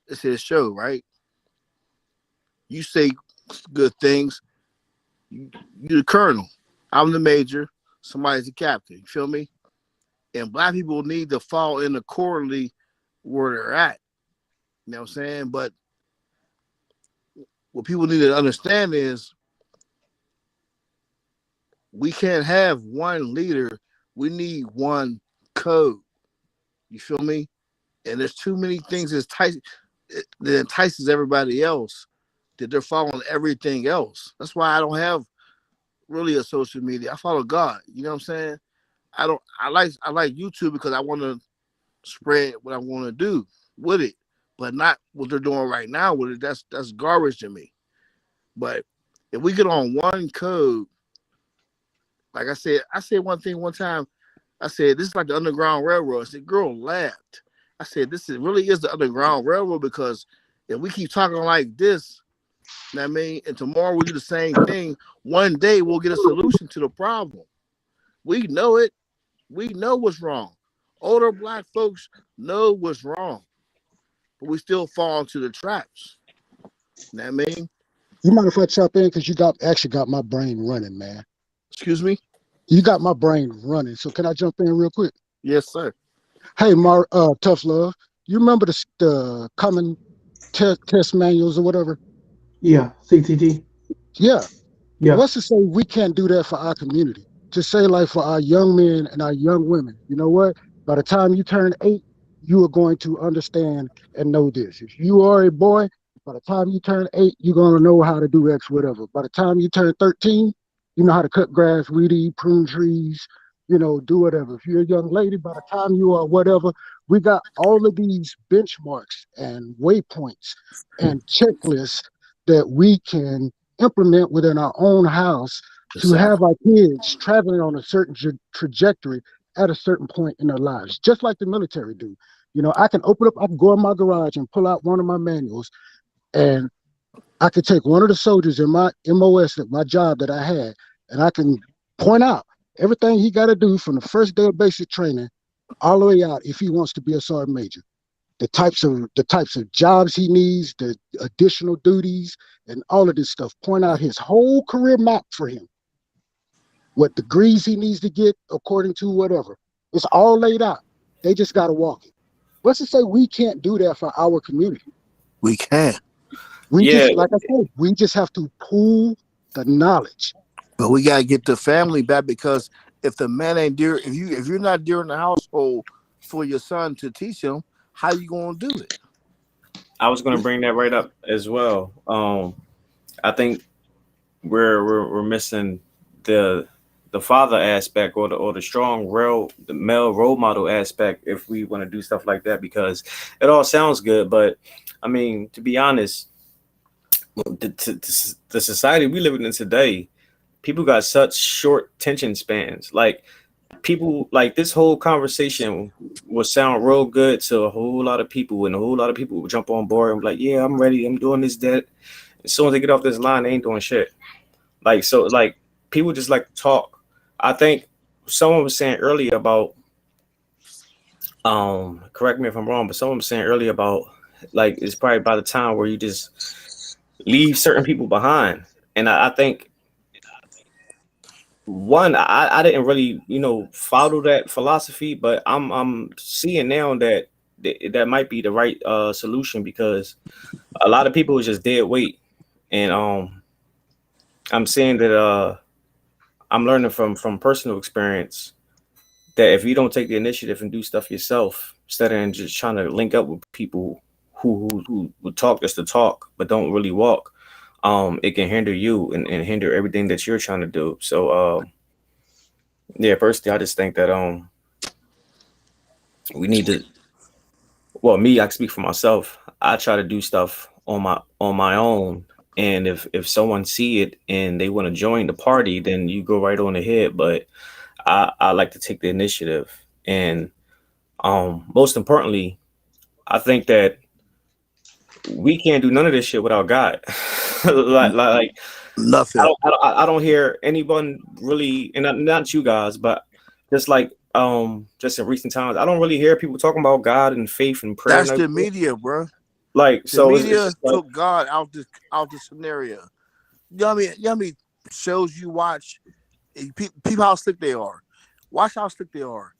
M: it's his show, right? You say good things. You're the colonel. I'm the major. Somebody's the captain. You feel me? And black people need to fall in accordingly where they're at. You know what I'm saying? But what people need to understand is we can't have one leader. We need one code. You feel me? And there's too many things that entices everybody else that they're following everything else. That's why I don't have really a social media. I follow God. You know what I'm saying? I like YouTube because I want to spread what I want to do with it, but not what they're doing right now with it. That's garbage to me. But if we get on one code, like I said one thing one time. I said, this is like the Underground Railroad. I said, girl laughed. I said, really is the Underground Railroad because if we keep talking like this, you know what I mean, and tomorrow we do the same thing, one day we'll get a solution to the problem. We know it. We know what's wrong. Older black folks know what's wrong, but we still fall into the traps. You know what I mean?
P: You mind if I chop in? Because you actually got my brain running, man.
M: Excuse me?
P: You got my brain running. So can I jump in real quick?
M: Yes, sir.
P: Hey, Tough Love. You remember the common test manuals or whatever?
I: Yeah, CTT.
P: Yeah.
I: Yeah.
P: What's to say we can't do that for our community? To say, like, for our young men and our young women, you know what? By the time you turn 8, you are going to understand and know this. If you are a boy, by the time you turn 8, you're going to know how to do X, whatever. By the time you turn 13, you know how to cut grass, weed eat, prune trees, do whatever. If you're a young lady, by the time you are whatever, we got all of these benchmarks and waypoints and checklists that we can implement within our own house to have our kids traveling on a certain trajectory at a certain point in their lives, just like the military do. I can go in my garage and pull out one of my manuals, and I could take one of the soldiers in my MOS, my job that I had, and I can point out everything he got to do from the first day of basic training all the way out if he wants to be a sergeant major. The types of jobs he needs, the additional duties, and all of this stuff. Point out his whole career map for him. What degrees he needs to get according to whatever. It's all laid out. They just got to walk it. What's to say we can't do that for our community?
M: We can.
P: Just, like I said, we just have to pool the knowledge.
M: But we gotta get the family back because if the man ain't there, if you're not there in the household for your son to teach him, how you gonna do it?
T: I was gonna bring that right up as well. I think we're missing the father aspect or the strong the male role model aspect if we want to do stuff like that, because it all sounds good, but I mean, to be honest, the society we live in today, people got such short attention spans. Like, people, like, this whole conversation will sound real good to a whole lot of people, and a whole lot of people will jump on board and be like, yeah, I'm ready, I'm doing this, that. As soon as they get off this line, they ain't doing shit. Like, so like people just like to talk. I think someone was saying earlier about correct me if I'm wrong, but someone was saying earlier about like it's probably by the time where you just leave certain people behind. And I think one, I didn't really, follow that philosophy, but I'm seeing now that that might be the right solution, because a lot of people is just dead weight. And I'm saying that I'm learning from personal experience that if you don't take the initiative and do stuff yourself, instead of just trying to link up with people who would talk just to talk but don't really walk, it can hinder you and hinder everything that you're trying to do. So yeah, personally, I just think that we need to. Well, me, I can speak for myself. I try to do stuff on my own, and if someone see it and they want to join the party, then you go right on ahead. But I like to take the initiative, and most importantly, I think that we can't do none of this shit without God. like
M: Nothing.
T: I don't hear anyone really, and not you guys, but just like just in recent times, I don't really hear people talking about God and faith and prayer.
M: That's
T: And
M: the
T: everything.
M: media, bro.
T: Like,
M: The
T: so it's
M: media
T: just like,
M: took God out the scenario. You know what I mean? You know how many shows you watch? People how slick they are. Watch how slick they are.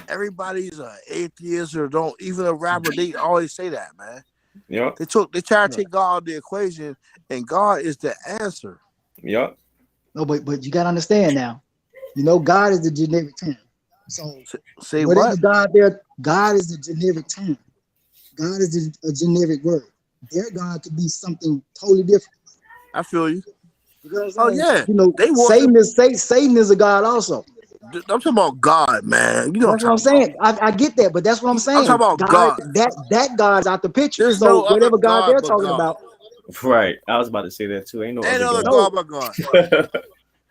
M: Everybody's an atheist or don't even a rapper. They always say that, man.
T: yeah,
M: They try to take God out of the equation, and God is the answer.
T: yeah.
N: No, but you gotta understand now. You know, God is the generic term. So
M: Say
N: whatever
M: what?
N: God there, God is the generic term. God is a generic word. Their God could be something totally different.
M: I feel you.
N: You know what
M: Oh
N: I'm saying?
M: yeah,
N: You know,
M: they worship.
N: Satan is a God also.
M: I'm talking about God, man. You know
N: That's
M: what
N: what I'm
M: I'm talking
N: saying. I get that, but that's what I'm
M: about. I'm
N: saying.
M: talking about
N: God,
M: God.
N: that God's out the picture.
M: There's
N: So
M: no other
N: whatever God
M: God
N: they're
M: but
N: talking
M: God.
N: about,
T: Right. I was about to say that too. Ain't no
M: Ain't
T: other
M: other
T: God.
N: no,
M: God but God.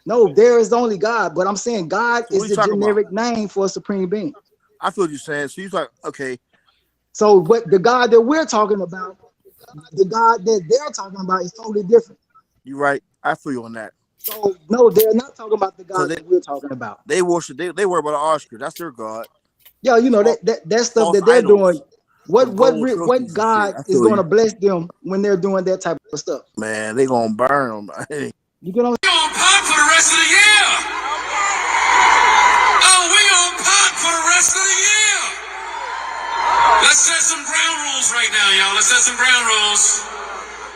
N: no, there is only God. But I'm saying God
M: So what
N: is
M: you
N: the
M: talking about?
N: generic name for a supreme being.
M: I feel what you're saying. So you like, okay,
N: So what the God that we're talking about, the God that they're talking about is totally different.
M: you're right. I feel you on that.
N: So no, they're not talking about the
M: Cause
N: God that we're talking about.
M: they worship. They worry about the Oscar. That's their God.
N: Yeah, you know
M: False,
N: that stuff
M: false
N: that they're doing.
M: idols, them gold
N: What
M: trophies and shit.
N: God
M: I
N: is
M: feel
N: going to
M: you,
N: bless them when they're doing that type of stuff?
M: man. They gonna burn them.
N: You get on?
U: We on pop for the rest of the year. Oh, we on pop for the rest of the year. Let's set some ground rules right now, y'all. Let's set some ground rules.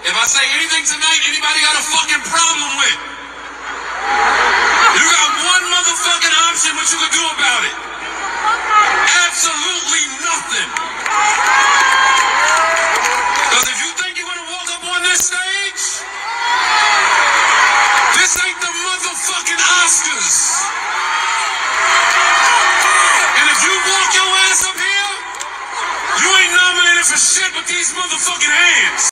U: If I say anything tonight, anybody got a fucking problem with? You got one motherfucking option, what you can do about it. Absolutely nothing. Because if you think you're gonna walk up on this stage, this ain't the motherfucking Oscars. And if you walk your ass up here, you ain't nominated for shit but these motherfucking hands.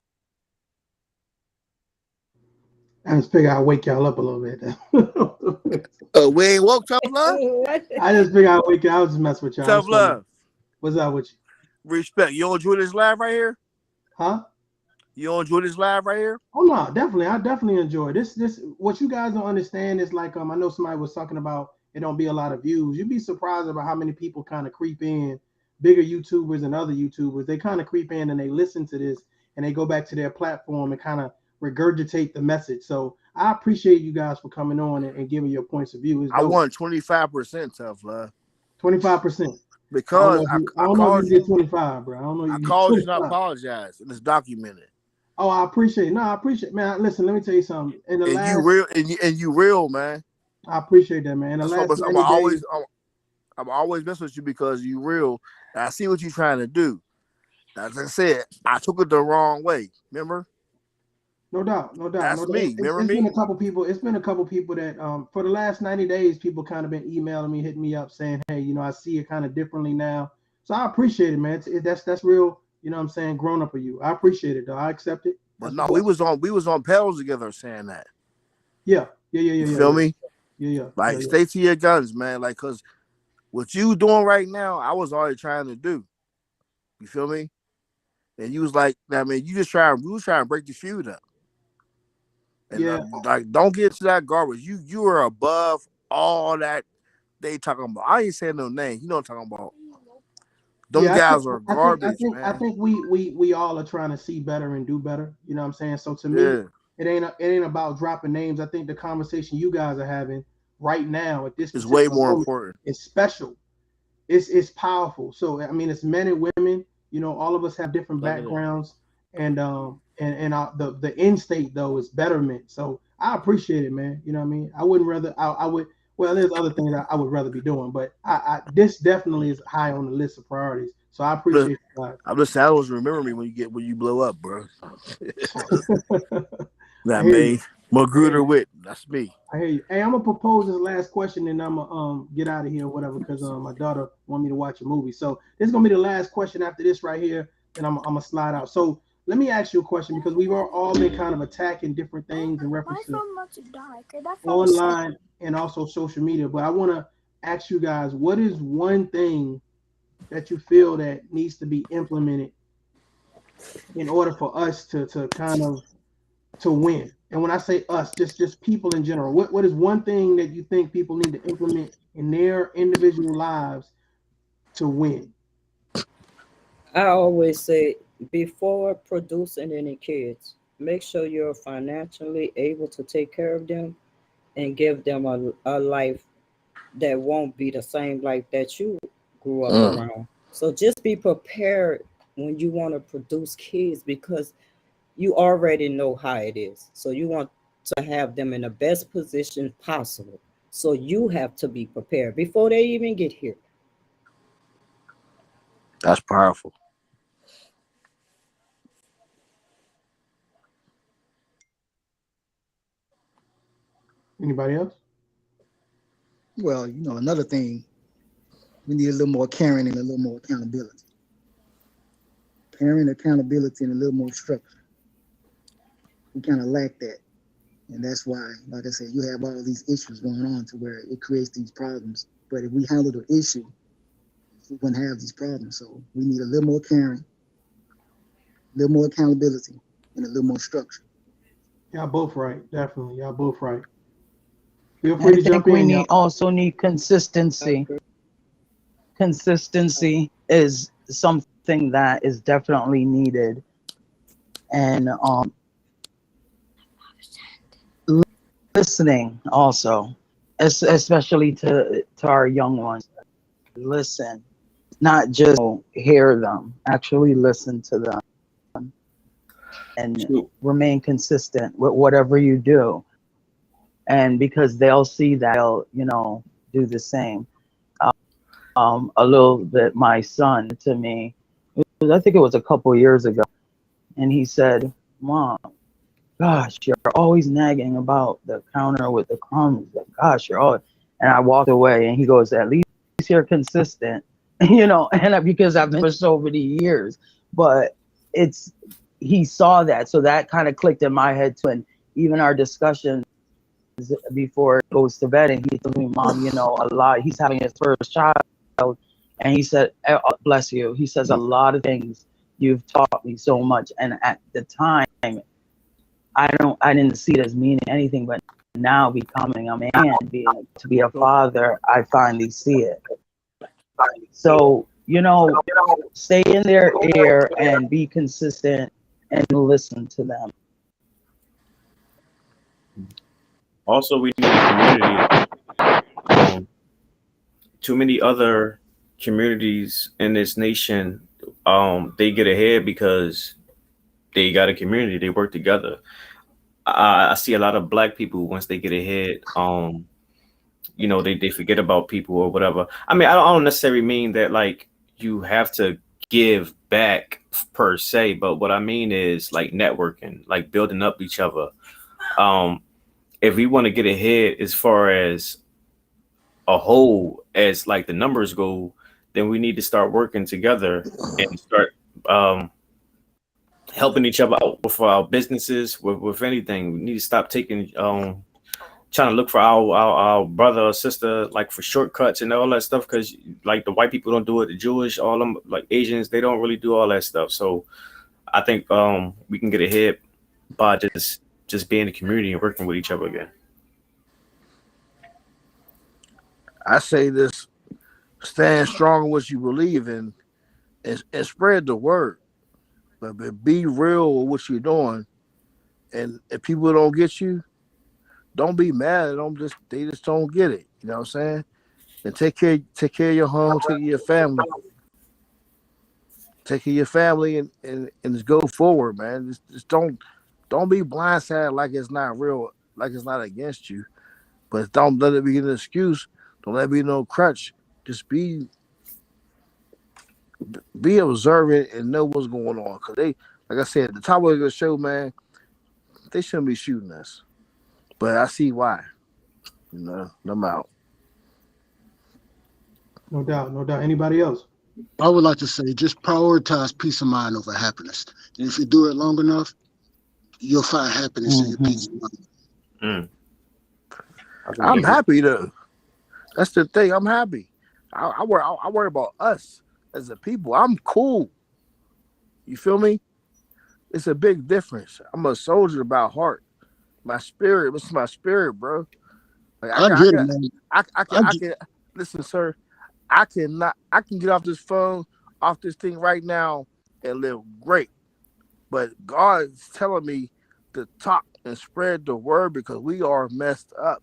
I: I just figure I'd wake y'all up a little bit.
M: We ain't woke, tough love.
I: I just figure I'd wake y'all. I was just mess with y'all.
M: Tough love.
I: What's up with you?
M: Respect. You don't enjoy this live right here?
I: Huh?
M: You don't enjoy this live right here?
I: Oh no, definitely. I definitely enjoy this. What you guys don't understand is like I know somebody was talking about it don't be a lot of views. You'd be surprised about how many people kind of creep in, bigger YouTubers and other YouTubers. They kind of creep in and they listen to this and they go back to their platform and kind of regurgitate the message. So I appreciate you guys for coming on and giving your points of view. It's
M: I
I: dope.
M: won 25%, tough love.
I: 25%.
M: Because
I: I don't know if you did 25, bro. I don't know if
M: I
I: you did
M: called you
I: 25.
M: and I apologize, and it's documented.
I: Oh, I appreciate it. No, I appreciate it. Man, listen, let me tell you something. In the
M: And
I: last,
M: you real, and you real, man.
I: I appreciate that, man. In the last 90 days,
M: I'm always mess with you because you real. And I see what you're trying to do. As I said, I took it the wrong way. Remember?
I: no doubt, no doubt,
M: That's
I: no doubt.
M: me. Remember
I: It's
M: me?
I: been a couple people. It's been a couple people that for the last 90 days, people kind of been emailing me, hitting me up, saying, "Hey, I see it kind of differently now." So I appreciate it, man. That's real. You know what I'm saying? Grown up of you. I appreciate it, though. I accept it.
M: But no, we was on pedals together saying that.
I: Yeah.
M: You feel me?
I: Yeah.
M: Like, stay to your guns, man. Like, cause what you doing right now, I was already trying to do. You feel me? And you was like, I mean, we was trying to break the feud up. And
I: Yeah.
M: like, don't get to that garbage. You are above all that they talking about. I ain't saying no name. You know what I'm talking about. Them
I: Yeah,
M: guys are garbage,
I: I
M: man.
I: think we all are trying to see better and do better. You know what I'm saying? So to me,
M: Yeah,
I: it ain't about dropping names. I think the conversation you guys are having right now at this
M: it's way
I: particular
M: more
I: moment
M: important.
I: is special. It's powerful. So I mean, it's men and women. You know, all of us have different
M: Plug it in.
I: backgrounds, and the end state though is betterment. So I appreciate it, man. You know what I mean? I wouldn't rather. I would. Well, there's other things I would rather be doing, but this definitely is high on the list of priorities. So I
M: Look,
I: appreciate you guys.
M: I'm just saying, I always remember me when you blow up, bro.
I: I
M: That
I: hear you.
M: man, Magruder Wit, that's me.
I: I hear you. Hey, I'm gonna propose this last question, and I'm gonna get out of here or whatever, because my daughter want me to watch a movie. So this is gonna be the last question after this right here, and I'm gonna slide out. So let me ask you a question, because we've all been kind of attacking different things in reference to online and also social media. But I want to ask you guys, what is one thing that you feel that needs to be implemented in order for us to kind of to win? And when I say us, just people in general, what is one thing that you think people need to implement in their individual lives to win?
O: I always say, before producing any kids, make sure you're financially able to take care of them and give them a life that won't be the same life that you grew up around. So just be prepared when you want to produce kids, because you already know how it is. So you want to have them in the best position possible. So you have to be prepared before they even get here.
M: That's powerful.
I: Anybody else?
N: Well, another thing, we need a little more caring and a little more accountability. Caring, accountability, and a little more structure. We kind of lack that. And that's why, like I said, you have all these issues going on to where it creates these problems. But if we handle the issue, we wouldn't have these problems. So we need a little more caring, a little more accountability, and a little more structure.
I: Y'all both right. Definitely. Y'all both right. Feel
S: I
I: free to
S: think
I: jump
S: we
I: in,
S: also need consistency. Consistency is something that is definitely needed, and listening also, especially to our young ones. Listen, not just hear them. Actually, listen to them, and remain consistent with whatever you do. And because they'll see that, they'll do the same. A little bit, my son to me, I think it was a couple years ago, and he said, "Mom, gosh, you're always nagging about the counter with the crumbs. Gosh, you're always," and I walked away, and he goes, "At least you're consistent," and because I've been for so many years. But he saw that, so that kind of clicked in my head too. And even our discussion before he goes to bed, and he told me, "Mom, a lot. He's having his first child." And he said, "Bless you." He says, "A lot of things you've taught me so much." And at the time, I didn't see it as meaning anything, but now becoming a man, to be a father, I finally see it. So, stay in their ear and be consistent and listen to them.
T: Also, we need a community. Too many other communities in this nation, they get ahead because they got a community. They work together. I see a lot of Black people, once they get ahead, they forget about people or whatever. I mean, I don't necessarily mean that like you have to give back per se, but what I mean is like networking, like building up each other. If we want to get ahead as far as a whole, as like the numbers go, then we need to start working together and start helping each other out with our businesses, with anything. We need to stop taking trying to look for our brother or sister like for shortcuts and all that stuff, because like the white people don't do it, the Jewish, all them like Asians, they don't really do all that stuff. So I think we can get ahead by just just be in the community and working with each other again.
M: I say this: stand strong in what you believe in, and spread the word. But be real with what you're doing. And if people don't get you, don't be mad at them. They just don't get it. You know what I'm saying? And take care of your home, take care of your family, take care of your family, and just go forward, man. Just don't be blindsided like it's not real, like it's not against you. But don't let it be an excuse. Don't let it be no crutch. Just be observant and know what's going on. Cause they, like I said, the top of the show, man, they shouldn't be shooting us. But I see why. You know, I'm out.
I: No doubt, no doubt. Anybody else?
P: I would like to say just prioritize peace of mind over happiness. And if you do it long enough, you'll find happiness in your peace of mind.
M: I'm happy though. That's the thing. I'm happy. I worry about us as a people. I'm cool. You feel me? It's a big difference. I'm a soldier about heart. My spirit. It's my spirit, bro. Like
P: I get it, man.
M: I can listen, sir. I can get off this phone, off this thing right now and live great. But God's telling me to talk and spread the word because we are messed up.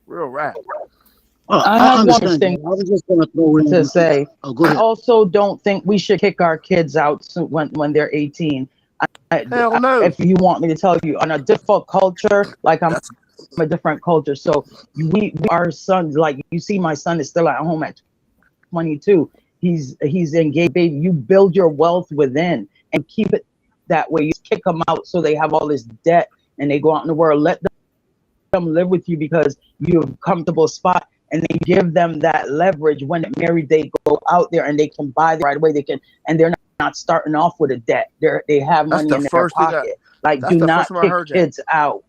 M: Real rap.
S: I
P: I
S: have one
P: understand.
S: thing
P: I was just going to throw in.
S: to say.
P: Oh, go
S: I
P: ahead.
S: also don't think we should kick our kids out when they're 18.
M: Hell no.
S: If you want me to tell you, on a difficult culture, like I'm a different culture. So our son, like you see, my son is still at home at 22. He's engaged, baby. You build your wealth within and keep it that way. You kick them out so they have all this debt and they go out in the world. Let them live with you because you have a comfortable spot, and then give them that leverage when they're married. They go out there and they can buy right away. They can, and they're not starting off with a debt. They have money in their pocket. Like, do not kick kids out.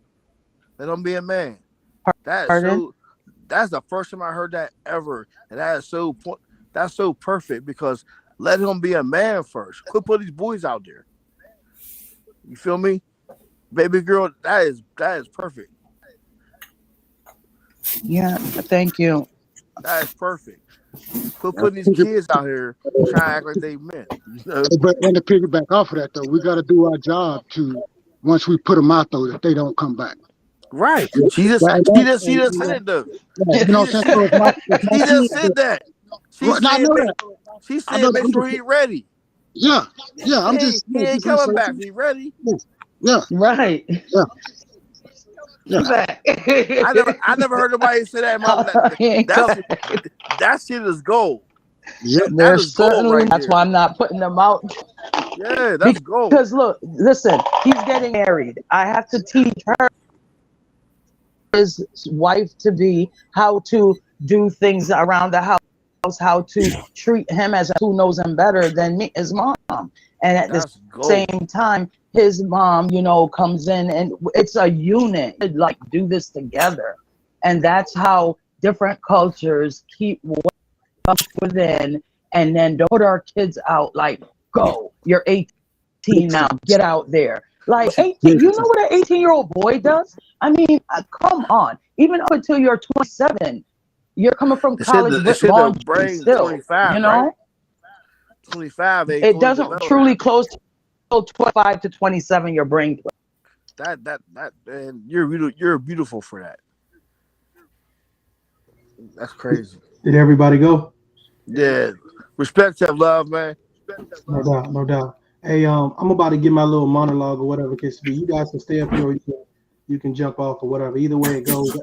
M: Let them be a man. That's the first time I heard that ever, and that's so perfect because let him be a man first. Quit putting these boys out there. You feel me, baby girl? That is perfect.
S: Yeah, thank you.
M: That is perfect. Quit putting these kids out here trying to act like they men. You know?
P: But and to piggyback off of that, though, we got to do our job to once we put them out, though, that they don't come back.
M: Right. She just said it though.
P: Yeah, you know what I'm saying? So
M: She just said that. She said make sure he's ready.
P: Yeah. I'm
M: he ain't coming back. He ready.
P: Yeah.
S: Right.
P: Yeah.
M: I never heard nobody say that. That shit is gold.
P: Yeah,
S: that is gold. That's why I'm not putting them out.
M: Yeah, that's gold.
S: Because look, listen, he's getting married. I have to teach his wife to be how to do things around the house, how to treat him as who knows him better than me, his mom. And at the same time, his mom, comes in and it's a unit, like do this together. And that's how different cultures keep within, and then don't put our kids out like, go, you're 18 now, get out there. Like 18, you know what an 18-year-old boy does? I mean, come on. Even up until you're 27, you're coming from college with laundry still,
M: 25,
S: Right?
M: 25.
S: It doesn't truly close till 25 to 27, your brain.
M: That and you're beautiful for that. That's crazy.
I: Did everybody go?
M: Yeah. Respect, have love, man.
I: No doubt, no doubt. Hey, I'm about to get my little monologue or whatever it case to be. You guys can stay up here, or you can jump off or whatever. Either way it goes.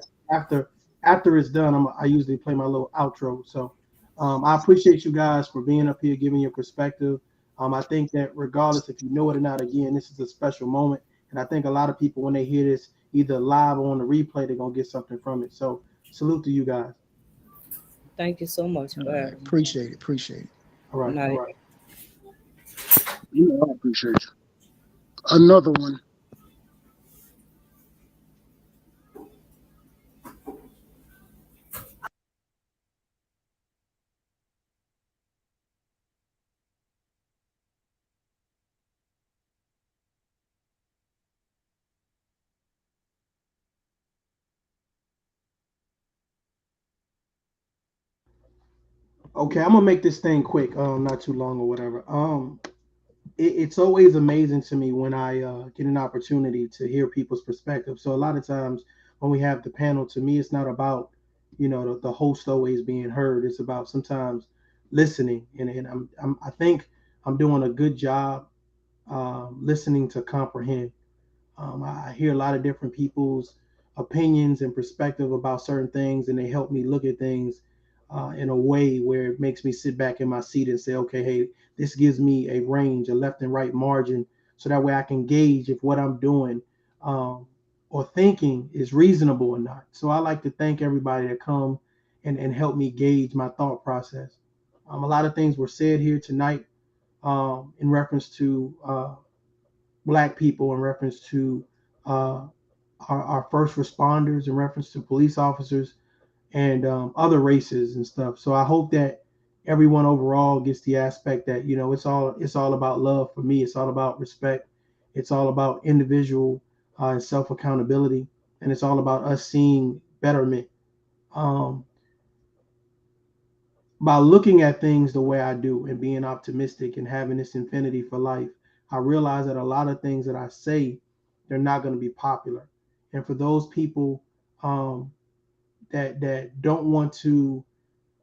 I: After it's done, I usually play my little outro. So I appreciate you guys for being up here, giving your perspective. I think that regardless if you know it or not, again, this is a special moment. And I think a lot of people, when they hear this, either live or on the replay, they're going to get something from it. So salute to you guys.
O: Thank you so much for having me.
B: Appreciate it.
I: All right.
O: Night.
I: All right.
P: I appreciate you. Another one.
I: Okay, I'm gonna make this thing quick, not too long or whatever. It's always amazing to me when I get an opportunity to hear people's perspective. So a lot of times when we have the panel, to me, it's not about, the host always being heard. It's about sometimes listening, and I think I'm doing a good job listening to comprehend. I hear a lot of different people's opinions and perspective about certain things, and they help me look at things in a way where it makes me sit back in my seat and say, okay, hey, this gives me a range, a left and right margin, so that way I can gauge if what I'm doing or thinking is reasonable or not. So I like to thank everybody that come and help me gauge my thought process. A lot of things were said here tonight in reference to Black people, in reference to uh, our first responders, in reference to police officers and other races and stuff. So I hope that everyone overall gets the aspect that it's all about love. For me, it's all about respect. It's all about individual and self accountability, and it's all about us seeing betterment. Um, by looking at things the way I do and being optimistic and having this infinity for life, I realize that a lot of things that I say, they're not going to be popular. And for those people um, that don't want to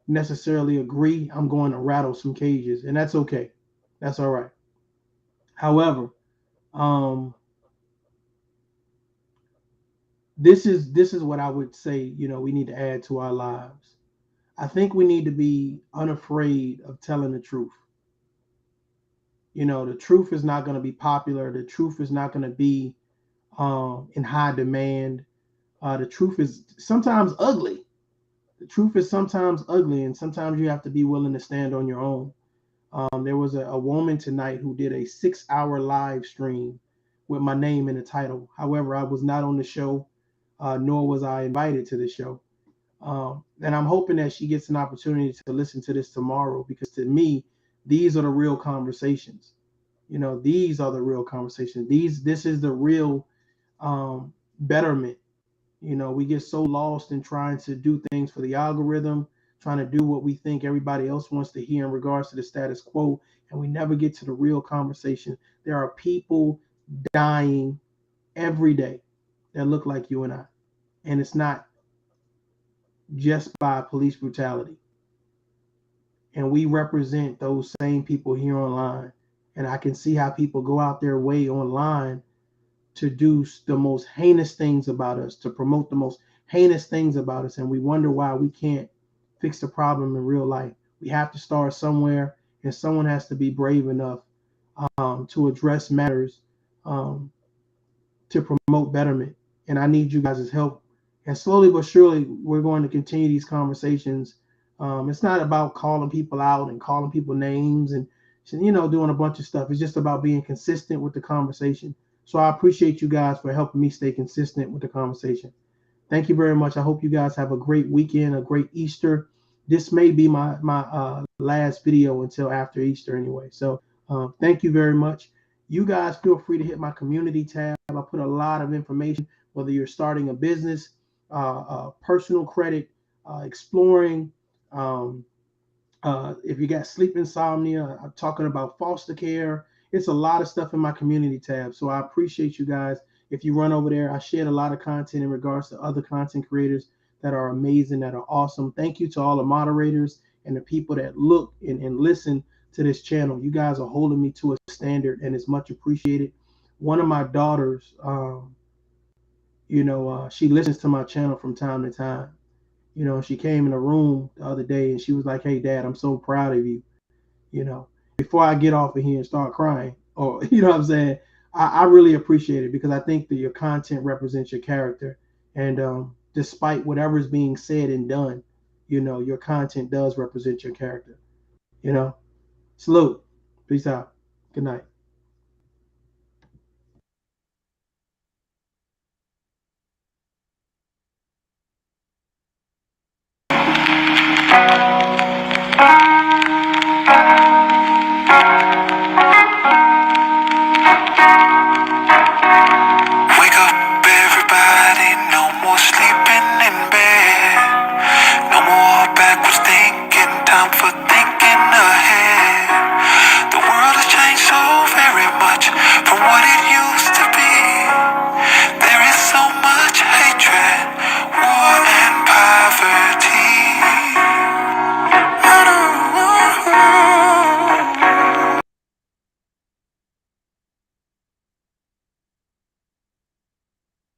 I: necessarily agree, I'm going to rattle some cages, and that's okay. That's all right. However, um, this is what I would say. We need to add to our lives. I think we need to be unafraid of telling the truth. The truth is not going to be popular. The truth is not going to be in high demand. The truth is sometimes ugly. The truth is sometimes ugly, and sometimes you have to be willing to stand on your own. There was a woman tonight who did a 6-hour live stream with my name in the title. However, I was not on the show, nor was I invited to the show. And I'm hoping that she gets an opportunity to listen to this tomorrow, because to me, these are the real conversations. These are the real conversations. This is the real betterment. We get so lost in trying to do things for the algorithm, trying to do what we think everybody else wants to hear in regards to the status quo, and we never get to the real conversation. There are people dying every day that look like you and I, and it's not just by police brutality. And we represent those same people here online. And I can see how people go out their way online to do the most heinous things about us, to promote the most heinous things about us, and we wonder why we can't fix the problem in real life. We have to start somewhere, and someone has to be brave enough to address matters, um, to promote betterment. And I need you guys' help. And slowly but surely, we're going to continue these conversations. It's not about calling people out and calling people names and doing a bunch of stuff. It's just about being consistent with the conversation. So I appreciate you guys for helping me stay consistent with the conversation. Thank you very much. I hope you guys have a great weekend, a great Easter. This may be my last video until after Easter anyway. So thank you very much. You guys feel free to hit my community tab. I put a lot of information, whether you're starting a business, personal credit, exploring, if you got sleep insomnia, I'm talking about foster care. It's a lot of stuff in my community tab. So I appreciate you guys. If you run over there, I shared a lot of content in regards to other content creators that are amazing, that are awesome. Thank you to all the moderators and the people that look and listen to this channel. You guys are holding me to a standard, and it's much appreciated. One of my daughters, she listens to my channel from time to time. She came in the room the other day and she was like, "Hey, Dad, I'm so proud of you." Before I get off of here and start crying, or what I'm saying, I really appreciate it, because I think that your content represents your character. And despite whatever is being said and done, your content does represent your character. Salute. Peace out. Good night.